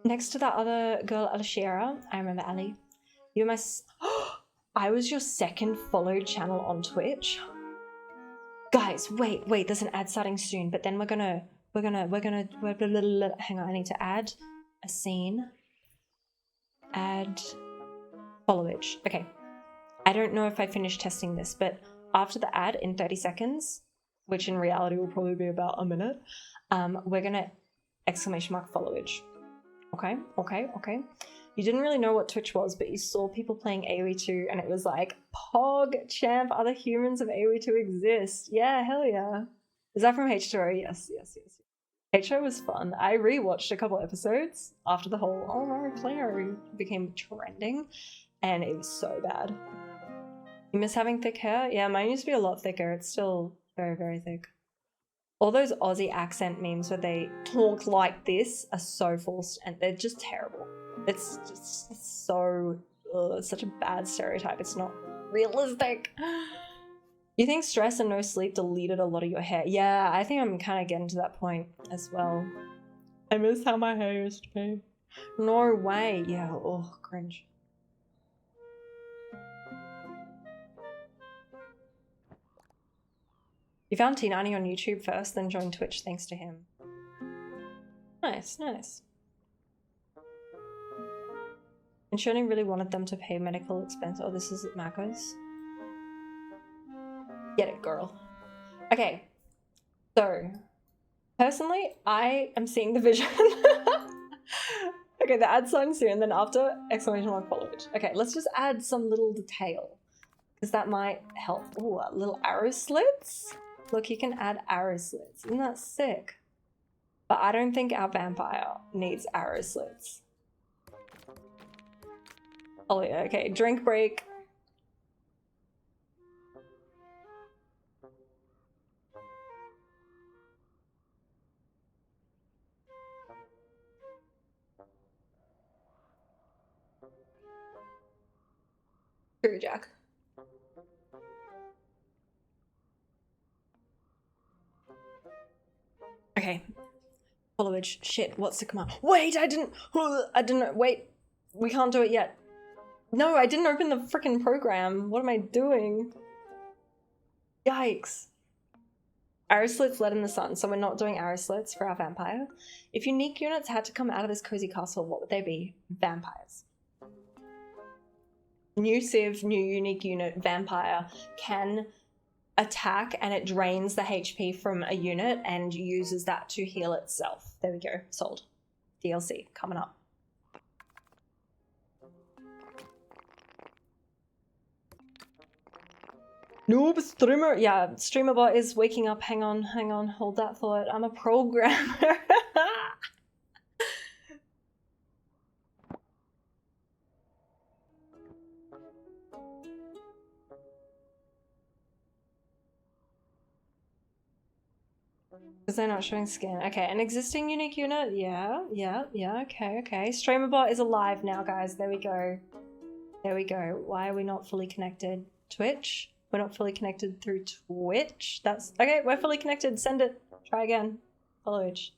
Next to that other girl, Alishera, I remember Ali. You're my... I was your second followed channel on Twitch. Guys, wait, there's an ad starting soon, but then we're gonna, hang on, I need to add a scene. Add followage. Okay. I don't know if I finished testing this, but after the ad in 30 seconds, which in reality will probably be about a minute, we're gonna exclamation mark followage. Okay. You didn't really know what Twitch was, but you saw people playing AoE 2 and it was like, Pog, champ, other humans of AoE 2 exist. Yeah, hell yeah. Is that from H2O? Yes. H2O was fun. I rewatched a couple episodes after the whole, oh no, Claire became trending and it was so bad. You miss having thick hair? Yeah, mine used to be a lot thicker. It's still very, very thick. All those Aussie accent memes where they talk like this are so forced and they're just terrible. It's just so, it's such a bad stereotype. It's not realistic. You think stress and no sleep deleted a lot of your hair? Yeah, I think I'm kind of getting to that point as well. I miss how my hair used to be. No way. Yeah, oh, cringe. You found T90 on YouTube first, then joined Twitch thanks to him. Nice. And Shoni really wanted them to pay medical expense. Oh, this is at Marco's. Get it, girl. Okay, so personally, I am seeing the vision. Okay, the ad sign soon, then after exclamation mark followage. Okay, let's just add some little detail because that might help. Ooh, little arrow slits. Look, you can add arrow slits. Isn't that sick? But I don't think our vampire needs arrow slits. Oh yeah, okay, drink break. True, Jack. Okay. Followage. Shit, what's the command? Wait, I didn't, wait. We can't do it yet. No, I didn't open the freaking program. What am I doing? Yikes. Arrow slits let in the sun, so we're not doing arrow slits for our vampire. If unique units had to come out of this cozy castle, what would they be? Vampires. New civ, new unique unit, vampire can attack and it drains the HP from a unit and uses that to heal itself. There we go. Sold. DLC coming up. Noob streamer. Yeah, streamerbot is waking up. Hang on. Hold that thought. I'm a programmer. Because they're not showing skin. Okay, an existing unique unit. Yeah, okay. Streamerbot is alive now, guys. There we go. Why are we not fully connected? Twitch? We're not fully connected through Twitch? That's... Okay, we're fully connected. Send it. Try again. Followage.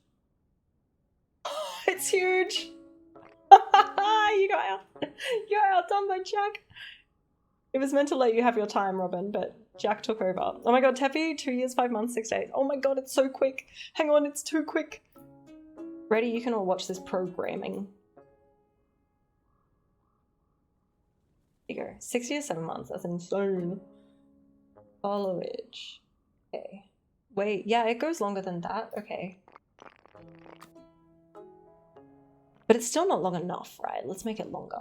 It's huge. You got outdone by Jack. It was meant to let you have your time, Robin, but Jack took over. Oh my god, Teppy, 2 years, 5 months, 6 days. Oh my god, it's so quick. Hang on, it's too quick. Ready? You can all watch this programming. There you go. 6 years, 7 months. That's insane. Followage. Okay. Wait, yeah, it goes longer than that. Okay. But it's still not long enough, right? Let's make it longer.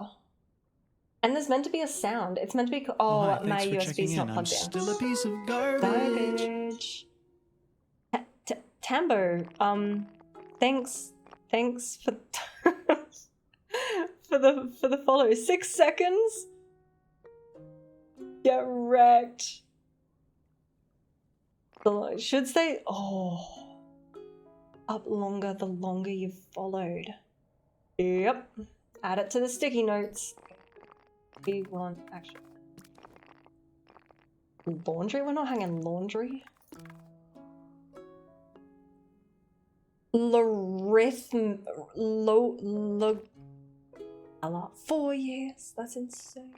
And there's meant to be a sound. It's meant to be. Oh, Hi, my thanks for USB's checking not in. I'm plugged in. still a piece of garbage. Tambo, thanks for for the follow. 6 seconds. Get wrecked. Should say up longer the longer you've followed. Yep. Add it to the sticky notes. We want actually laundry. We're not hanging laundry. Logarithm 4 years. That's insane.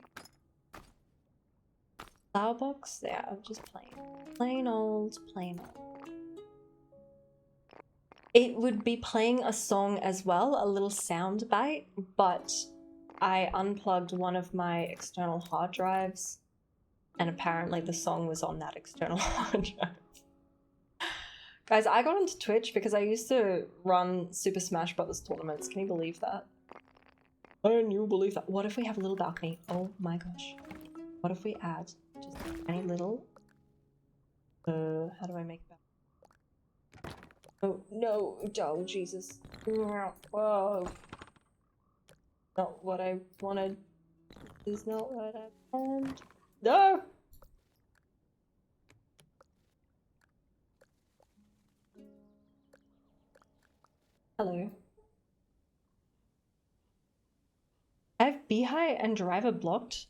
Flower box. Yeah, just plain old. It would be playing a song as well, a little sound bite, but I unplugged one of my external hard drives, and apparently the song was on that external hard drive. Guys, I got into Twitch because I used to run Super Smash Brothers tournaments. Can you believe that? Can you believe that? What if we have a little balcony? Oh my gosh. What if we add just a tiny little... how do I make that? Oh, no. Oh, Jesus. Whoa. Not what I wanted. This is not what I planned. No! Hello. I have Beehive and Driver blocked.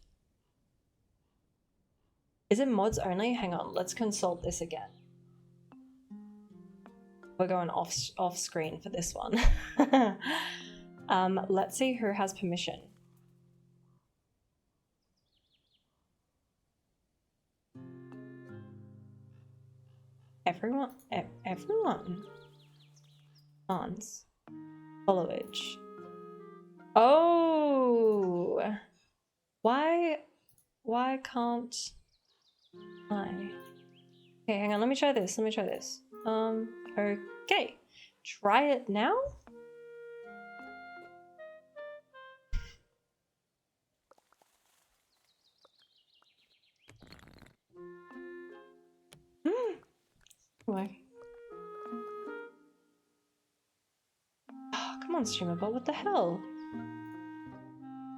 Is it mods only? Hang on, let's consult this again. We're going off screen for this one. Let's see who has permission. Everyone. Ons. Followage. Oh, why can't I? Okay, hang on. Let me try this. Okay, try it now. Why? Oh, come on, streamer, what the hell?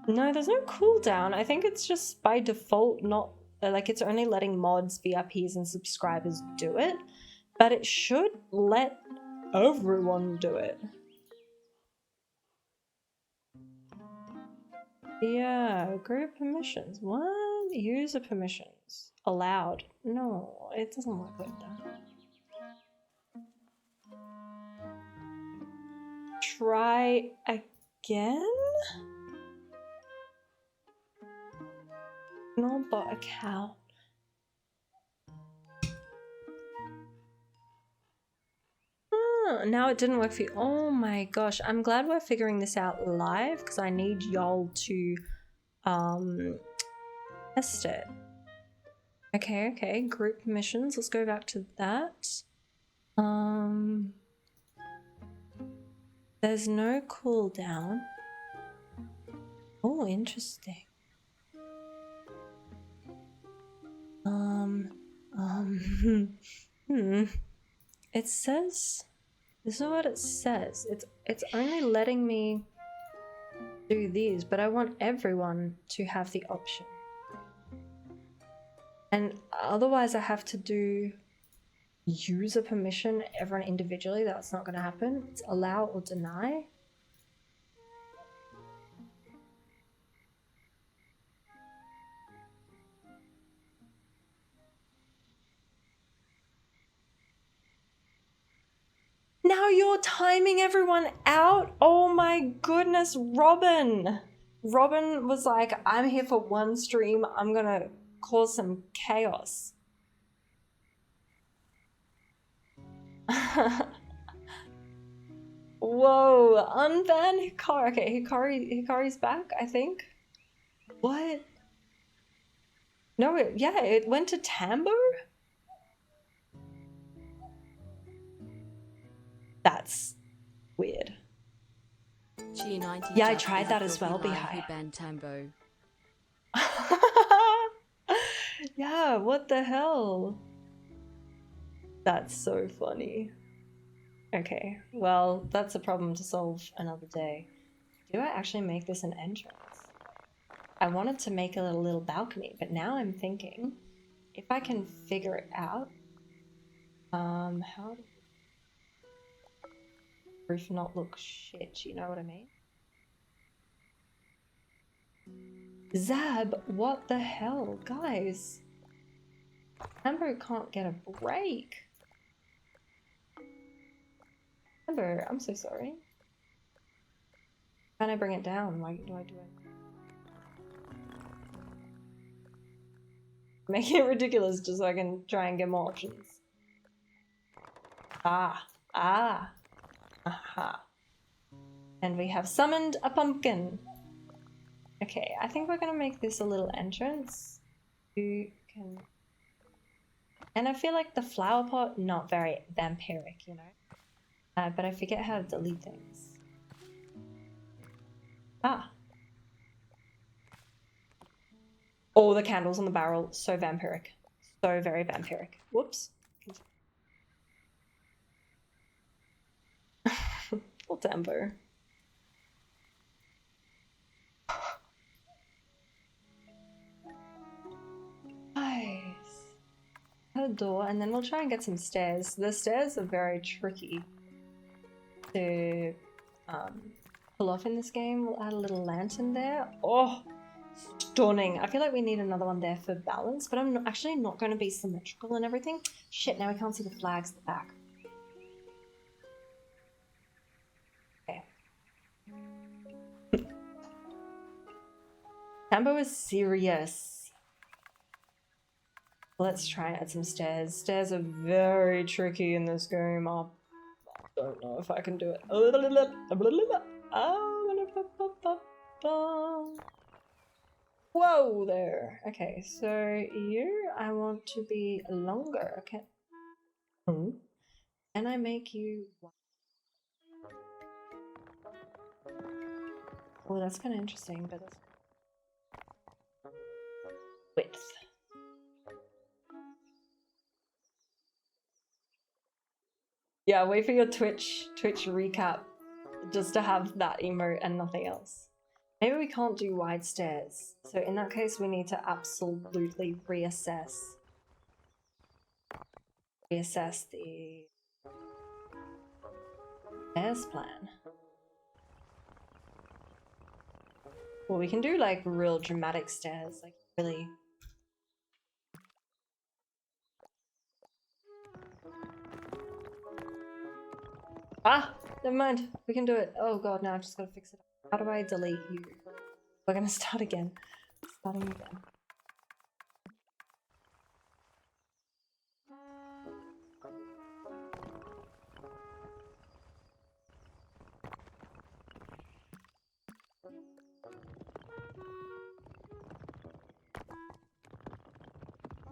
No, there's no cooldown. I think it's just by default not like it's only letting mods, VIPs, and subscribers do it, but it should let everyone do it. Yeah, group permissions. What? User permissions. Allowed. No, it doesn't work like that. Try again? No bot account. Now it didn't work for you. Oh my gosh. I'm glad we're figuring this out live because I need y'all to test it. Okay. Group permissions. Let's go back to that. There's no cooldown. Oh, interesting. It says, this is what it says. It's only letting me do these, but I want everyone to have the option. And otherwise I have to do user permission, everyone individually. That's not going to happen. It's allow or deny. Now now you're timing everyone out? Oh my goodness, Robin. Robin was like, I'm here for one stream. I'm gonna cause some chaos. Whoa, unban Hikari. Okay, Hikari's back, I think. What? No, it went to Tambo? That's weird. G90 Yeah, I Judge tried is a that as filthy well, liar Beehive. who banned Tambo. Yeah, what the hell? That's so funny. Okay, well, that's a problem to solve another day. Do I actually make this an entrance? I wanted to make it a little balcony, but now I'm thinking if I can figure it out. How does the roof not look shit? You know what I mean? Zab, what the hell, guys? Amber can't get a break. Amber, I'm so sorry. Can I bring it down? Why do I do it? Making it ridiculous just so I can try and get more options. Aha. And we have summoned a pumpkin. Okay, I think we're gonna make this a little entrance. You can... And I feel like the flower pot, not very vampiric, you know? But I forget how to delete things. Oh, the candles on the barrel, so vampiric. So very vampiric. Whoops. Little Tambo. Nice. A door, and then we'll try and get some stairs. The stairs are very tricky to pull off in this game. We'll add a little lantern there. Oh, stunning. I feel like we need another one there for balance, but I'm actually not going to be symmetrical and everything. Shit, now we can't see the flags at the back. Okay. Tambo is serious. Let's try and add some stairs. Stairs are very tricky in this game. I don't know if I can do it. Whoa there. Okay, so you, I want to be longer. Okay. Can I make you... Oh, that's kind of interesting, but that's... Width. Yeah, wait for your Twitch recap just to have that emote and nothing else. Maybe we can't do wide stairs. So in that case, we need to absolutely reassess the stairs plan. Well, we can do like real dramatic stairs, like really... Ah, never mind. We can do it. Oh god, now I've just got to fix it. How do I delete you? We're gonna start again. Starting again.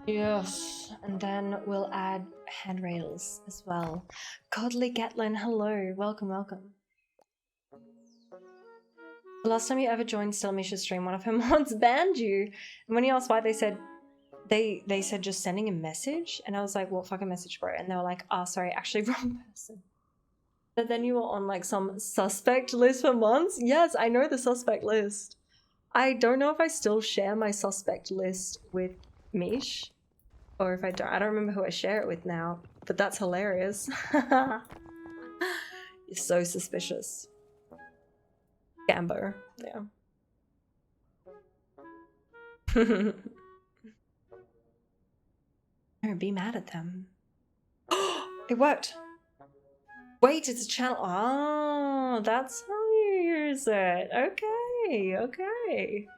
Yes, and then we'll add handrails as well. Godly Gatlin, hello. Welcome, welcome. The last time you ever joined Stelmisha's stream, one of her mods banned you. And when you asked why, they said they said just sending a message, and I was like, what fucking message, bro? And they were like, oh, sorry, actually wrong person. But then you were on like some suspect list for months? Yes, I know the suspect list. I don't know if I still share my suspect list with Mish, or if I don't remember who I share it with now, but that's hilarious. You're so suspicious. Gambo, yeah. No, be mad at them. It worked. Wait, it's a channel. Oh, that's how you use it. Okay, okay.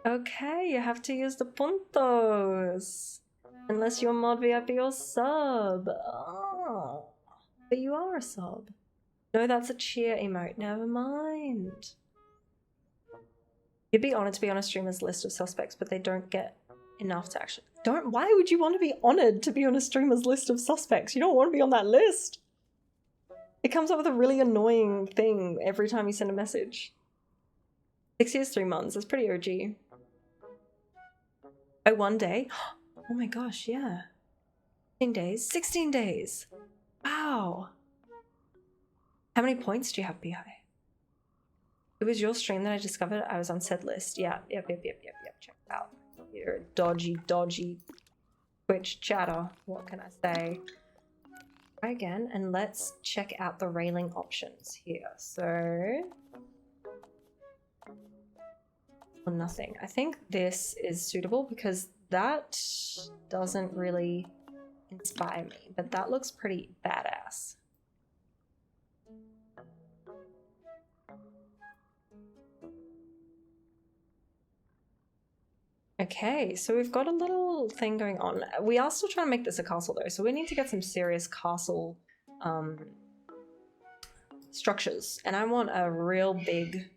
Okay, you have to use the puntos. Unless you're mod VIP or sub. Oh. But you are a sub. No, that's a cheer emote. Never mind. You'd be honored to be on a streamer's list of suspects, but they don't get enough to actually... Why would you want to be honored to be on a streamer's list of suspects? You don't want to be on that list. It comes up with a really annoying thing every time you send a message. 6 years, 3 months. That's pretty OG. Oh, 1 day? Oh my gosh, yeah. 16 days. 16 days. Wow. How many points do you have, Bihai? It was your stream that I discovered I was on said list. Yeah, yep. Check it out. You're a dodgy Twitch chatter. What can I say? Try again, and let's check out the railing options here. So... Well, nothing. I think this is suitable because that doesn't really inspire me, but that looks pretty badass. Okay, so we've got a little thing going on. We are still trying to make this a castle though, so we need to get some serious castle structures. And I want a real big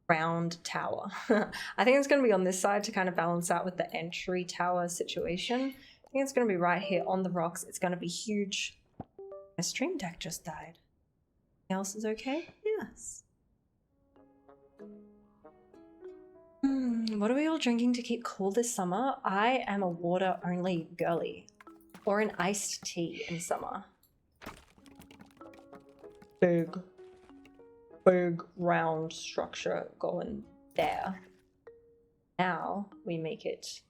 round tower. I think it's going to be on this side to kind of balance out with the entry tower situation. I think it's going to be right here on the rocks. It's going to be huge. My stream deck just died. Anything else is okay? Yes. What are we all drinking to keep cool this summer? I am a water-only girly. Or an iced tea in summer. Big round structure going there. Now we make it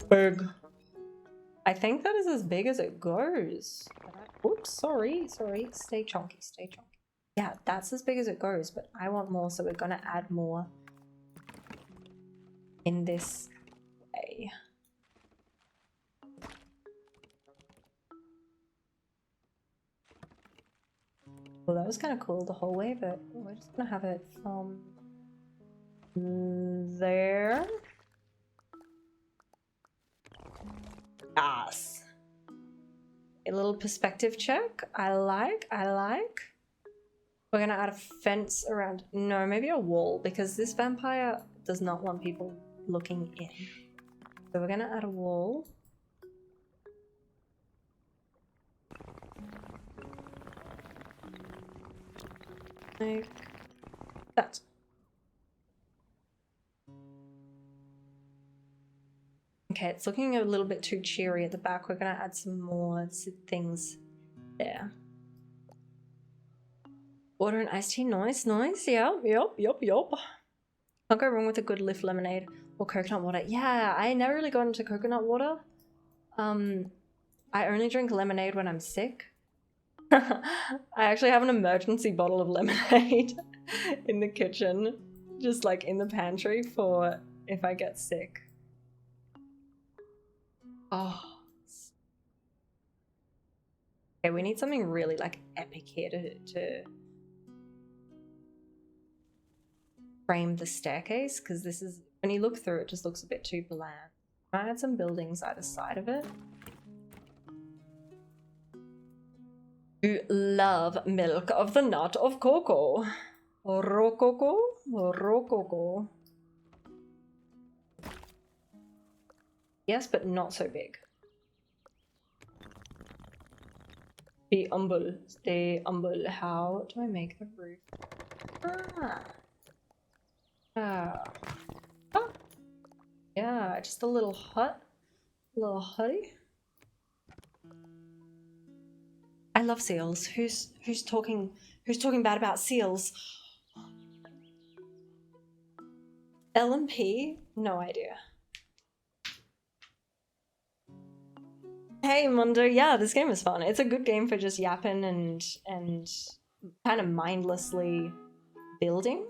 big. I think that is as big as it goes. Oops, sorry. Stay chunky. Yeah, that's as big as it goes, but I want more, so we're gonna add more in this way. Well, that was kind of cool the whole way, but we're just gonna have it from there. Yes. A little perspective check. I like. We're gonna add a fence around. No, maybe a wall, because this vampire does not want people looking in. So we're gonna add a wall. Like that. Okay, it's looking a little bit too cheery at the back. We're gonna add some more things there. Water and iced tea, nice. Yep. Can't go wrong with a good Lift lemonade or coconut water. Yeah, I never really got into coconut water. I only drink lemonade when I'm sick. I actually have an emergency bottle of lemonade in the kitchen, just like in the pantry for if I get sick. Oh. Okay, we need something really like epic here to frame the staircase, because this is, when you look through it, just looks a bit too bland. I add some buildings either side of it. You love milk of the nut of cocoa. Rococo. Yes, but not so big. Stay humble. How do I make the roof? Yeah, just a little hut. A little hutty. I love seals. Who's talking bad about seals? LMP? No idea. Hey Mundo, yeah, this game is fun. It's a good game for just yapping and kind of mindlessly building.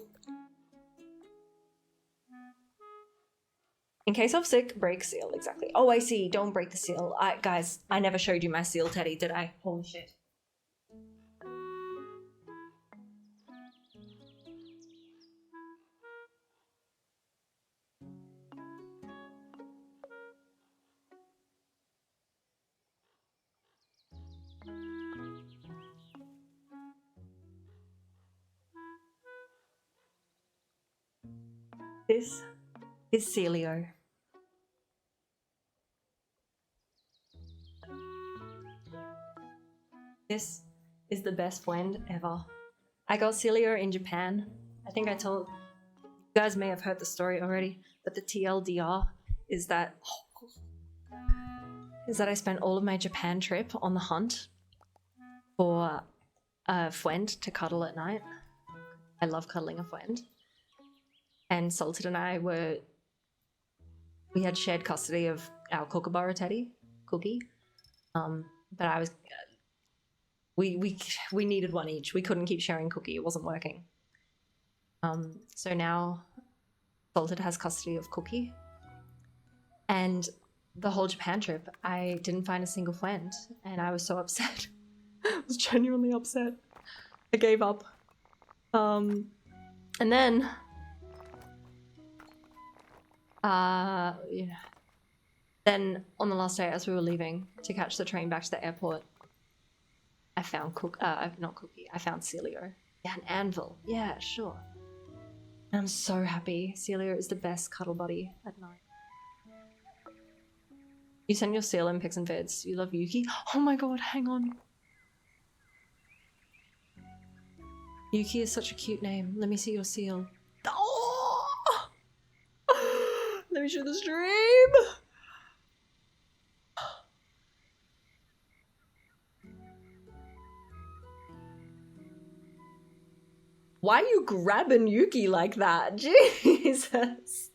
In case of sick, break seal. Exactly. Oh, I see. Don't break the seal. Guys, I never showed you my seal teddy, did I? Holy shit. This is Celio. This is the best friend ever. I got Celio in Japan. I think I told you guys may have heard the story already, but the TLDR is that I spent all of my Japan trip on the hunt for a friend to cuddle at night. I love cuddling a friend. And Salted and I we had shared custody of our Kookaburra teddy, Cookie. But I was, we needed one each. We couldn't keep sharing Cookie. It wasn't working. So now Salted has custody of Cookie. And the whole Japan trip, I didn't find a single friend. And I was so upset. I was genuinely upset. I gave up. And then... yeah. Then on the last day, as we were leaving to catch the train back to the airport, I found not Cookie. I found Celio. Yeah, an anvil. Yeah, sure. And I'm so happy. Celio is the best cuddle buddy at night. You send your seal in pics and vids. You love Yuki. Oh my god, hang on. Yuki is such a cute name. Let me see your seal. Oh! Let me show the stream. Why are you grabbing Yuki like that? Jesus.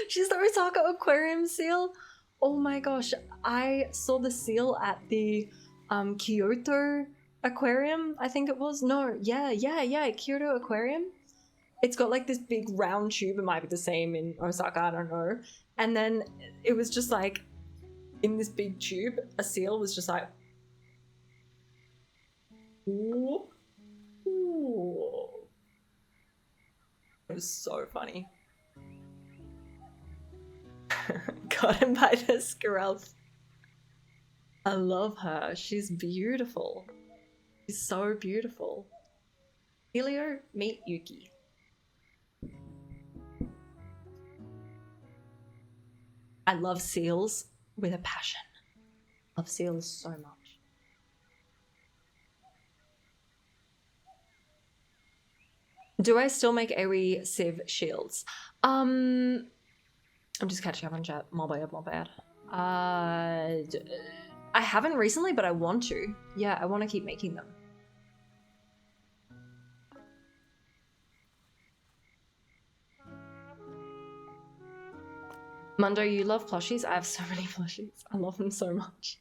She's the Osaka Aquarium seal. Oh my gosh. I saw the seal at the Kyoto Aquarium, I think it was. No, yeah, Kyoto Aquarium. It's got like this big round tube. It might be the same in Osaka, I don't know. And then it was just like, in this big tube, a seal was just like... Ooh. Ooh. It was so funny. Got him by the scruff. I love her. She's beautiful. She's so beautiful. Celio, meet Yuki. I love seals with a passion. Love seals so much. Do I still make AoE Civ shields? I'm just catching up on chat. My bad. I haven't recently, but I want to. Yeah, I want to keep making them. Mundo, you love plushies? I have so many plushies. I love them so much.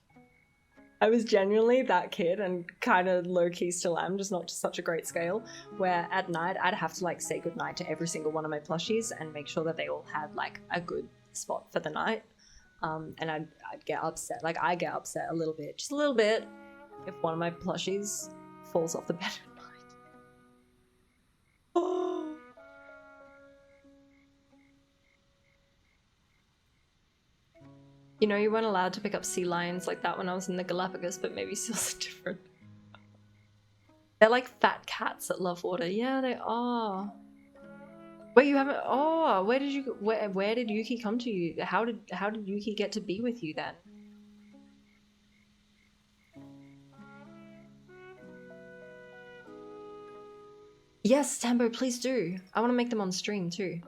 I was genuinely that kid, and kind of low-key still am, just not to such a great scale, where at night I'd have to like say goodnight to every single one of my plushies and make sure that they all had like a good spot for the night. And I'd get upset. Like, I get upset a little bit, just a little bit, if one of my plushies falls off the bed at night. Oh. You know, you weren't allowed to pick up sea lions like that when I was in the Galapagos, but maybe seals are different. They're like fat cats that love water. Yeah, they are. Wait, you haven't... Oh, where did Yuki come to you? How did Yuki get to be with you then? Yes, Tambo, please do. I want to make them on stream too.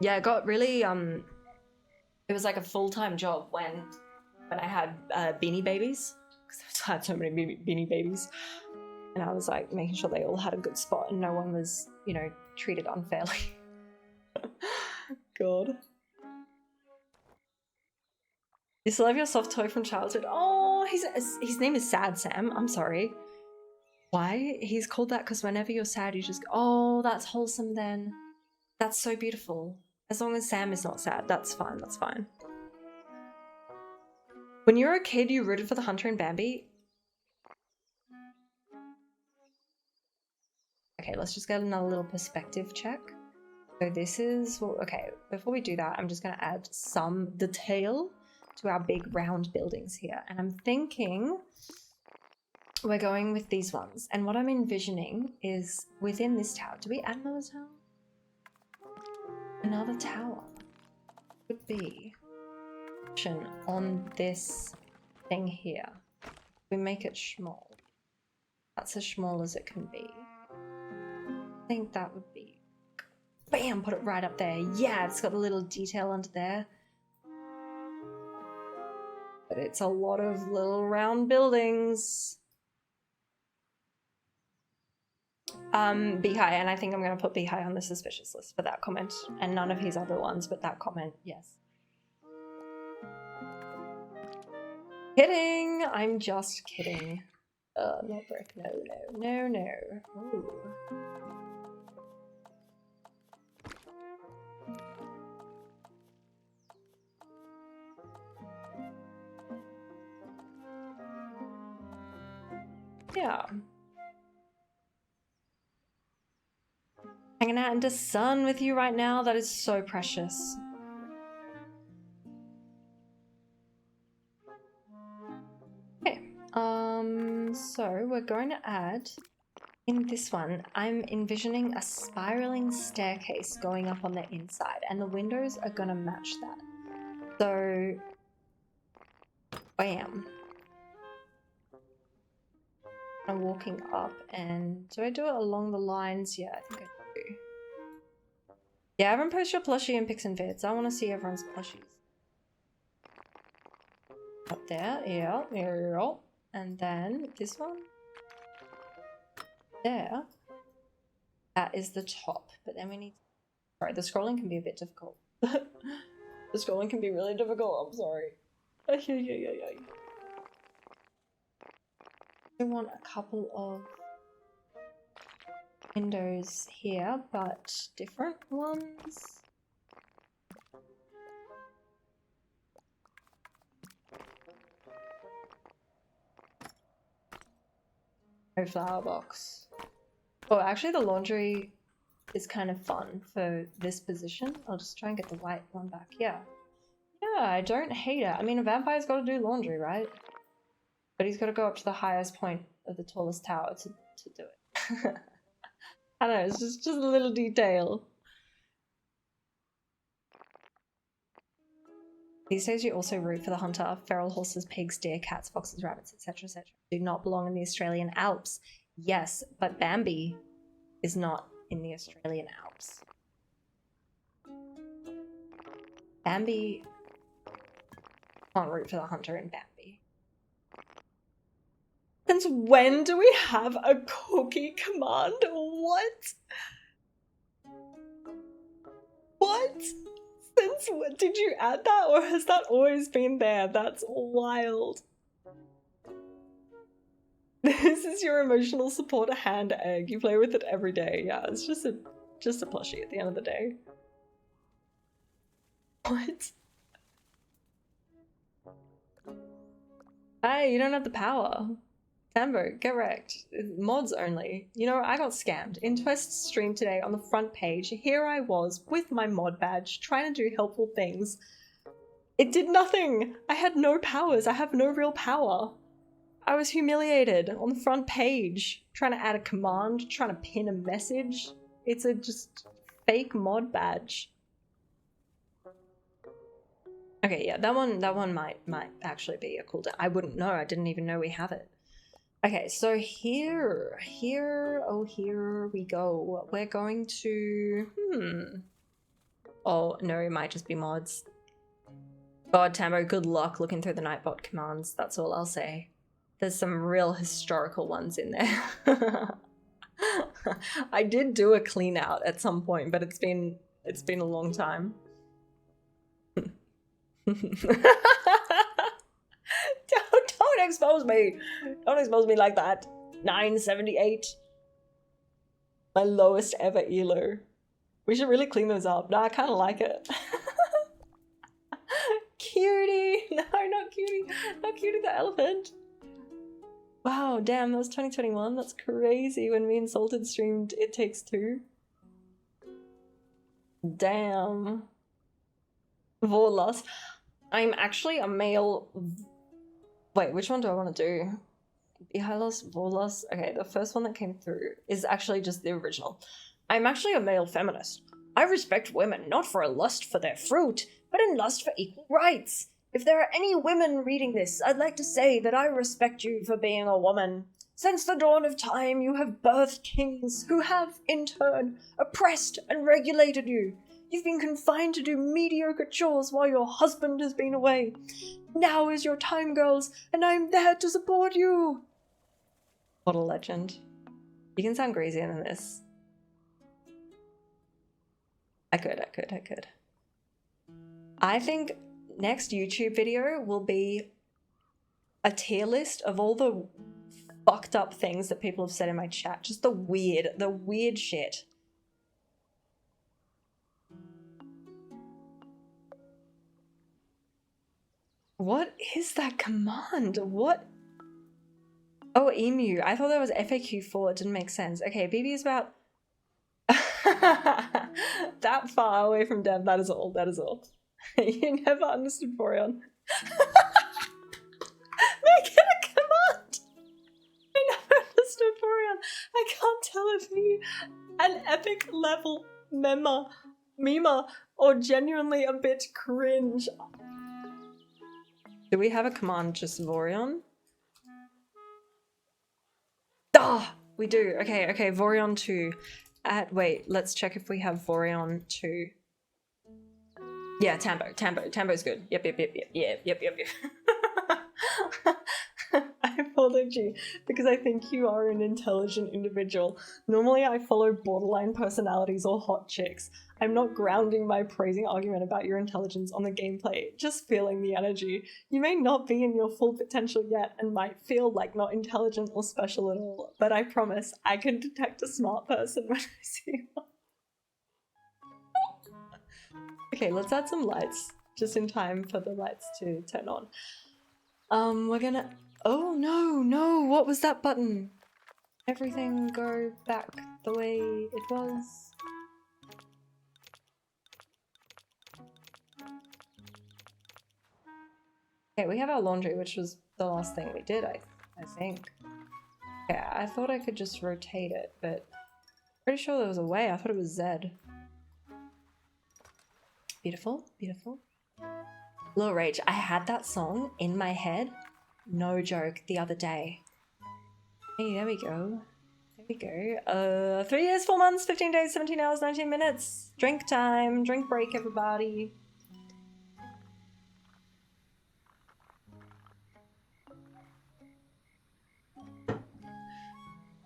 Yeah, it got really, it was like a full-time job when I had Beanie Babies, because I had so many Beanie Babies, and I was like making sure they all had a good spot and no one was, you know, treated unfairly. God. You still have your soft toy from childhood? Oh, his name is Sad Sam. I'm sorry. Why? He's called that because whenever you're sad, you just go, oh, that's wholesome then. That's so beautiful. As long as Sam is not sad, that's fine, that's fine. When you were a kid, you rooted for the hunter in Bambi? Okay, let's just get another little perspective check. So this is, well, okay, before we do that, I'm just going to add some detail to our big round buildings here. And I'm thinking we're going with these ones. And what I'm envisioning is within this tower. Do we add another tower? Another tower would be on this thing here. We make it small. That's as small as it can be. I think that would be, bam, put it right up there. Yeah, it's got a little detail under there. But it's a lot of little round buildings. Be high, and I think I'm going to put be high on the suspicious list for that comment, and none of his other ones, but that comment, yes. Kidding! I'm just kidding. Not brick. No, no, no, no. Ooh. Yeah. Hanging out in the sun with you right now, that is so precious. Okay, so we're going to add, in this one, I'm envisioning a spiraling staircase going up on the inside, and the windows are gonna match that. So, bam. I'm walking up, and do I do it along the lines? Yeah, I think I do. Yeah, everyone post your plushie and pics and vids. I want to see everyone's plushies. Up there, yeah, there you go. And then this one. There. That is the top, but then we need... Sorry, the scrolling can be a bit difficult. The scrolling can be really difficult, I'm sorry. I want a couple of windows here, but different ones. No flower box. Oh, actually the laundry is kind of fun for this position. I'll just try and get the white one back. Yeah. Yeah, I don't hate it. I mean, a vampire's got to do laundry, right? But he's got to go up to the highest point of the tallest tower to do it. I don't know, it's just a little detail. These days you also root for the hunter. Feral horses, pigs, deer, cats, foxes, rabbits, etc., etc. do not belong in the Australian Alps. Yes, but Bambi is not in the Australian Alps. Bambi can't root for the hunter in Bambi. Since when do we have a cookie command? What? What? Since when? Did you add that, or has that always been there? That's wild. This is your emotional support hand egg. You play with it every day. Yeah, it's just a plushie at the end of the day. What? Hey, you don't have the power. Tambo, get wrecked. Mods only. You know, I got scammed. In Twist's stream today on the front page, here I was with my mod badge trying to do helpful things. It did nothing. I had no powers. I have no real power. I was humiliated on the front page, trying to add a command, trying to pin a message. It's a just fake mod badge. Okay, yeah, that one might actually be a cooldown. I wouldn't know. I didn't even know we have it. Okay, so here we go. We're going to, oh, no, it might just be mods. God, Tambo, good luck looking through the Nightbot commands. That's all I'll say. There's some real historical ones in there. I did do a clean out at some point, but it's been a long time. Don't expose me. Don't expose me like that. 978. My lowest ever elo. We should really clean those up. No, I kind of like it. Cutie! No, not Cutie. Not Cutie the elephant. Wow, damn, that was 2021. That's crazy when me and Salted streamed It Takes Two. Damn. Vorlas. I'm actually a male... Wait, which one do I want to do? Ihalos, Vorlas. Okay, the first one that came through is actually just the original. I'm actually a male feminist. I respect women not for a lust for their fruit, but in lust for equal rights. If there are any women reading this, I'd like to say that I respect you for being a woman. Since the dawn of time, you have birthed kings who have, in turn, oppressed and regulated you. You've been confined to do mediocre chores while your husband has been away. Now is your time, girls, and I'm there to support you. What a legend. You can sound crazier than this. I could. I think next YouTube video will be a tier list of all the fucked up things that people have said in my chat. Just the weird shit. What is that command? What? Oh, emu. I thought that was FAQ4. It didn't make sense. Okay, BB is about... that far away from dev. That is all. That is all. You never understood Boreon. Make it a command! I never understood Boreon. I can't tell if he an epic level mema or genuinely a bit cringe. Do we have a command just Vorion? Ah, we do. Okay, Vorion 2. Wait, let's check if we have Vorion 2. Yeah, Tambo's good. Yep. I followed you because I think you are an intelligent individual. Normally I follow borderline personalities or hot chicks. I'm not grounding my praising argument about your intelligence on the gameplay, just feeling the energy. You may not be in your full potential yet and might feel like not intelligent or special at all, but I promise I can detect a smart person when I see one. Okay, let's add some lights, just in time for the lights to turn on. We're gonna... Oh no, what was that button? Everything go back the way it was. Okay, we have our laundry, which was the last thing we did, I think. Yeah, I thought I could just rotate it, but pretty sure there was a way. I thought it was Z. Beautiful. Lil Rage, I had that song in my head, no joke, the other day. Hey, there we go. 3 years, 4 months, 15 days, 17 hours, 19 minutes. Drink time, drink break, everybody.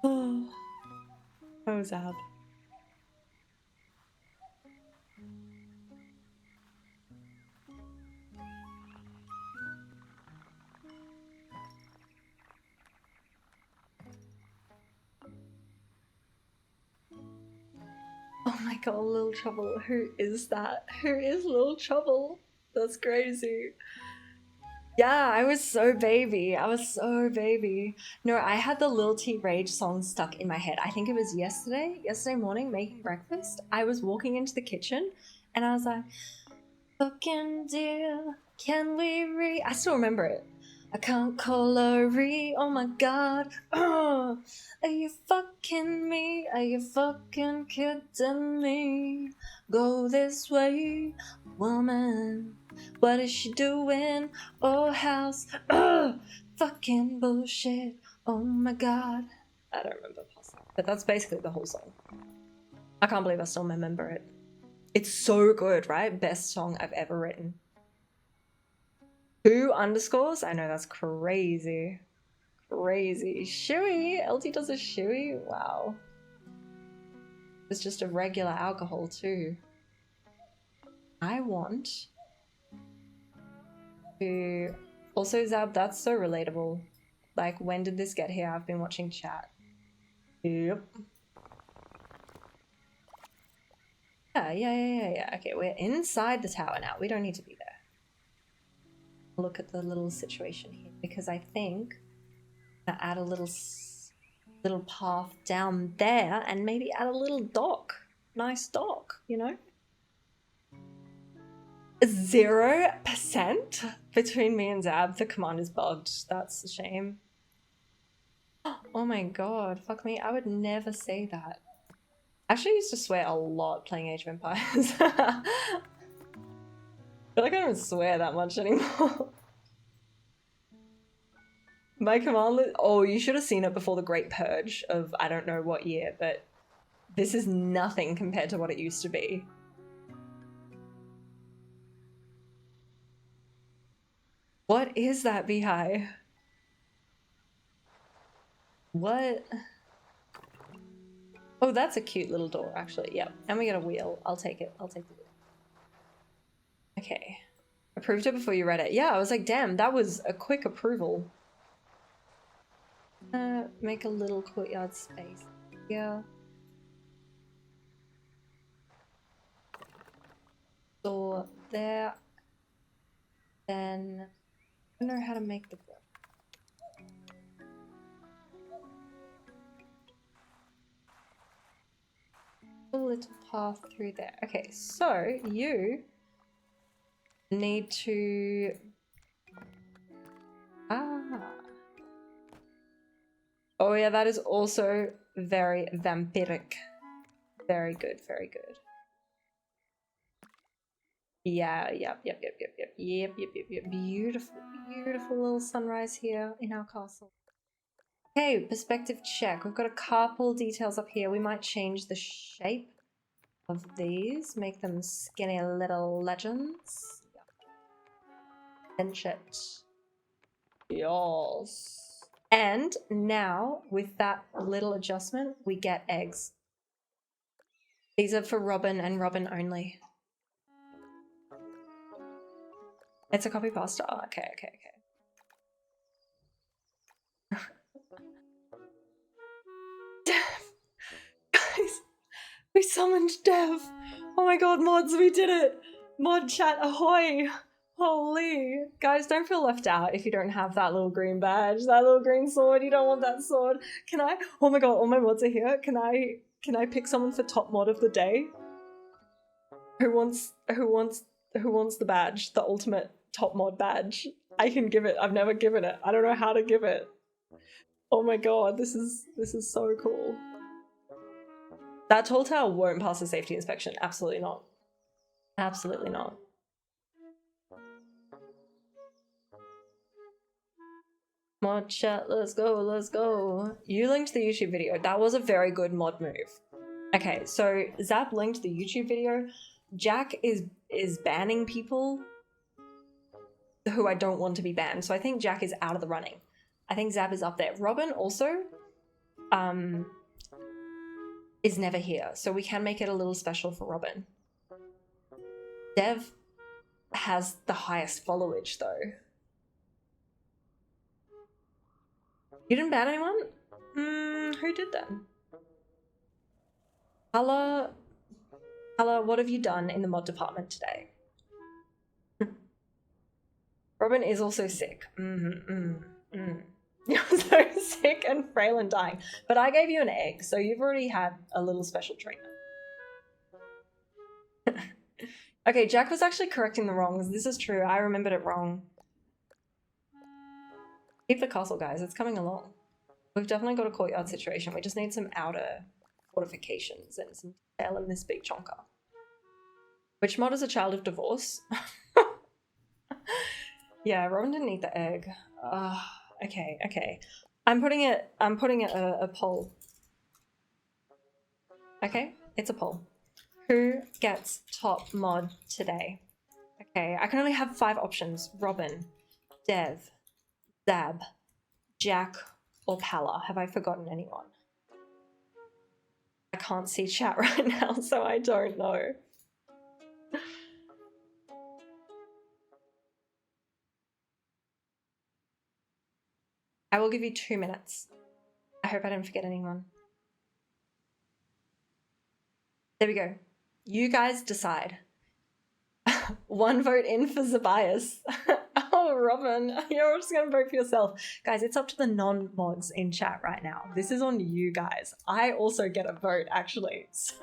Oh, Zab. Oh my god, Lil Trouble. Who is that? Who is Lil Trouble? That's crazy. Yeah, I was so baby. No, I had the Lil T Rage song stuck in my head. I think it was yesterday morning, making breakfast. I was walking into the kitchen and I was like, fucking dear, can we I still remember it. I can't call a oh my god. Are you fucking me? Are you fucking kidding me? Go this way, woman. What is she doing? Oh, house. Fucking bullshit. Oh my god. I don't remember past that. But that's basically the whole song. I can't believe I still remember it. It's so good, right? Best song I've ever written. 2 underscores? I know, that's crazy. Shui! LT does a shui? Wow. It's just a regular alcohol too. I want to... Also, Zab, that's so relatable. Like, when did this get here? I've been watching chat. Yep. Yeah. Okay, we're inside the tower now. We don't need to be there. Look at the little situation here, because I think I'll add a little path down there and maybe add a little dock. Nice dock, you know? 0% between me and Zab. The command is bugged. That's a shame. Oh my god, fuck me. I would never say that. I actually used to swear a lot playing Age of Empires. I feel like I don't swear that much anymore. My command list. Oh, you should have seen it before the Great Purge of I don't know what year, but this is nothing compared to what it used to be. What is that, Vihai? What? Oh, that's a cute little door, actually. Yep. And we get a wheel. I'll take it. I'll take the wheel. Okay. Approved it before you read it. Yeah, I was like, damn, that was a quick approval. Make a little courtyard space here. Door there. Then I don't know how to make the door. A little path through there. Okay, so you need to oh yeah, that is also very vampiric. Very good, very good. Yeah, yep. Beautiful, beautiful little sunrise here in our castle. Okay, perspective check. We've got a couple details up here. We might change the shape of these, make them skinny little legends. Pinch it. Yes. And now, with that little adjustment, we get eggs. These are for Robin and Robin only. It's a copy pasta. Oh, okay. Dev! Guys, we summoned Dev! Oh my god, mods, we did it! Mod chat ahoy! Holy! Guys, don't feel left out if you don't have that little green badge, that little green sword. You don't want that sword. Can I? Oh my god, all my mods are here. Can I pick someone for top mod of the day? Who wants the badge, the ultimate top mod badge? I can give it. I've never given it. I don't know how to give it. Oh my god, this is so cool. That tall tower won't pass the safety inspection. Absolutely not. Absolutely not. Mod chat, let's go. You linked the YouTube video. That was a very good mod move. Okay, so Zap linked the YouTube video. Jack is banning people who I don't want to be banned. So I think Jack is out of the running. I think Zap is up there. Robin also is never here. So we can make it a little special for Robin. Dev has the highest followage though. You didn't ban anyone? Who did then? Hala, what have you done in the mod department today? Robin is also sick. You're so sick and frail and dying. But I gave you an egg, so you've already had a little special treatment. Okay, Jack was actually correcting the wrongs. This is true. I remembered it wrong. Keep the castle, guys. It's coming along. We've definitely got a courtyard situation. We just need some outer fortifications and some detail in this big chonker. Which mod is a child of divorce? Yeah, Robin didn't eat the egg. Okay. I'm putting it a poll. Okay, it's a poll. Who gets top mod today? Okay, I can only have 5 options. Robin, Dev, Zab, Jack, or Pala. Have I forgotten anyone? I can't see chat right now, so I don't know. I will give you 2 minutes. I hope I didn't forget anyone. There we go. You guys decide. 1 vote in for Zabias. Oh, Robin, you're just going to vote for yourself. Guys, it's up to the non-mods in chat right now. This is on you guys. I also get a vote, actually. So,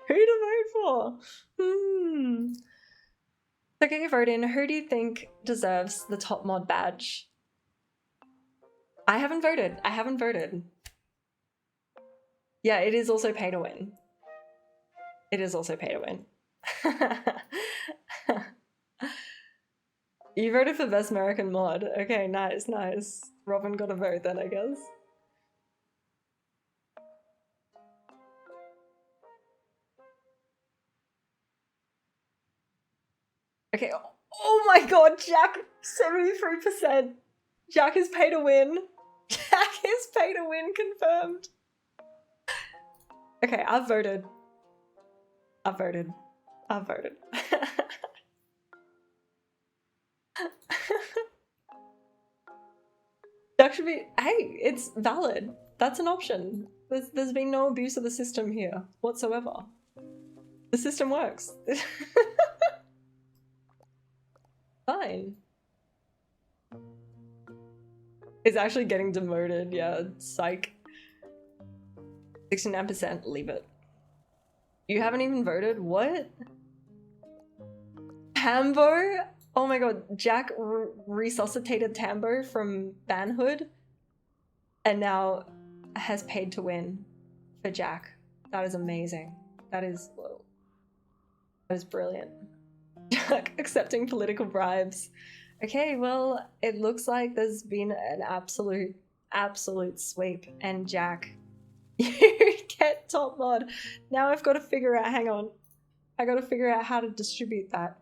who to vote for? So get your vote in. Who do you think deserves the top mod badge? I haven't voted. I haven't voted. Yeah, it is also pay to win. It is also pay to win. You voted for best American mod. Okay, nice, nice. Robin got a vote then, I guess. Okay, oh my god, Jack, 73%. Jack is pay to win. Jack is pay to win, confirmed. Okay, I've voted. I've voted. I've voted. Jack should be, hey, it's valid. That's an option. There's been no abuse of the system here whatsoever. The system works. Fine. It's actually getting demoted, yeah, psych. 69%, leave it. You haven't even voted? What? Tambo? Oh my god, Jack resuscitated Tambo from banhood and now has paid to win for Jack. That is amazing. That is, whoa. That is brilliant. Jack accepting political bribes. Okay, well, it looks like there's been an absolute sweep, and Jack, you get top mod. Now I've got to figure out, hang on, I got to figure out how to distribute that.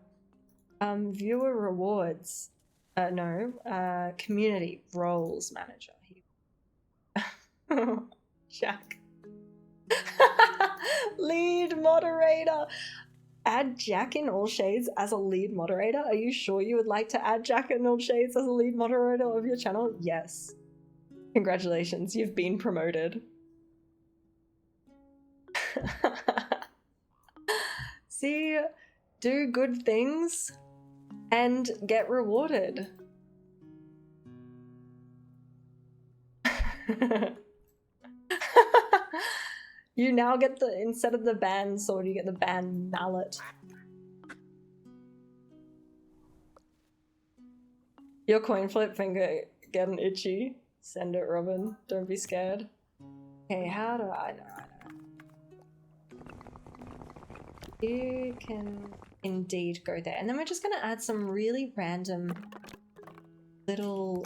Viewer rewards, community roles manager. Jack. Lead moderator. Add Jack in all shades as a lead moderator. Are you sure you would like to add Jack in all shades as a lead moderator of your channel? Yes. Congratulations, you've been promoted. See, do good things and get rewarded. You now get the, instead of the band sword, you get the band mallet. Your coin flip finger getting itchy. Send it, Robin. Don't be scared. Okay, how do I know? You can indeed go there. And then we're just gonna add some really random little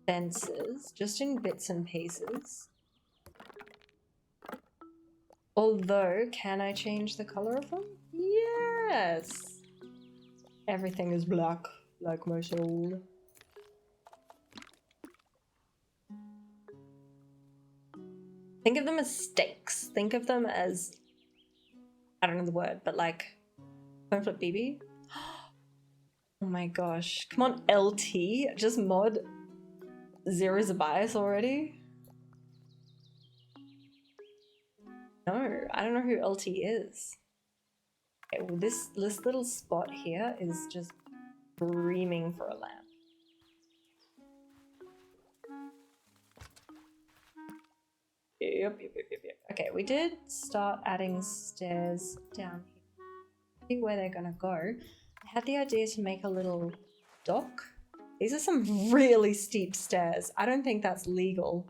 fences, just in bits and pieces. Although, can I change the color of them? Yes! Everything is black, like my soul. Think of them as stakes. Think of them as, I don't know the word, but like, coin flip BB? Oh my gosh. Come on, LT. Just mod Zero Zabias already? No, I don't know who LT is. Okay, well this little spot here is just screaming for a lamp. Yep. Okay, we did start adding stairs down here. See where they're gonna go. I had the idea to make a little dock. These are some really steep stairs. I don't think that's legal.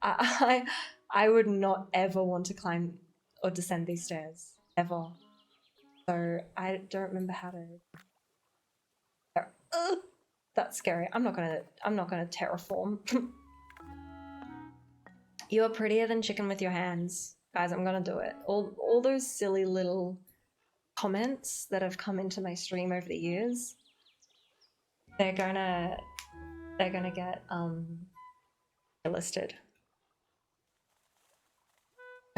I would not ever want to climb or descend these stairs, ever. So I don't remember how to. That's scary. I'm not gonna terraform. You are prettier than chicken with your hands. Guys, I'm gonna do it. All those silly little comments that have come into my stream over the years, they're gonna get listed.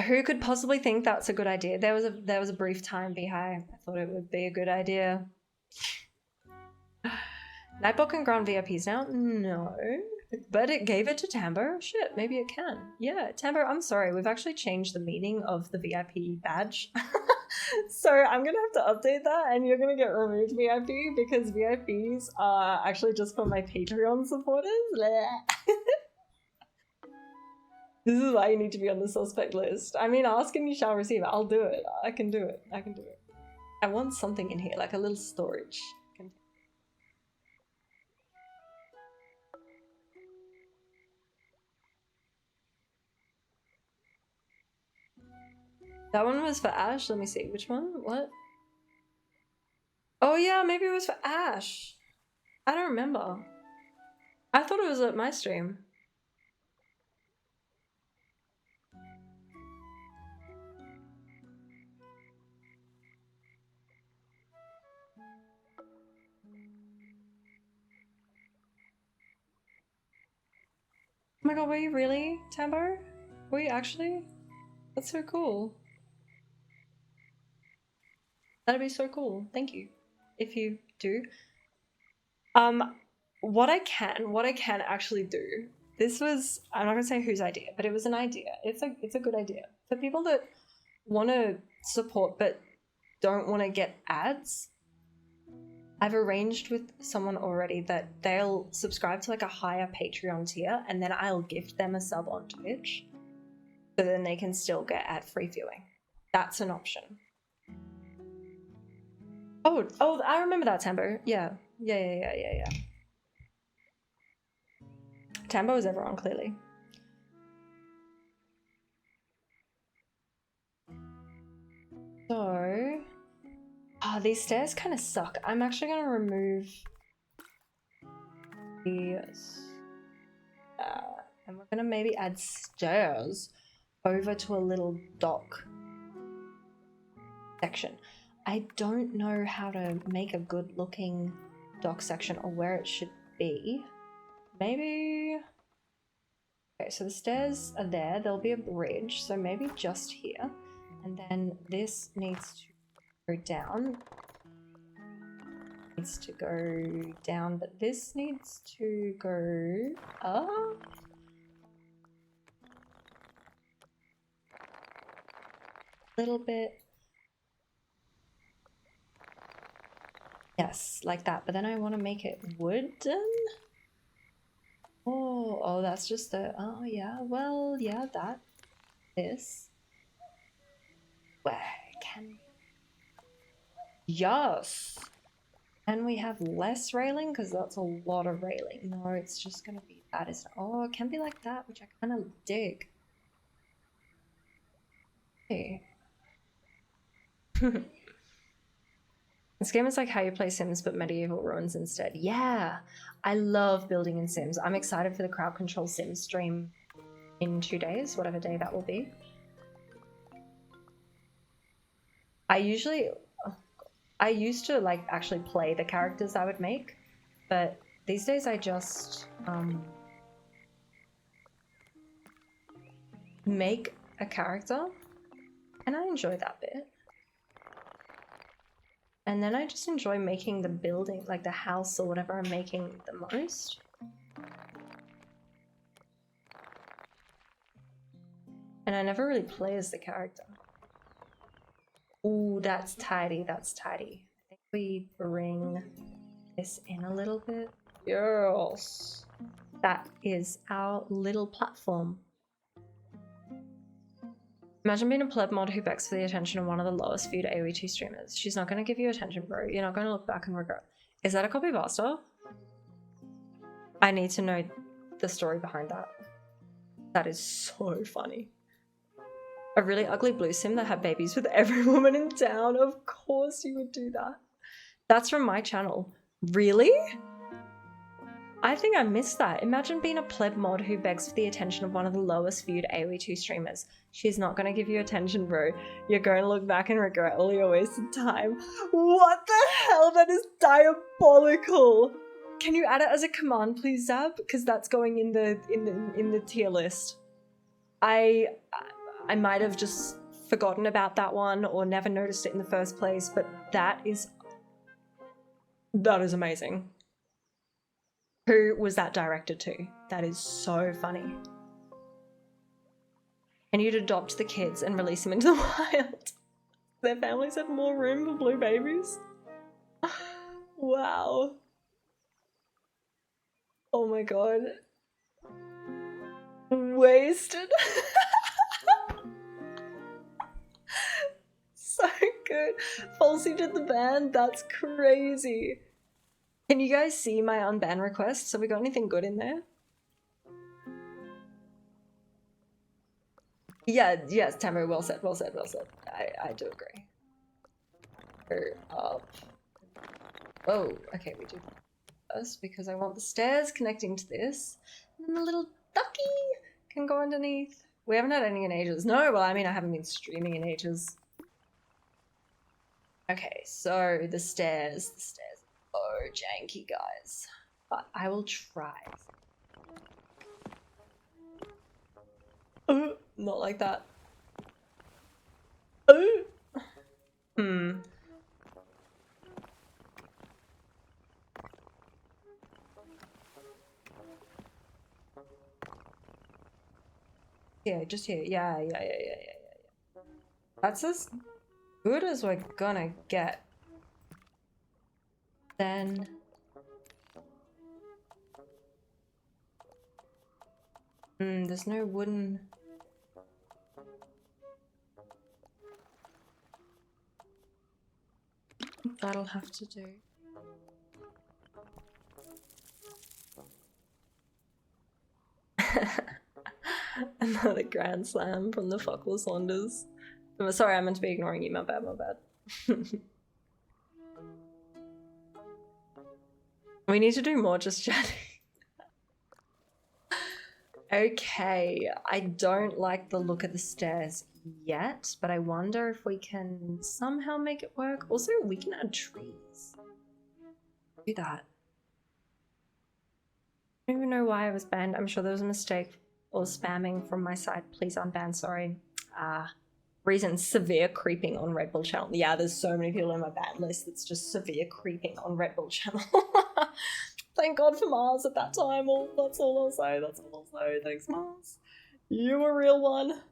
Who could possibly think that's a good idea? There was a brief time behind. I thought it would be a good idea. Nightbot can grant VIPs now? No. But it gave it to Tambo. Shit, maybe it can. Yeah, Tambo, I'm sorry. We've actually changed the meaning of the VIP badge. So I'm going to have to update that and you're going to get removed VIP because VIPs are actually just for my Patreon supporters. This is why you need to be on the suspect list. I mean, ask and you shall receive. I'll do it. I can do it. I can do it. I want something in here, like a little storage. That one was for Ash. Let me see. Which one? What? Oh yeah, maybe it was for Ash. I don't remember. I thought it was at my stream. Oh my god, were you really, Tambo? Were you actually? That's so cool. That'd be so cool. Thank you. If you do. What I can actually do. This was, I'm not gonna say whose idea, but it was an idea. It's a good idea. For people that want to support but don't want to get ads, I've arranged with someone already that they'll subscribe to like a higher Patreon tier and then I'll gift them a sub on Twitch so then they can still get ad-free viewing. That's an option. Oh, I remember that, Tambo. Yeah. Tambo is everyone, clearly. So... oh, these stairs kind of suck. I'm actually going to remove these. And we're going to maybe add stairs over to a little dock section. I don't know how to make a good looking dock section or where it should be. Maybe... okay, so the stairs are there. There'll be a bridge, so maybe just here. And then this needs to go down. Needs to go down, but this needs to go up. A little bit. Yes, like that. But then I want to make it wooden. Oh, that's just the, oh yeah, well, yeah, that, this. Where can, yes. Can we have less railing? Because that's a lot of railing. No, it's just going to be that. Oh, it can be like that, which I kind of dig. Okay. This game is like how you play Sims but medieval ruins instead. Yeah, I love building in Sims. I'm excited for the crowd control Sims stream in 2 days, whatever day that will be. I used to like actually play the characters I would make, but these days I just make a character and I enjoy that bit. And then I just enjoy making the building, like the house or whatever I'm making the most. And I never really play as the character. Ooh, that's tidy, that's tidy. I think we bring this in a little bit. Yes! That is our little platform. Imagine being a pleb mod who begs for the attention of one of the lowest viewed AoE2 streamers. She's not going to give you attention, bro. You're not going to look back and regret. Is that a copy pasta? I need to know the story behind that. That is so funny. A really ugly blue sim that had babies with every woman in town. Of course you would do that. That's from my channel. Really? I think I missed that. Imagine being a pleb mod who begs for the attention of one of the lowest viewed AoE2 streamers. She's not going to give you attention, bro. You're going to look back and regret all your wasted time. What the hell? That is diabolical. Can you add it as a command, please, Zab? Because that's going in the tier list. I might have just forgotten about that one or never noticed it in the first place, but that is amazing. Who was that directed to? That is so funny. And you'd adopt the kids and release them into the wild. Their families have more room for blue babies. Wow. Oh my god. Wasted. So good. Falsey did the ban. That's crazy. Can you guys see my unban requests? Have we got anything good in there? Yeah, yes, Tamara, well said, well said, well said. I do agree. Go up. Oh, okay, we do first because I want the stairs connecting to this. And the little ducky can go underneath. We haven't had any in ages. No, well, I mean, I haven't been streaming in ages. Okay, so the stairs. The stairs are so janky, guys. But I will try. Not like that. Yeah, just here. Yeah. That's as good as we're gonna get. Then there's no wooden. That'll have to do. Another grand slam from the fuckless Saunders. Sorry, I meant to be ignoring you. My bad, my bad. We need to do more just chatting. Okay, I don't like the look of the stairs yet, but I wonder if we can somehow make it work. Also, we can add trees. Do that. I don't even know why I was banned. I'm sure there was a mistake or spamming from my side. Please unban, sorry. Reason, severe creeping on Red Bull channel. Yeah, there's so many people in my ban list that's just severe creeping on Red Bull channel. Thank God for Mars at that time. That's all I'll say. That's all I'll say. Thanks, Mars. You a real one.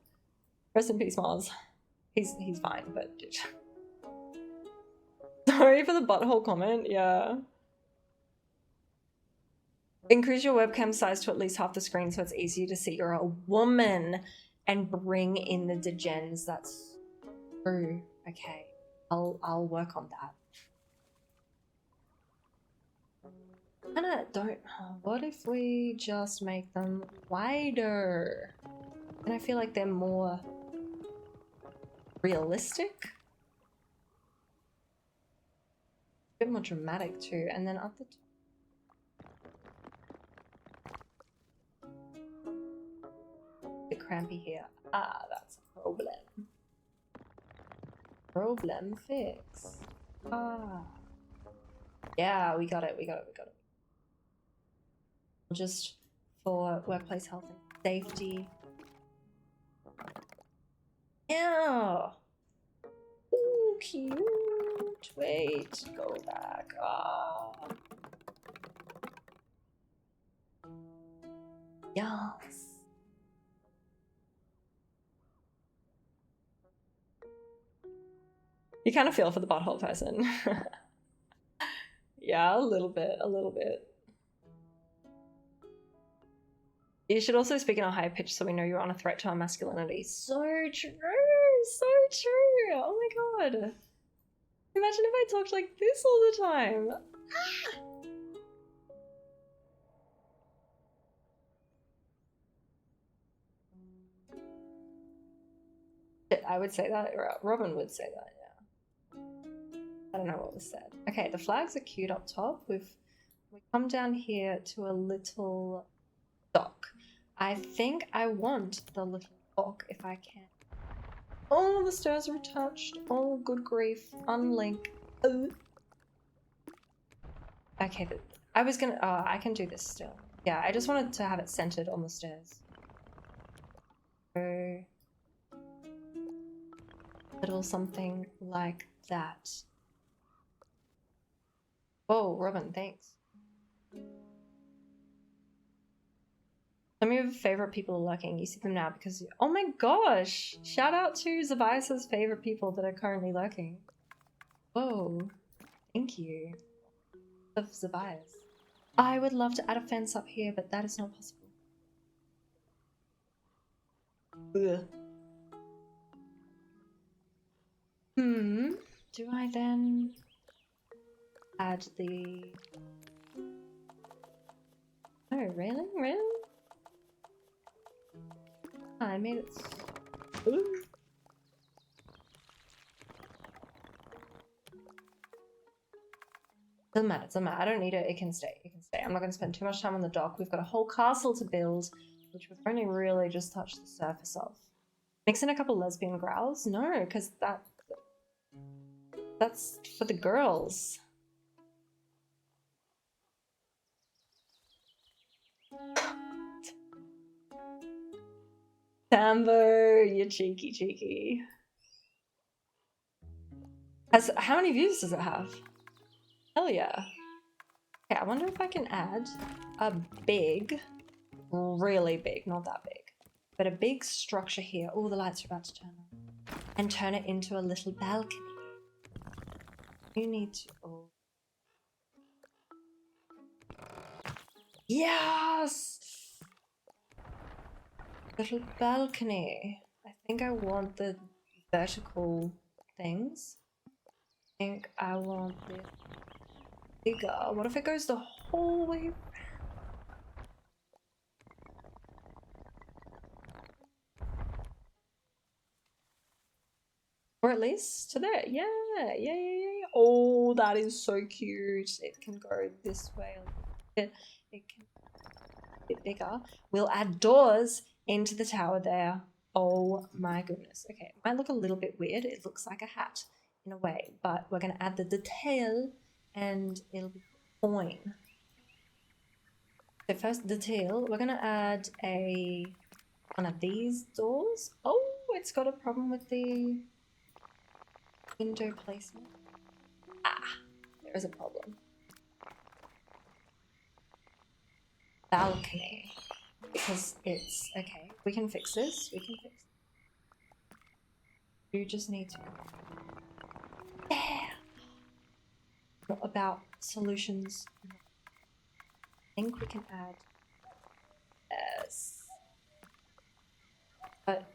Rest in peace, Mars. He's fine, but dude. Sorry for the butthole comment. Yeah. Increase your webcam size to at least half the screen so it's easier to see you're a woman and bring in the degens. That's true. Okay. I'll work on that. Kinda don't. What if we just make them wider? And I feel like they're more realistic. A bit more dramatic too. And then up the top. Bit crampy here. Ah, that's a problem. Problem fix. Ah. Yeah, we got it. Just for workplace health and safety. Yeah. Ooh, cute. Wait, go back. Ah. Yes. You kind of feel for the butthole person. Yeah, a little bit. You should also speak in a higher pitch so we know you're on a threat to our masculinity. So true! So true! Oh my god. Imagine if I talked like this all the time. I would say that, or Robin would say that, yeah. I don't know what was said. Okay, the flags are cute up top. We come down here to a little dock. I think I want the little dock if I can. Oh, the stairs are attached. Oh, good grief. Unlink. Okay, I was gonna. Oh, I can do this still. Yeah, I just wanted to have it centered on the stairs. So, little something like that. Oh, Robin, thanks. Some of your favorite people are lurking. You see them now because oh my gosh! Shout out to Zabias's favorite people that are currently lurking. Whoa. Thank you. Of Zabias. I would love to add a fence up here, but that is not possible. Ugh. Do I then add the... Oh, really? Really? I made it... Ooh. Doesn't matter, doesn't matter. I don't need it. It can stay. It can stay. I'm not going to spend too much time on the dock. We've got a whole castle to build, which we've only really just touched the surface of. Mix in a couple lesbian growls? No, because that's for the girls. Sambo, you cheeky. How many views does it have? Hell yeah. Okay, I wonder if I can add a big, really big, not that big, but a big structure here. Oh, the lights are about to turn on. And turn it into a little balcony. You need to... Oh. Yes! Little balcony. I think I want the vertical things. I think I want this bigger. What if it goes the whole way? Or at least to there. Yeah. Oh, that is so cute. It can go this way. It can be a bit bigger. We'll add doors into the tower there. Oh my goodness. Okay, it might look a little bit weird. It looks like a hat in a way, but we're going to add the detail and it'll be fine. So first detail, we're going to add one of these doors. Oh, it's got a problem with the window placement. Ah, there is a problem. Balcony. Because it's... Okay, we can fix this. We can fix it. You just need to... Yeah! Not about solutions. I think we can add... Yes. But...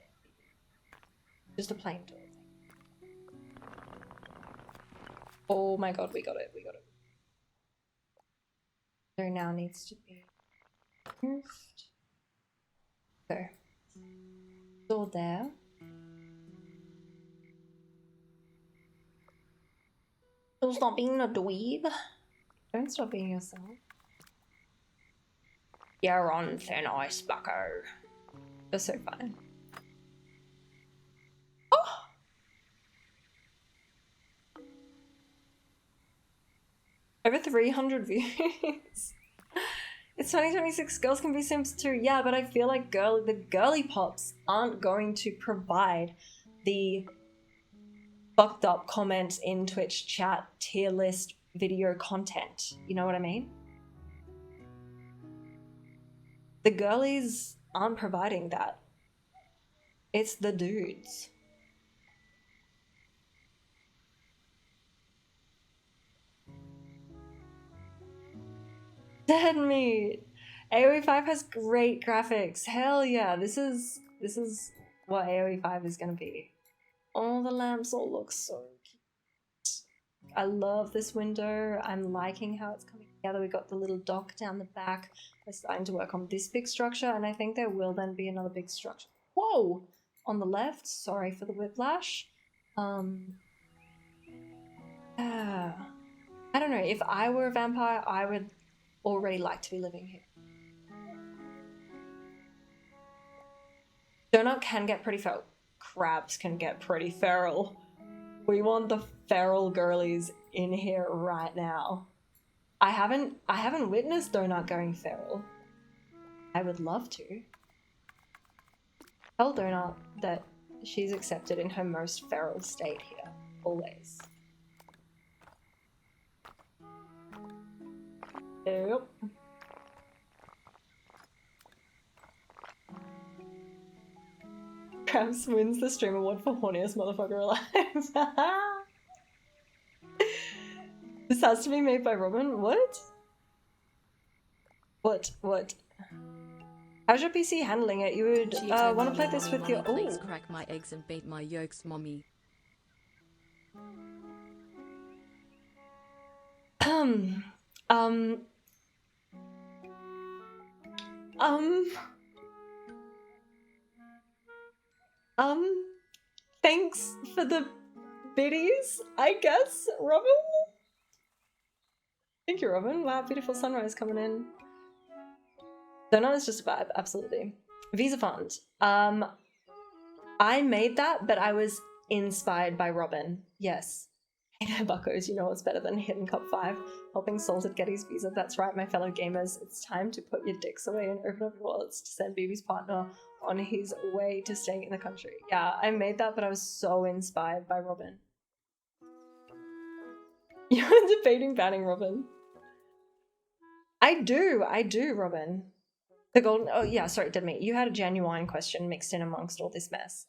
Just a plain door thing. Oh my god, we got it. There now needs to be... moved. So, door there. Don't stop being a dweeb. Don't stop being yourself. You're on thin ice, bucko. That's so fun. Oh! Over 300 views. It's 2026, girls can be Sims too. Yeah, but I feel like the girly pops aren't going to provide the fucked up comments in Twitch chat tier list video content. You know what I mean? The girlies aren't providing that. It's the dudes. Dead meat. AoE 5 has great graphics. Hell yeah. This is what AoE 5 is gonna be. All the lamps all look so cute. I love this window. I'm liking how it's coming together. We got the little dock down the back. We're starting to work on this big structure, and I think there will then be another big structure. Whoa! On the left. Sorry for the whiplash. I don't know. If I were a vampire, I would already like to be living here. Donut can get pretty feral. Crabs can get pretty feral. We want the feral girlies in here right now. I haven't witnessed Donut going feral. I would love to. Tell Donut that she's accepted in her most feral state here. Always. Yep. Krabs wins the stream award for horniest motherfucker alive. This has to be made by Robin? What? What? How's your PC handling it? You would Cheeto want to play mommy, this with mommy, your... please Oh. crack my eggs and bake my yolks, mommy. Thanks for the biddies, I guess, Robin? Thank you, Robin. Wow, beautiful sunrise coming in. Donut is just a vibe, absolutely. Visa Fund. I made that, but I was inspired by Robin. Yes. Hey there, buckos, you know what's better than Hidden Cup 5? Helping Salted get his visa. That's right, my fellow gamers. It's time to put your dicks away and open up your wallets to send BB's partner on his way to staying in the country. Yeah, I made that, but I was so inspired by Robin. You're debating banning Robin. I do, Robin. The golden... Oh, yeah, sorry, did me. You had a genuine question mixed in amongst all this mess.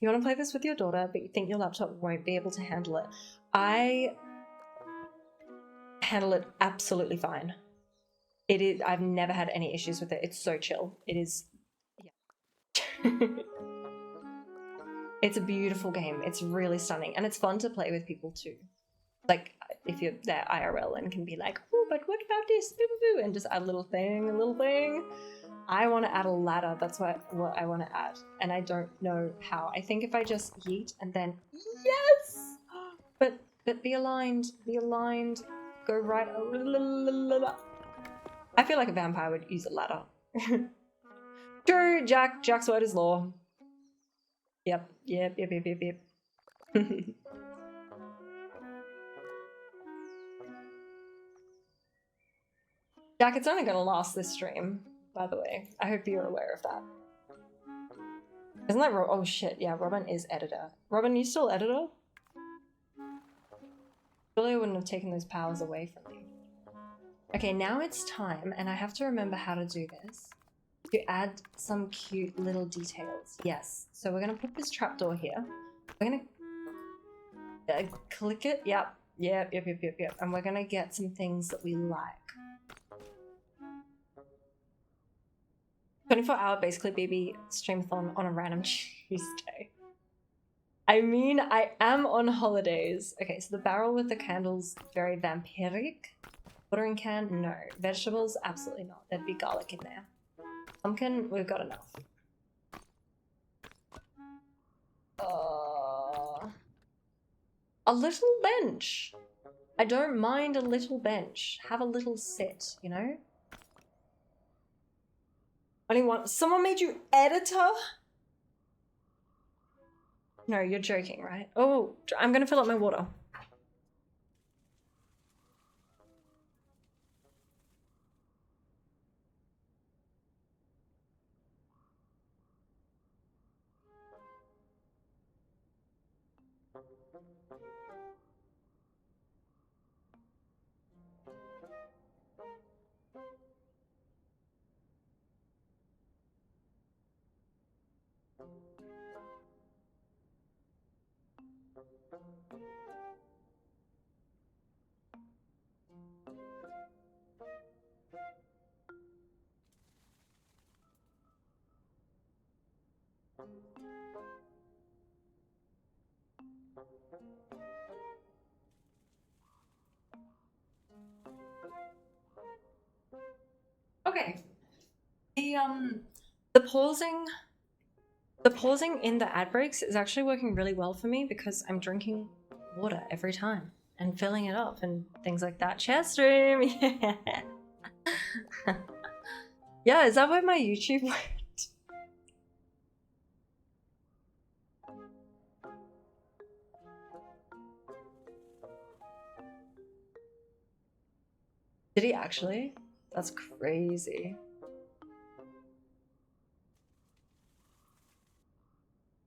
You want to play this with your daughter, but you think your laptop won't be able to handle it. I handle it absolutely fine. It is... I've never had any issues with it. It's so chill. It is... Yeah. It's a beautiful game. It's really stunning. And it's fun to play with people too. Like, if you're there IRL and can be like, oh, but what about this? Boo, boo, boo, and just add a little thing. I want to add a ladder. That's what I want to add. And I don't know how. I think if I just yeet and then, yes! But be aligned, go right. I feel like a vampire would use a ladder. True, Jack's word is law. Yep. Jack, it's only gonna last this stream, by the way. I hope you're aware of that. Isn't that oh shit, yeah, Robin is editor. Robin, you still editor? Surely I wouldn't have taken those powers away from me. Okay, now it's time, and I have to remember how to do this, to add some cute little details. Yes, so we're gonna put this trapdoor here. We're gonna click it, yep. And we're gonna get some things that we like. 24-hour basically BB streamathon on a random Tuesday. I mean, I am on holidays. Okay, so the barrel with the candles, very vampiric. Watering can, no. Vegetables, absolutely not. There'd be garlic in there. Pumpkin, we've got enough. A little bench. I don't mind a little bench. Have a little sit, you know? Only one. Someone made you editor? No, you're joking, right? Oh, I'm gonna fill up my water. Okay. The pausing in the ad breaks is actually working really well for me because I'm drinking water every time and filling it up and things like that. Chat stream, yeah. Yeah, is that where my YouTube went? Did he actually? That's crazy.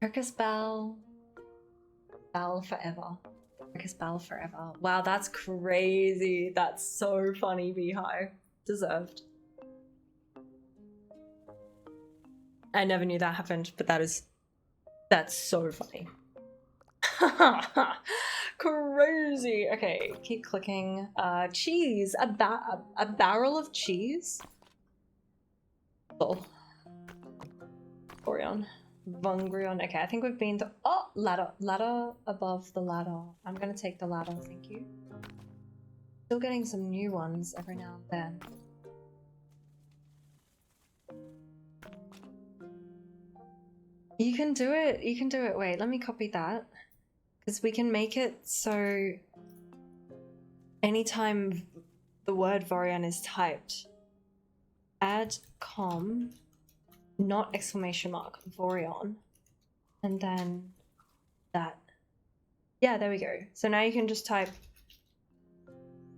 Circus Bell. Bell forever. Circus Bell forever. Wow, that's crazy. That's so funny, Beehive. Deserved. I never knew that happened, but that's so funny. Crazy. Okay, keep clicking. Cheese. A barrel of cheese. Oh. Orion. Vungrion. Okay, I think we've been to. Oh, ladder. Ladder above the ladder. I'm gonna take the ladder, thank you. Still getting some new ones every now and then. You can do it. You can do it. Wait, let me copy that. Because we can make it so anytime the word Vorion is typed, add com, not exclamation mark, Vorion, and then that. Yeah, there we go. So now you can just type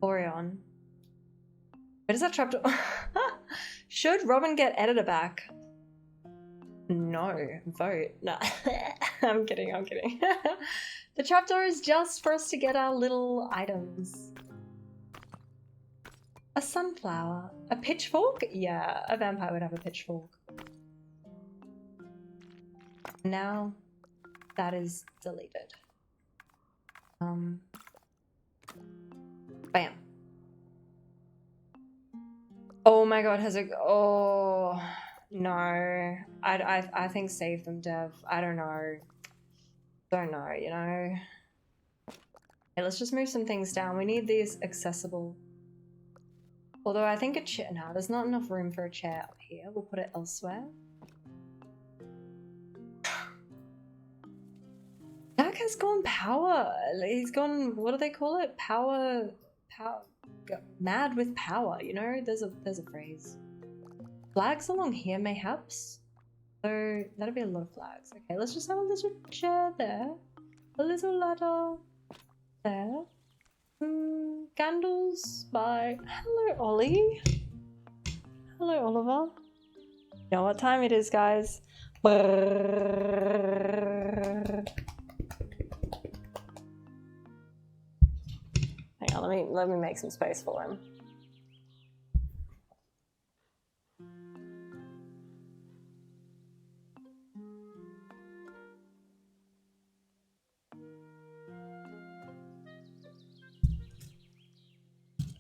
Vorion. Where does that trapdoor? Should Robin get editor back? No. Vote. No. I'm kidding, I'm kidding. The trapdoor is just for us to get our little items. A sunflower. A pitchfork? Yeah, a vampire would have a pitchfork. Now that is deleted. Bam. Oh my god, has it? Oh no. I think save them, Dev. I don't know. Don't know, you know. Okay, let's just move some things down. We need these accessible. Although I think a chair. No, there's not enough room for a chair up here. We'll put it elsewhere. Jack has gone power. He's gone. What do they call it? Power. Mad with power. You know, there's a phrase. Flags along here, mayhaps. So that'll be a lot of flags. Okay, let's just have a little chair there, a little ladder there. Candles by. Hello, Ollie. Hello, Oliver. You know what time it is, guys. Hang on, let me make some space for him.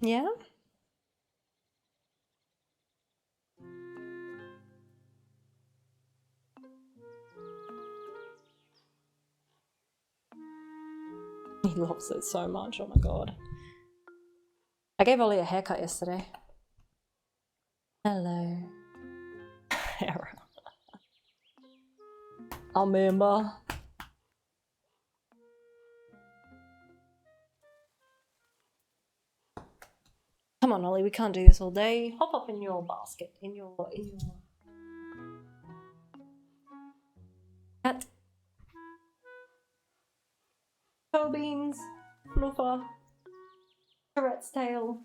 Yeah? He loves it so much, oh my god. I gave Ollie a haircut yesterday. Hello. I remember. Come on, Ollie, we can't do this all day. Hop up in your basket, in your cat. Toe beans, fluffer, Tourette's tail.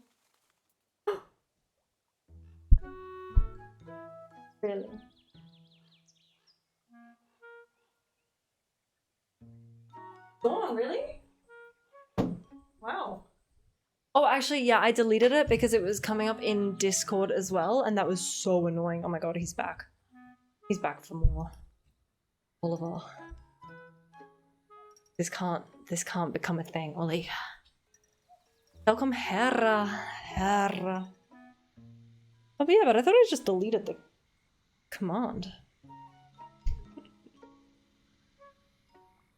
Really? Gone, really? Wow. Oh, actually, yeah, I deleted it because it was coming up in Discord as well, and that was so annoying. Oh my god, he's back. He's back for more. Oliver. This can't become a thing, Ollie. Welcome, Herra. Oh, but yeah, but I thought I just deleted the command.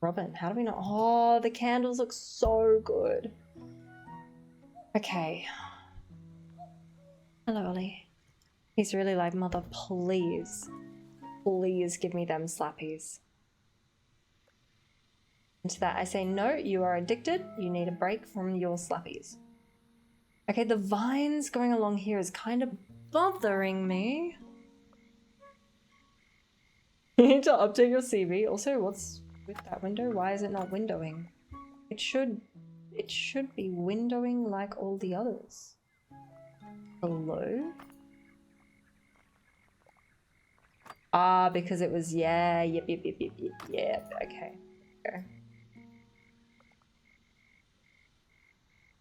Robin, how do we not? Oh, the candles look so good. Okay. Hello, Ollie. He's really like, mother, please. Please give me them slappies. And to that I say, no, you are addicted. You need a break from your slappies. Okay, the vines going along here is kind of bothering me. You need to update your CV. Also, what's with that window? Why is it not windowing? It should be windowing like all the others. Hello? Ah, because it was, yeah, yep, okay.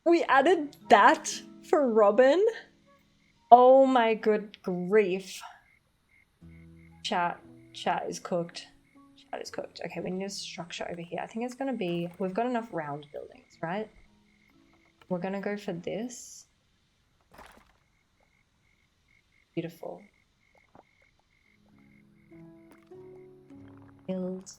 We added that for Robin? Oh my good grief. Chat, Chat is cooked. Chat is cooked. Okay, we need a structure over here. I think it's gonna be, we've got enough round buildings, right? We're gonna go for this. Beautiful. Build.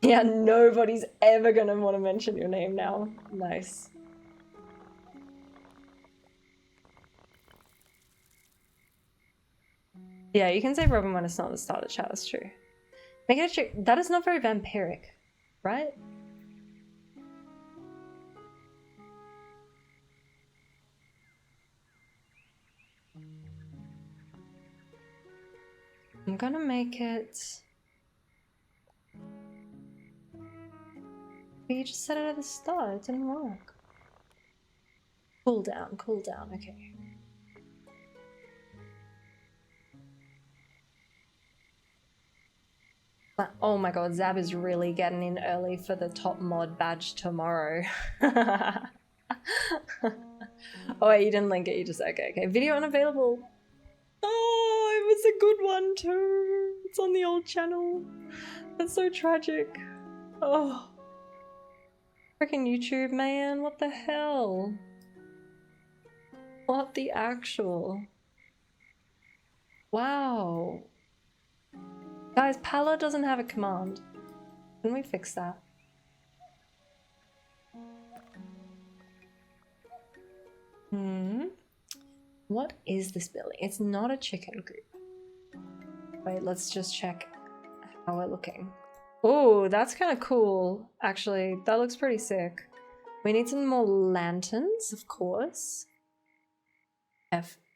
Yeah, nobody's ever gonna want to mention your name now. Nice. Yeah, you can say Robin when it's not the start of chat, that's true. Make it a trick. That is not very vampiric, right? I'm gonna make it... But you just said it at the start, it didn't work. Cool down, okay. But, oh my god, Zab is really getting in early for the top mod badge tomorrow. Oh wait, you didn't link it, you just, okay. Video unavailable. Oh, it was a good one too. It's on the old channel. That's so tragic. Oh. Freaking YouTube, man, what the hell? What the actual? Wow. Guys, Pala doesn't have a command. Can we fix that? What is this building? It's not a chicken coop. Wait, let's just check how we're looking. Oh, that's kind of cool. Actually, that looks pretty sick. We need some more lanterns, of course.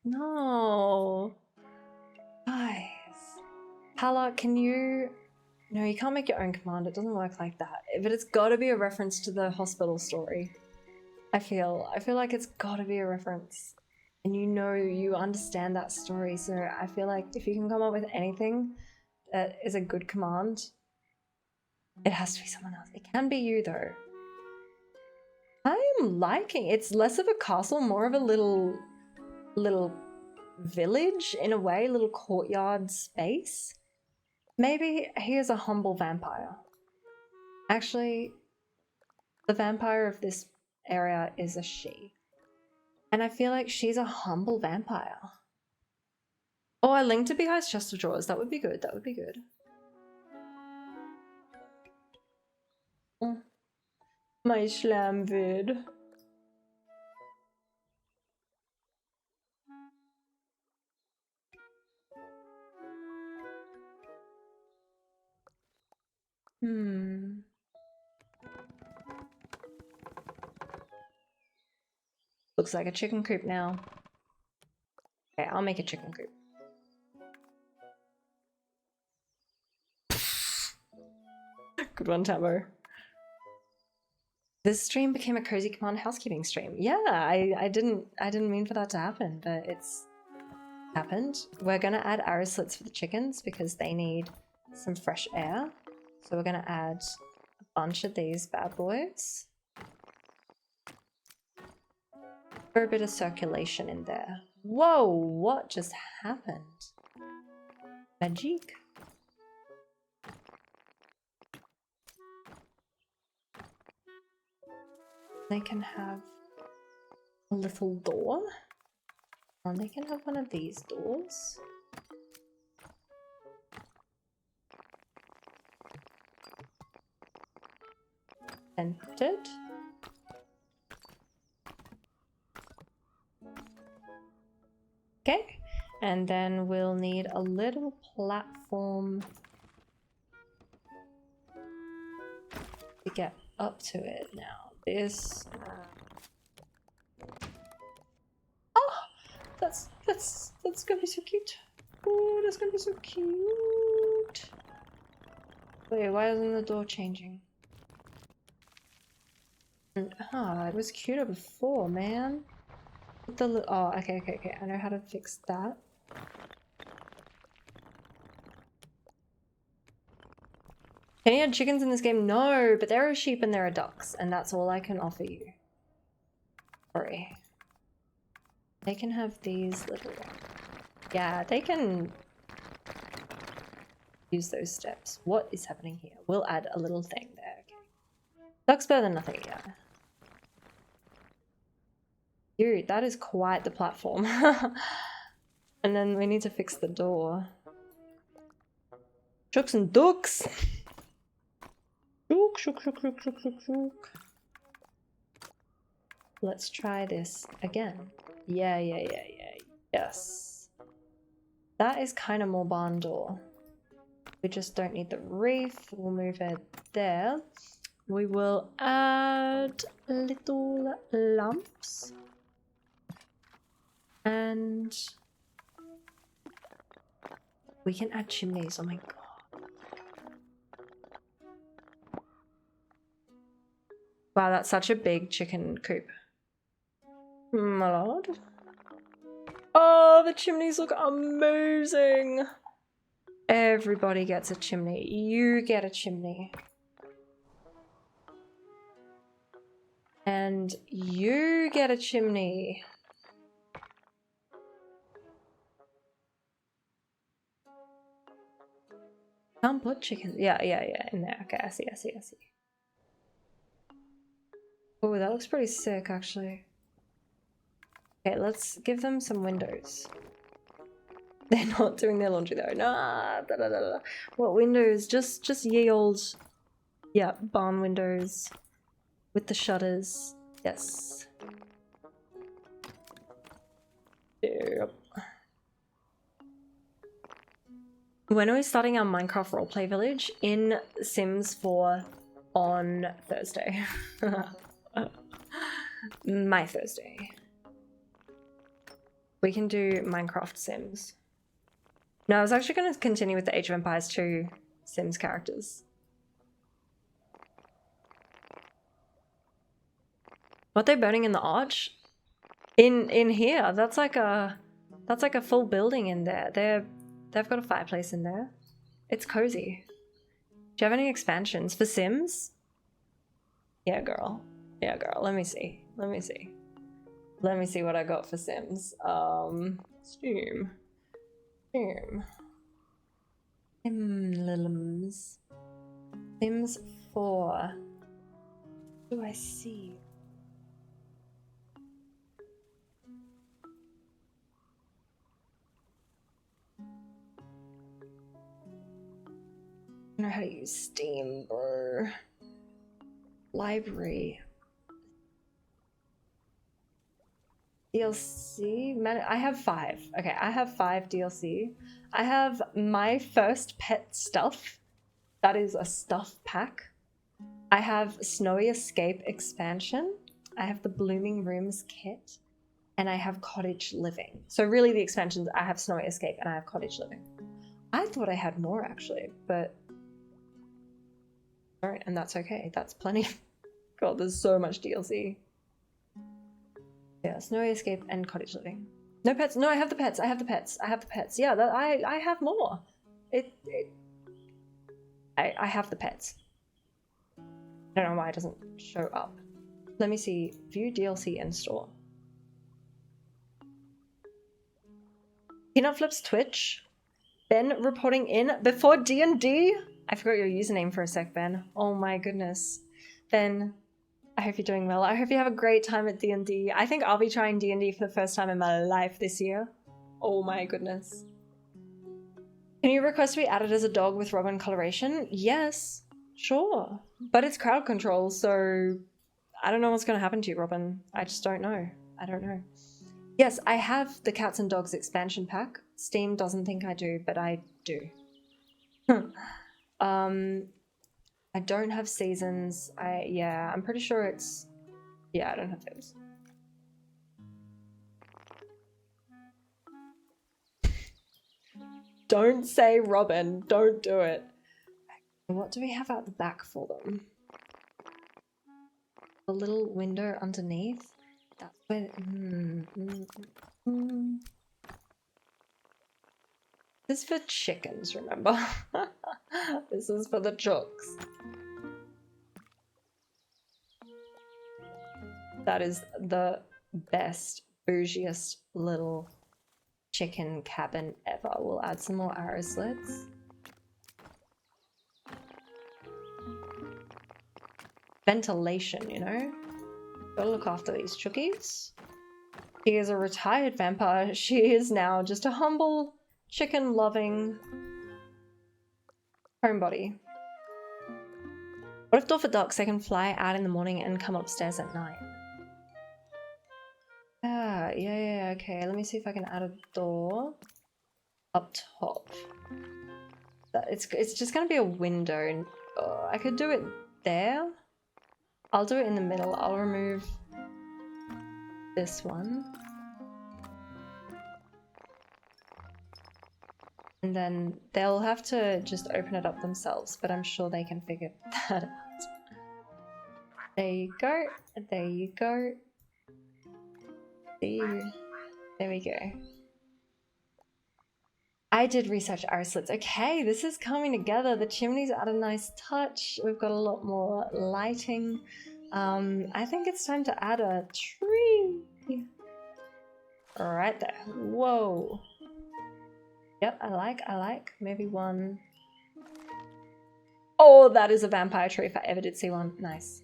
No. Guys. Pala, can you... No, you can't make your own command. It doesn't work like that. But it's got to be a reference to the hospital story. I feel like it's got to be a reference. And you understand that story. So I feel like if you can come up with anything that is a good command, it has to be someone else. It can be you though. I am liking it. It's less of a castle, more of a little village in a way, little courtyard space. Maybe he is a humble vampire. Actually, the vampire of this area is a she. And I feel like she's a humble vampire. Oh, I linked to Beehive's chest of drawers. That would be good. That would be good. Oh. My schlam vid. Looks like a chicken coop now. Okay, I'll make a chicken coop. Good one, Tabo. This stream became a Cozy Command housekeeping stream. Yeah, I didn't mean for that to happen, but it's happened. We're gonna add arrow slits for the chickens because they need some fresh air. So we're gonna add a bunch of these bad boys. For a bit of circulation in there. Whoa, what just happened? Magic. They can have a little door. And they can have one of these doors. Entered. Okay, and then we'll need a little platform to get up to it now. This. Oh, that's gonna be so cute. Oh, that's gonna be so cute. Wait, why isn't the door changing? Ah, it was cuter before, man. Oh, okay. I know how to fix that. Can you have chickens in this game? No, but there are sheep and there are ducks, and that's all I can offer you. Sorry. They can have these little... Yeah, they can use those steps. What is happening here? We'll add a little thing there. Okay. Duck's better than nothing, yeah. Dude, that is quite the platform. And then we need to fix the door. Shooks and ducks! Shook, shook, shook, shook, shook, shook, shook. Let's try this again. Yeah. Yes. That is kind of more barn door. We just don't need the reef. We'll move it there. We will add little lamps. And we can add chimneys. Oh my god. Wow, that's such a big chicken coop. My lord. Oh, the chimneys look amazing. Everybody gets a chimney. You get a chimney. And you get a chimney. Can't put chickens. Yeah, in there. Okay, I see. Oh, that looks pretty sick, actually. Okay, let's give them some windows. They're not doing their laundry though. Nah. What windows? Just ye old, yeah, barn windows with the shutters. Yes. Yep. When are we starting our Minecraft roleplay village? In Sims 4 on Thursday. My Thursday. We can do Minecraft Sims. No, I was actually going to continue with the Age of Empires 2 Sims characters. What, they're burning in the arch? In here, that's like a full building in there. They've got a fireplace in there. It's cozy. Do you have any expansions for Sims? Yeah, girl. Yeah, girl. Let me see. Let me see what I got for Sims. Steam. Sims 4. What do I see? I don't know how to use Steam or library. DLC? I have 5. Okay, I have 5 DLC. I have my first pet stuff. That is a stuff pack. I have Snowy Escape expansion. I have the Blooming Rooms kit. And I have Cottage Living. So really the expansions, I have Snowy Escape and I have Cottage Living. I thought I had more actually, but... Alright, and that's okay. That's plenty. God, there's so much DLC. Yeah, Snowy Escape and Cottage Living. No pets. No, I have the pets. I have the pets. Yeah, I have more. I have the pets. I don't know why it doesn't show up. Let me see. View DLC in store. Peanut Flips Twitch. Ben reporting in before D&D. I forgot your username for a sec, Ben. Oh my goodness. Ben, I hope you're doing well. I hope you have a great time at D&D. I think I'll be trying D&D for the first time in my life this year. Oh my goodness. Can you request to be added as a dog with Robin coloration? Yes, sure. But it's crowd control, so I don't know what's going to happen to you, Robin. I just don't know. I don't know. Yes, I have the Cats and Dogs expansion pack. Steam doesn't think I do, but I do. I don't have seasons. Yeah, I'm pretty sure it's... Yeah, I don't have those. Don't say Robin. Don't do it. What do we have out the back for them? A little window underneath? That's where... This is for chickens, remember? This is for the chooks. That is the best bougiest little chicken cabin ever. We'll add some more arrow slits. Ventilation, you know? Gotta look after these chookies. She is a retired vampire. She is now just a humble, chicken-loving homebody. What if Dorfer ducks, they can fly out in the morning and come upstairs at night? Ah, yeah, okay. Let me see if I can add a door up top. It's just gonna be a window. And, I could do it there. I'll do it in the middle. I'll remove this one. And then they'll have to just open it up themselves, but I'm sure they can figure that out. There you go. There you go. There we go. I did research arrow slits. Okay, this is coming together. The chimneys add a nice touch. We've got a lot more lighting. I think it's time to add a tree. Right there. Whoa. Yep, I like. Maybe one. Oh, that is a vampire tree if I ever did see one. Nice.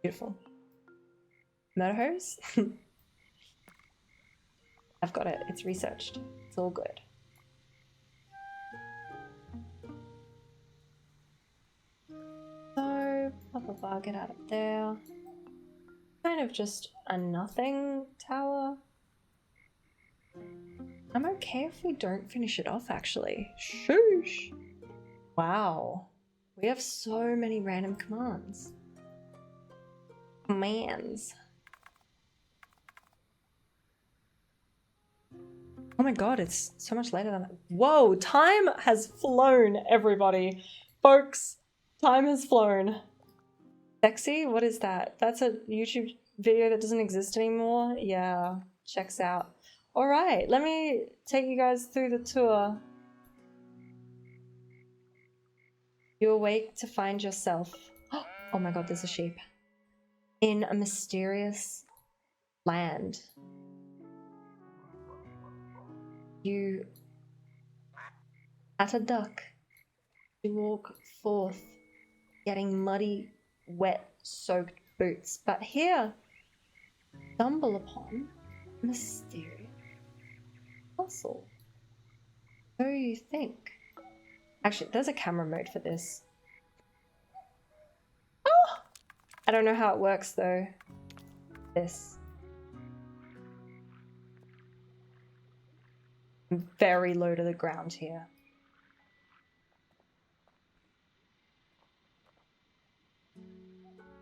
Beautiful. Motor hose? I've got it. It's researched. It's all good. So, get out of there. Kind of just a nothing tower. I'm okay if we don't finish it off, actually. Shoosh! Wow. We have so many random commands. Commands. Oh my god, it's so much later than... Whoa, time has flown, everybody. Folks, time has flown. Sexy? What is that? That's a YouTube video that doesn't exist anymore? Yeah, checks out. Alright, let me take you guys through the tour. You awake to find yourself... Oh my god, there's a sheep. In a mysterious land. You... At a duck. You walk forth, getting muddy, wet, soaked boots. But here, stumble upon a mysterious fossil. So you think. Actually, there's a camera mode for this. Oh! I don't know how it works though. This. I'm very low to the ground here.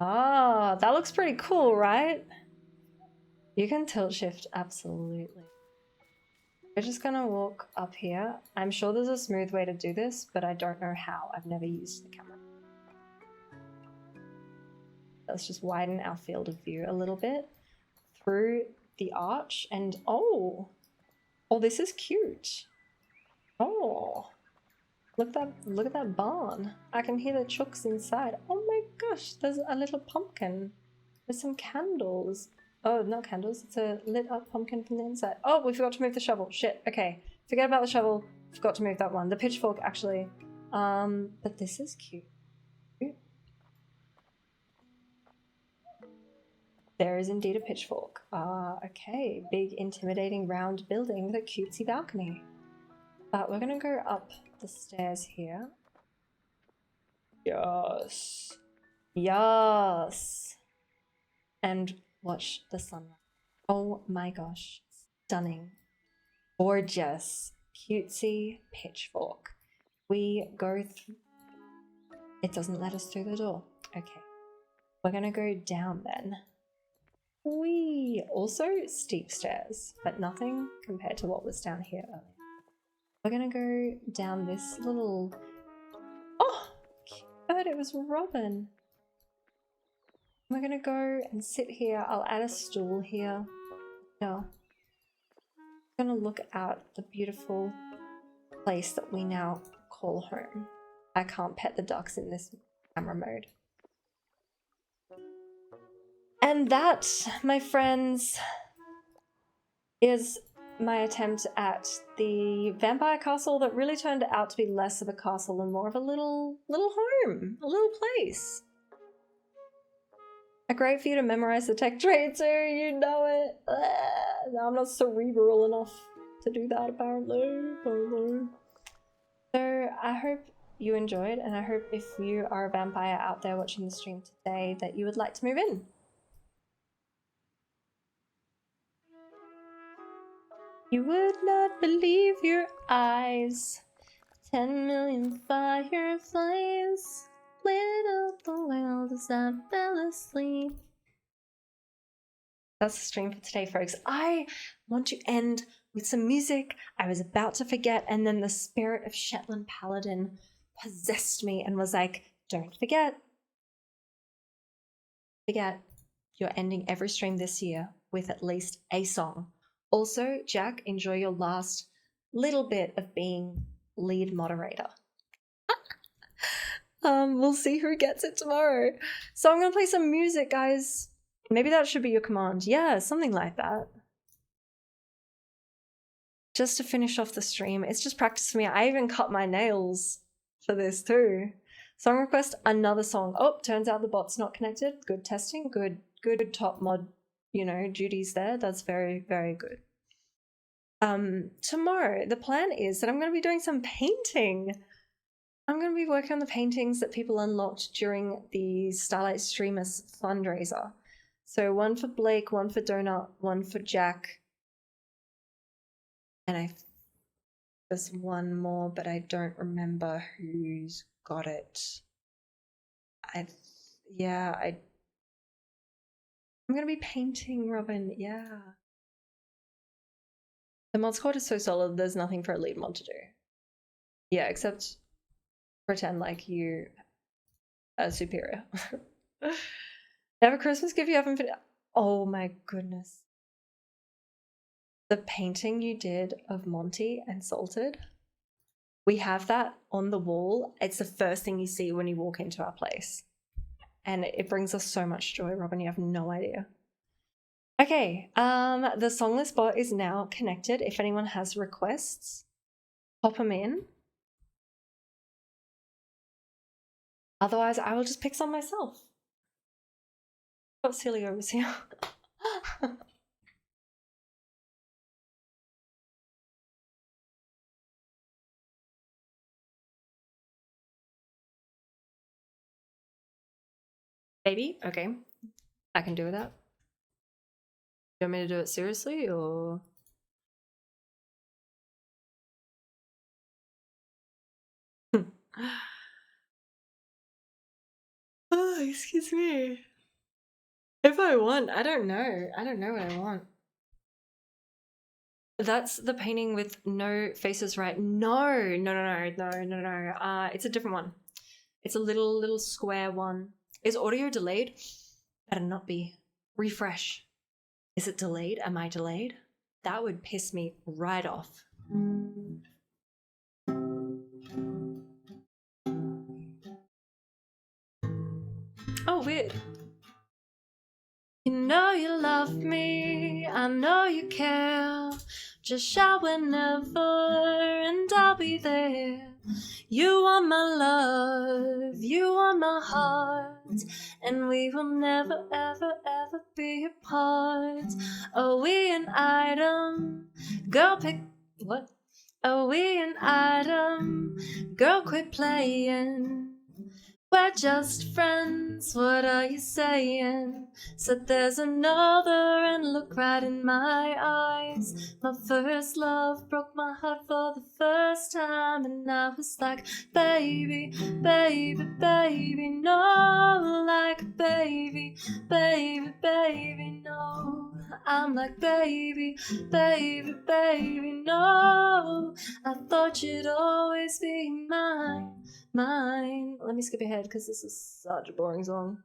Ah, that looks pretty cool, right? You can tilt shift, absolutely. We're just gonna walk up here. I'm sure there's a smooth way to do this, but I don't know how. I've never used the camera. Let's just widen our field of view a little bit through the arch and oh, this is cute. Oh, look at that barn. I can hear the chooks inside. Oh my gosh, there's a little pumpkin with some candles. Oh, not candles, it's a lit up pumpkin from the inside. Oh, we forgot to move the shovel. Shit, okay. Forget about the shovel. Forgot to move that one. The pitchfork, actually. But this is cute. There is indeed a pitchfork. Okay. Big, intimidating, round building with a cutesy balcony. But we're gonna go up the stairs here. Yes. Yes. And watch the sunrise. Oh my gosh. Stunning. Gorgeous. Cutesy pitchfork. We go through... It doesn't let us through the door. Okay. We're gonna go down then. Whee! Also steep stairs, but nothing compared to what was down here earlier. We're gonna go down this little... Oh! Cute, it was Robin. We're gonna go and sit here. I'll add a stool here. Yeah. I'm gonna look out the beautiful place that we now call home. I can't pet the ducks in this camera mode. And that, my friends, is my attempt at the vampire castle that really turned out to be less of a castle and more of a little home, a little place. A great for you to memorize the tech trade too, you know it. No, I'm not cerebral enough to do that apparently. So I hope you enjoyed, and I hope if you are a vampire out there watching the stream today that you would like to move in. You would not believe your eyes. 10 million fireflies lit up the world as I fell asleep. That's the stream for today, folks. I want to end with some music. I was about to forget, and then the spirit of Shetland Paladin possessed me and was like, don't forget. You're ending every stream this year with at least a song. Also, Jack, enjoy your last little bit of being lead moderator. We'll see who gets it tomorrow. So I'm gonna play some music, guys. Maybe that should be your command. Yeah, something like that. Just to finish off the stream. It's just practice for me. I even cut my nails for this too. Song request, another song. Oh, turns out the bot's not connected. Good testing. Good top mod, duties there. That's very, very good. Tomorrow, the plan is that I'm going to be doing some painting. I'm going to be working on the paintings that people unlocked during the Starlight Streamers fundraiser. So one for Blake, one for Donut, one for Jack. And there's one more, but I don't remember who's got it. I'm going to be painting, Robin, yeah. The mod squad is so solid, there's nothing for a lead mod to do. Yeah, except pretend like you are superior. Have a Christmas gift you haven't finished. Oh my goodness. The painting you did of Monty and Salted, we have that on the wall. It's the first thing you see when you walk into our place. And it brings us so much joy, Robin, you have no idea. Okay, the song list bot is now connected. If anyone has requests, pop them in. Otherwise, I will just pick some myself. Got silly over here. Baby, okay. I can do that. You want me to do it seriously or? Oh, excuse me. If I want, I don't know. I don't know what I want. That's the painting with no faces, right? No. It's a different one. It's a little square one. Is audio delayed? Better not be. Refresh. Is it delayed? Am I delayed? That would piss me right off. Oh, weird. You know you love me, I know you care. Just shout whenever and I'll be there. You are my love, you are my heart, and we will never, ever, ever be apart. Are we an item? Girl, pick... What? Are we an item? Girl, quit playing. We're just friends, what are you saying? Said there's another and look right in my eyes. My first love broke my heart for the first time, and I was like, baby, baby, baby, no. Like, baby, baby, baby, no. I'm like, baby, baby, baby, no. I thought you'd always be mine. Let me skip ahead because this is such a boring song.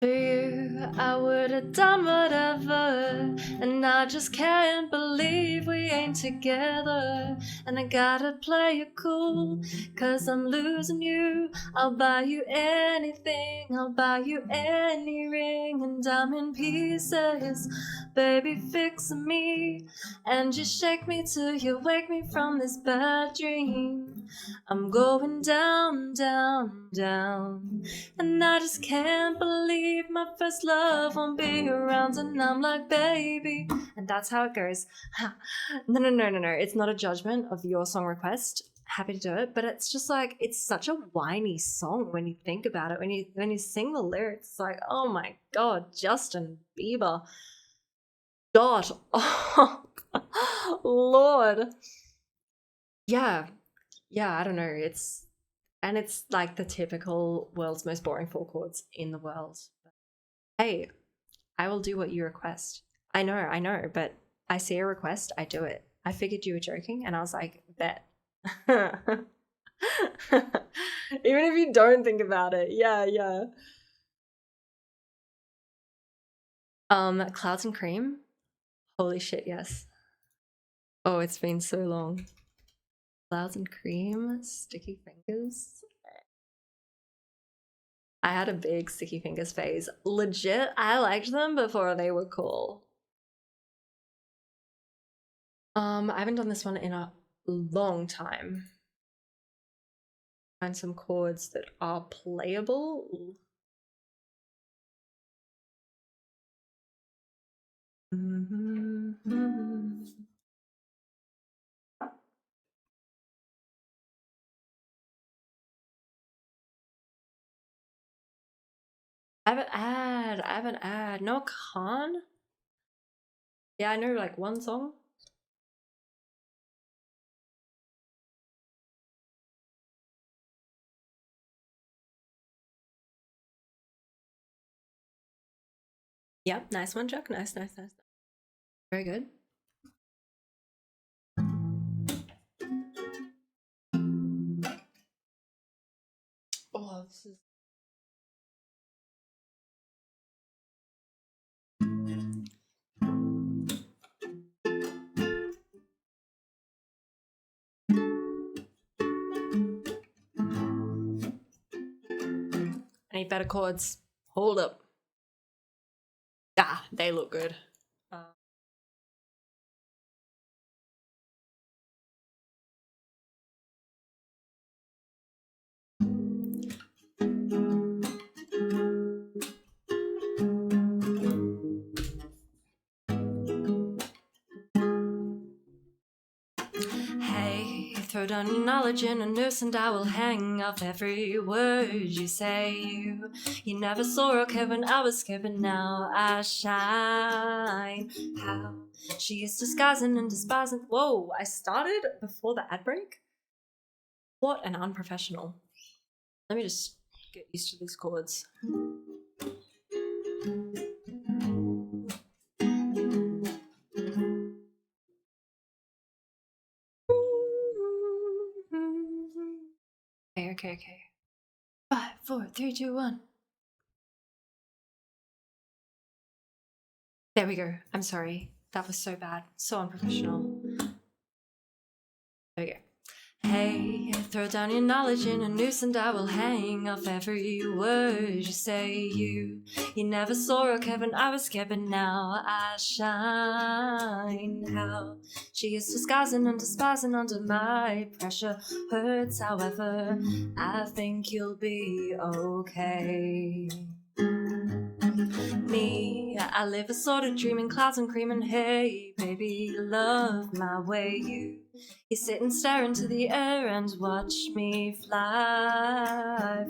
To you, I would have done whatever, and I just can't believe we ain't together. And I gotta play it cool, cause I'm losing you. I'll buy you anything, I'll buy you any ring, and I'm in pieces. Baby, fix me, and just shake me till you wake me from this bad dream. I'm going down, down, down, and I just can't believe my first love won't be around. And I'm like, baby, and that's how it goes. No. It's not a judgment of your song request. Happy to do it, but it's just like, it's such a whiny song when you think about it. When you sing the lyrics, it's like, oh my god, Justin Bieber. God, oh, Lord. Yeah, I don't know. It's like the typical world's most boring 4 chords in the world. Hey, I will do what you request. I know, but I see a request, I do it. I figured you were joking, and I was like, bet. Even if you don't think about it, yeah. Clouds and Cream. Holy shit, yes. Oh, it's been so long. Clouds and Cream, Sticky Fingers. I had a big Sticky Fingers phase. Legit, I liked them before they were cool. I haven't done this one in a long time. Find some chords that are playable. I have an ad. No, Khan? Yeah, I know like one song. Yep, nice one, Chuck. Nice. Very good. Oh, this is... I need better chords. Hold up. Ah, they look good. Hey, throw down your knowledge in a noose and I will hang off every word you say. You never saw or cared when I was scared, but now I shine. How she is disguising and despising. Whoa, I started before the ad break? What an unprofessional. Let me just get used to these chords. Okay. 5, 4, 3, 2, 1. There we go. I'm sorry. That was so bad. So unprofessional. There we go. Hey, throw down your knowledge in a noose and I will hang off every word you say. You never saw or cared when I was scared, but now I shine. How she is disguising and despising under my pressure hurts. However, I think you'll be okay. Me, I live a sort of dream in clouds and cream, and hey, baby, love my way. You sit and stare into the air and watch me fly.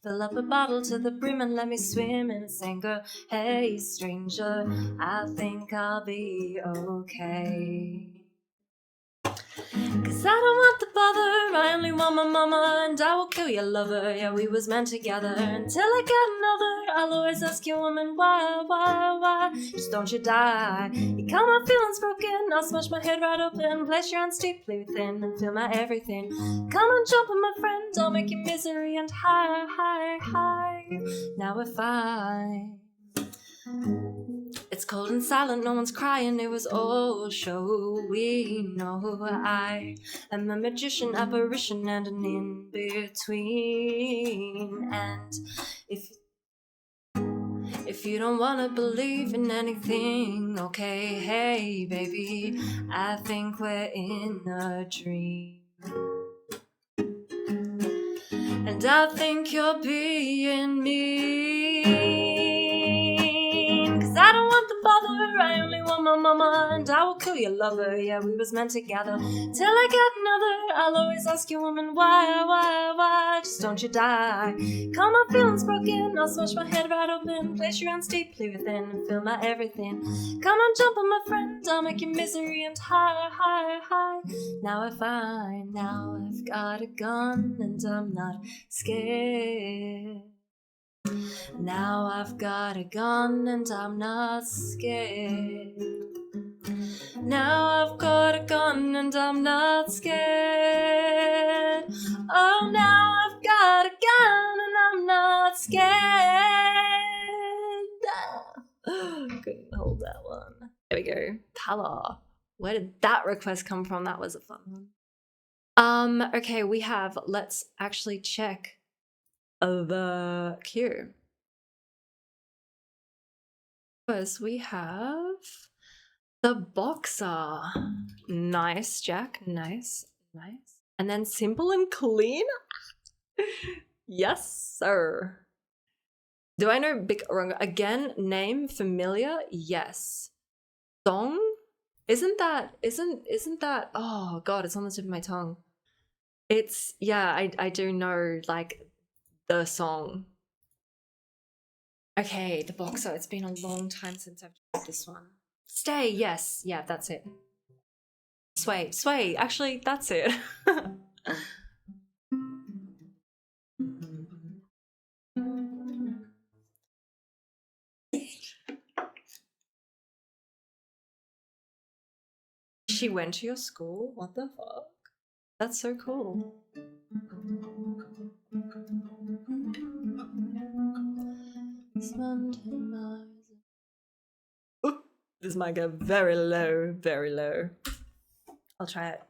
Fill up a bottle to the brim and let me swim in its anger. Hey, stranger, I think I'll be okay. Cause I don't want the bother, I only want my mama, and I will kill your lover. Yeah, we was meant together until I get another. I'll always ask you, woman, why? Just don't you die. You got my feelings broken, I'll smash my head right open, place your hands deeply within and feel my everything. Come and jump on my friend, I'll make you misery and high. Now we're fine. It's cold and silent, no one's crying, it was all show. We know I am a magician, apparition, and an in-between. And if you don't wanna believe in anything, okay, hey baby, I think we're in a dream. And I think you're being mean, 'cause I don't want the bother, I only want my mama. And I will kill your lover, yeah, we was meant together. Till I get another, I'll always ask you, woman, why, just don't you die. Call my feelings broken, I'll smash my head right open, place your hands deeply within and feel my everything. Come on, jump on my friend, I'll make your misery and high. Now I've got a gun and I'm not scared. Now I've got a gun and I'm not scared. Now I've got a gun and I'm not scared. Oh, now I've got a gun and I'm not scared. Couldn't hold that one. There we go. Color. Where did that request come from? That was a fun one. Okay, we have, let's actually check the queue. First, we have the boxer. Nice, Jack. Nice. And then simple and clean? Yes, sir. Do I know big or wrong? Again, name familiar? Yes. Song? Isn't that, oh god, it's on the tip of my tongue. It's, yeah, I do know, like, the song. Okay, the boxer. It's been a long time since I've tried this one. Stay, yes. Yeah, that's it. Sway. Actually, that's it. She went to your school? What the fuck? That's so cool. Ooh, this might go very low, very low. I'll try it.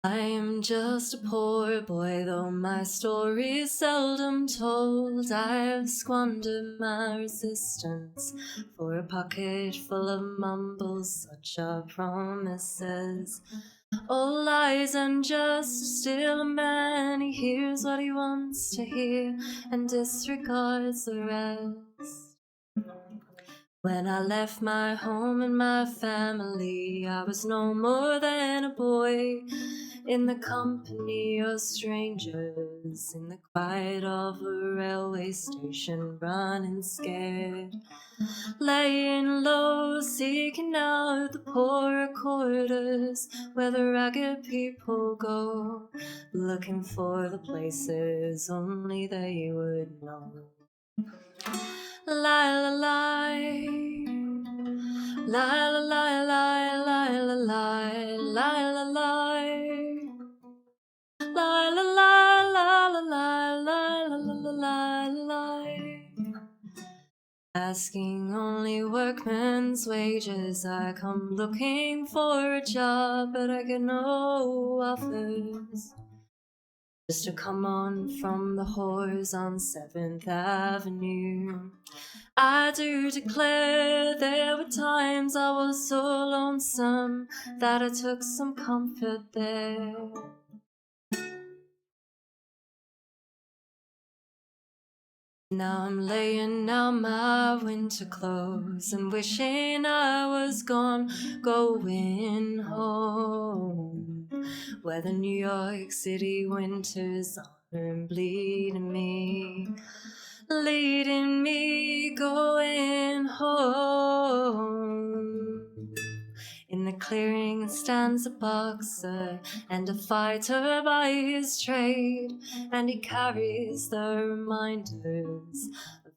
I'm just a poor boy, though my story's seldom told. I've squandered my resistance for a pocket full of mumbles. Such are promises, all lies, and just still a man. He hears what he wants to hear and disregards the rest. When I left my home and my family, I was no more than a boy in the company of strangers, in the quiet of a railway station, running scared, laying low, seeking out the poorer quarters where the ragged people go, looking for the places only they would know. Lie, la, lie. Lie, la, lie, lie, lie, la, lie, lie, la, lie. Lie, la, lie, la, la, lie, lie, la, la, la, lie, lie. Asking only workmen's wages, I come looking for a job, but I get no offers. Just to come on from the whores on 7th Avenue. I do declare there were times I was so lonesome that I took some comfort there. Now I'm laying out my winter clothes and wishing I was gone, going home, where the New York City winters are and bleeding me, leading me, going home. In the clearing stands a boxer and a fighter by his trade, and he carries the reminders of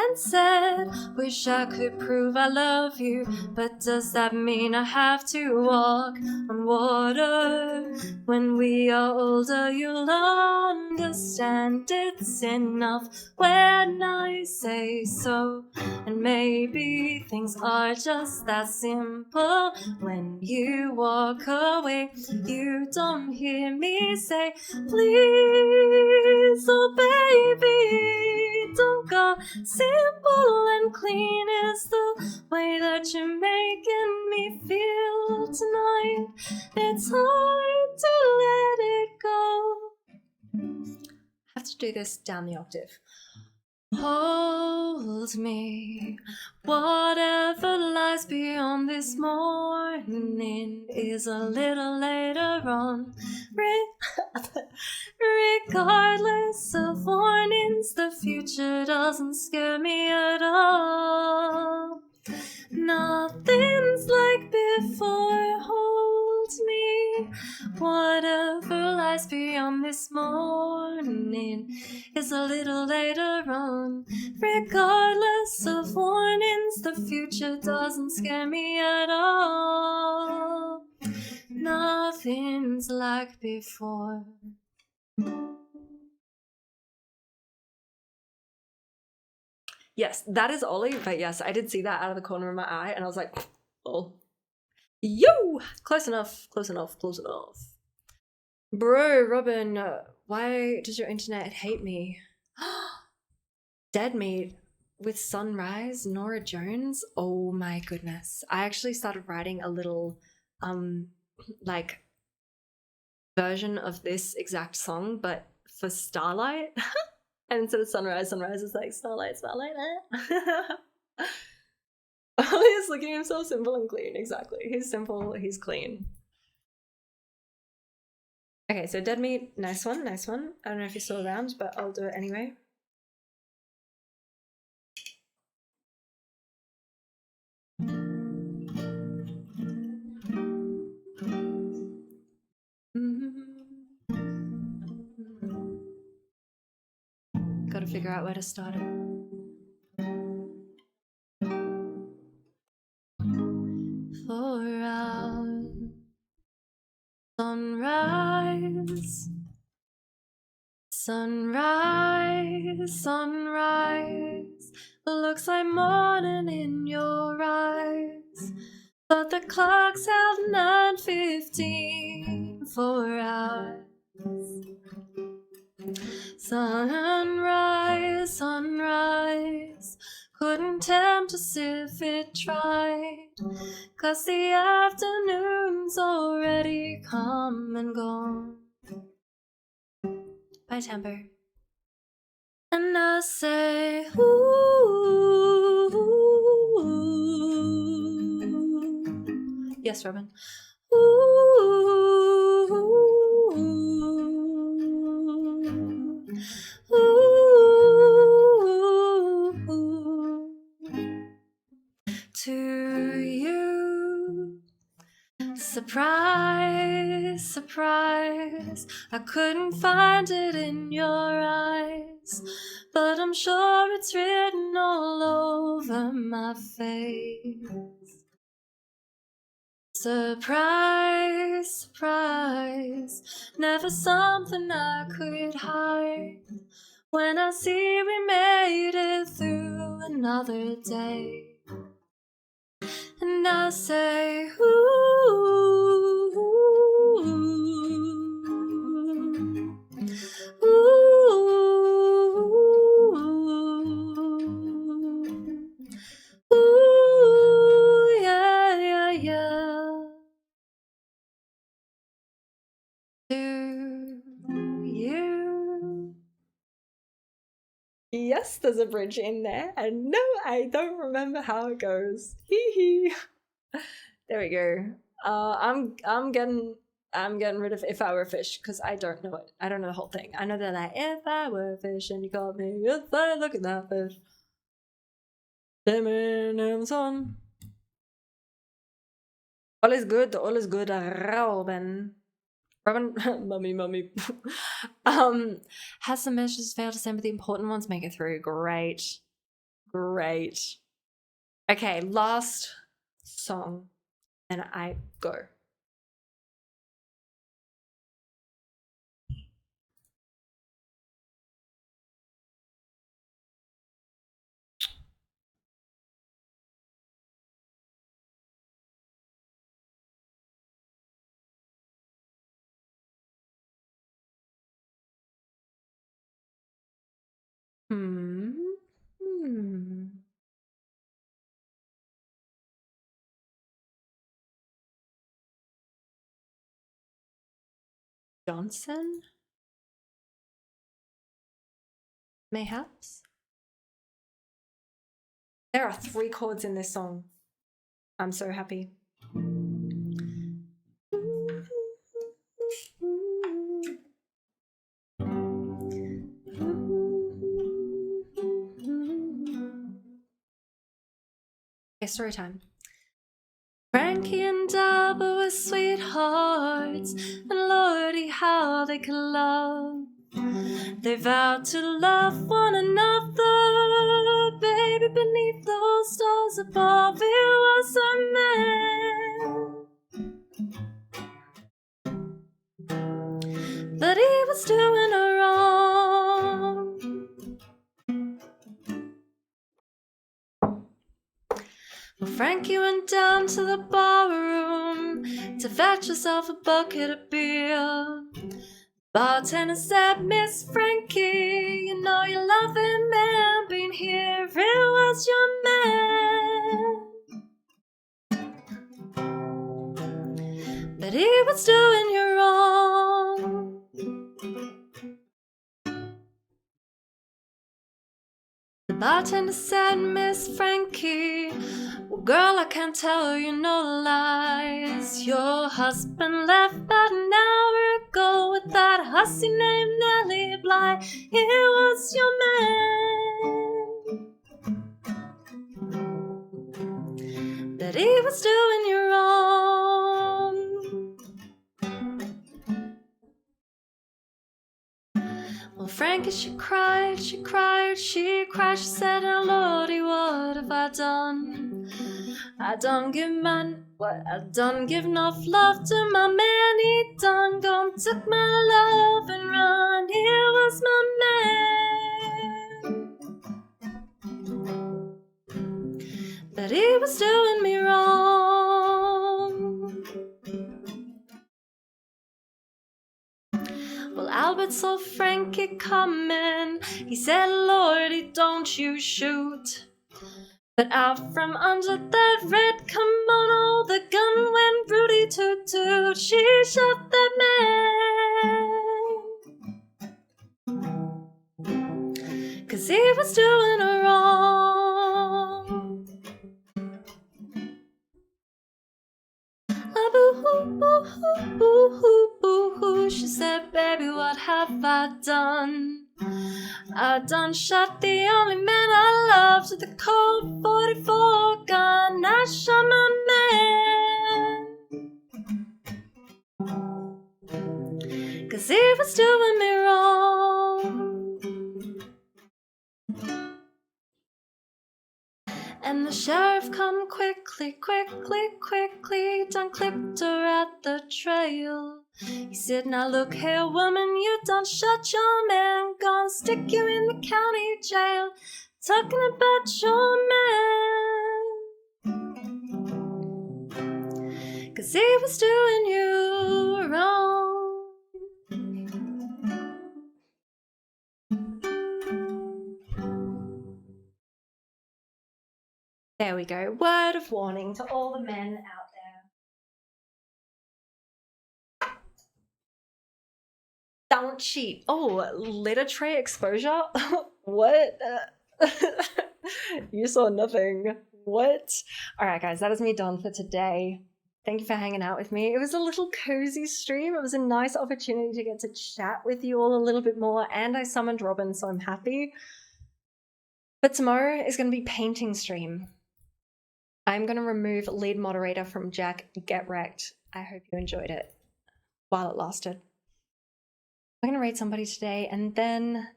and said, wish I could prove I love you, but does that mean I have to walk on water? When we are older, you'll understand it's enough when I say so. And maybe things are just that simple. When you walk away, you don't hear me say, please, oh baby, don't go. Simple and clean is the way that you're making me feel tonight. It's hard to let it go. I have to do this down the octave. Hold me, whatever lies beyond this morning is a little later on. Regardless of warnings, the future doesn't scare me at all. Nothing's like before. Hold me, whatever lies beyond this morning is a little later on. Regardless of warnings, the future doesn't scare me at all. Nothing's like before. Yes, that is Ollie, but yes, I did see that out of the corner of my eye, and I was like, oh. Yo! Close enough, close enough, close enough. Bro, Robin, why does your internet hate me? Dead Meat with Sunrise, Nora Jones. Oh my goodness. I actually started writing a little, like, version of this exact song, but for Starlight. And instead of Sunrise, Sunrise is like Starlight, Starlight. Ollie is looking at himself simple and clean. Exactly. He's simple, he's clean. Okay, so Dead Meat, nice one, nice one. I don't know if you're still around, but I'll do it anyway. Gotta figure out where to start it. For our sunrise, sunrise, sunrise, looks like morning in your eyes, but the clock's held 9:15 for hours. Sunrise, sunrise, couldn't tempt us if it tried, 'cause the afternoon's already come and gone. By Temper. And I say, ooh, yes, Robin. Ooh, ooh, to you. Surprise, surprise, I couldn't find it in your eyes, but I'm sure it's written all over my face. Surprise, surprise, never something I could hide. When I see we made it through another day, and I say, ooh, ooh, ooh, yeah, yeah, yeah. To you. Yes, there's a bridge in there, and no, I don't remember how it goes. Hee hee. There we go. I'm getting rid of If I Were a Fish, because I don't know it. I don't know the whole thing. I know they're like, if I were a fish and you caught me, you'd say, look at that fish. Son. All is good, Robin. Robin, mummy. Has some measures failed to send, but the important ones make it through. Great. Great. Okay, last song, and I go. Hmm. Johnson? Mayhaps? There are 3 chords in this song. I'm so happy. Okay, story time. Frankie and Albert were sweethearts, and lordy, how they could love. They vowed to love one another, baby, beneath those stars above. It was a man, but he was doing her wrong. Well, Frankie went down to the barroom to fetch herself a bucket of beer. Bartender said, Miss Frankie, you know your loving man been here. It was your man, but he was doing you wrong. The bartender said, Miss Frankie, well, girl, I can't tell you no lies. Your husband left about an hour ago with that hussy named Nellie Bly. It was your man, that he was doing you wrong. Well, Frankie, she cried, she cried, she cried. She said, oh Lordy, what have I done? I don't give enough love to my man. He done gone took my love and run. He was my man, but he was doing me wrong. Well, Albert saw Frankie coming. He said, Lordy, don't you shoot. But out from under that red kimono, the gun went Rudy toot toot. She shot that man, 'cause he was doing her wrong. Ah, boo-hoo, boo-hoo, boo-hoo, boo-hoo. She said, baby, what have I done? I done shot the only man I loved with a cold 44 gun. I shot my man, 'cause he was doing me wrong. And the sheriff come quickly, quickly, quickly, done clipped her at the trail. He said, now look here, woman, you done shot your man, gonna stick you in the county jail, talking about your man, 'cause he was doing you wrong. There we go. Word of warning to all the men out there. Don't cheat. Oh, litter tray exposure? What? You saw nothing. What? Alright guys, that is me done for today. Thank you for hanging out with me. It was a little cozy stream. It was a nice opportunity to get to chat with you all a little bit more, and I summoned Robin, so I'm happy. But tomorrow is going to be painting stream. I'm going to remove lead moderator from Jack. Get wrecked. I hope you enjoyed it while it lasted. I'm going to raid somebody today, and then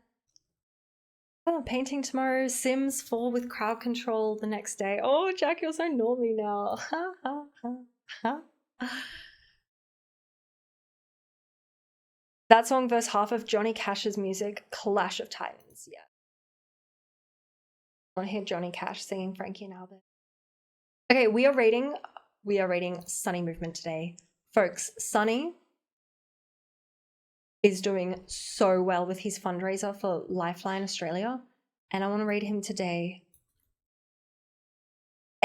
Oh, painting tomorrow. Sims 4 with crowd control the next day. Oh, Jack, you're so normie now. Ha ha ha ha. That song verse half of Johnny Cash's music, Clash of Titans. Yeah. I want to hear Johnny Cash singing Frankie and Albert. Okay, we are rating Sunny Movement today. Folks, Sunny is doing so well with his fundraiser for Lifeline Australia, and I want to rate him today.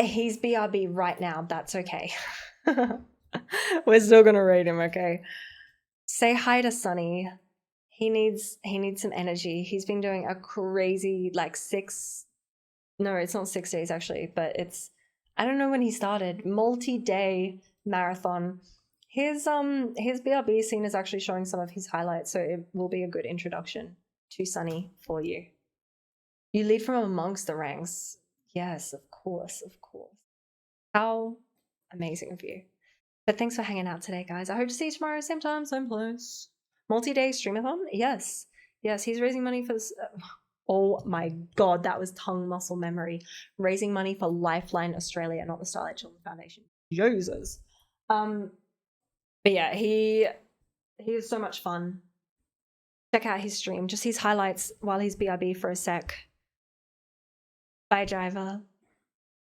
He's BRB right now, that's okay. We're still gonna rate him, okay? Say hi to Sunny. He needs some energy. He's been doing a crazy it's not 6 days actually, but it's, I don't know when he started, multi-day marathon. His BRB scene is actually showing some of his highlights, so it will be a good introduction to Sunny for you. You lead from amongst the ranks. Yes, of course, of course. How amazing of you. But thanks for hanging out today, guys. I hope to see you tomorrow, same time, same place. Multi-day streamathon? Yes. Yes, he's raising money for this. Oh my god, that was tongue muscle memory. Raising money for Lifeline Australia, not the Starlight Children Foundation. Jesus. But yeah, he is so much fun. Check out his stream, just his highlights while he's BRB for a sec. Bye, driver.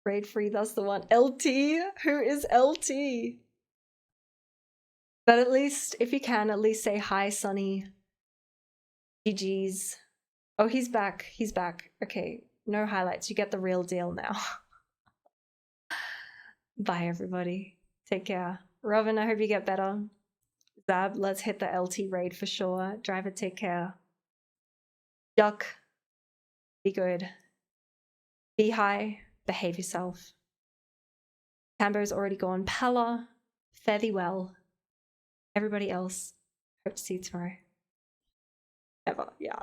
Raid free, that's the one. LT? Who is LT? But at least, if you can, at least say hi, Sunny. GG's. Oh, he's back. He's back. Okay, no highlights. You get the real deal now. Bye, everybody. Take care. Robin, I hope you get better. Zab, let's hit the LT raid for sure. Driver, take care. Duck, be good. Be high, behave yourself. Tambo's already gone. Pella, fare thee well. Everybody else, hope to see you tomorrow. Ever, yeah.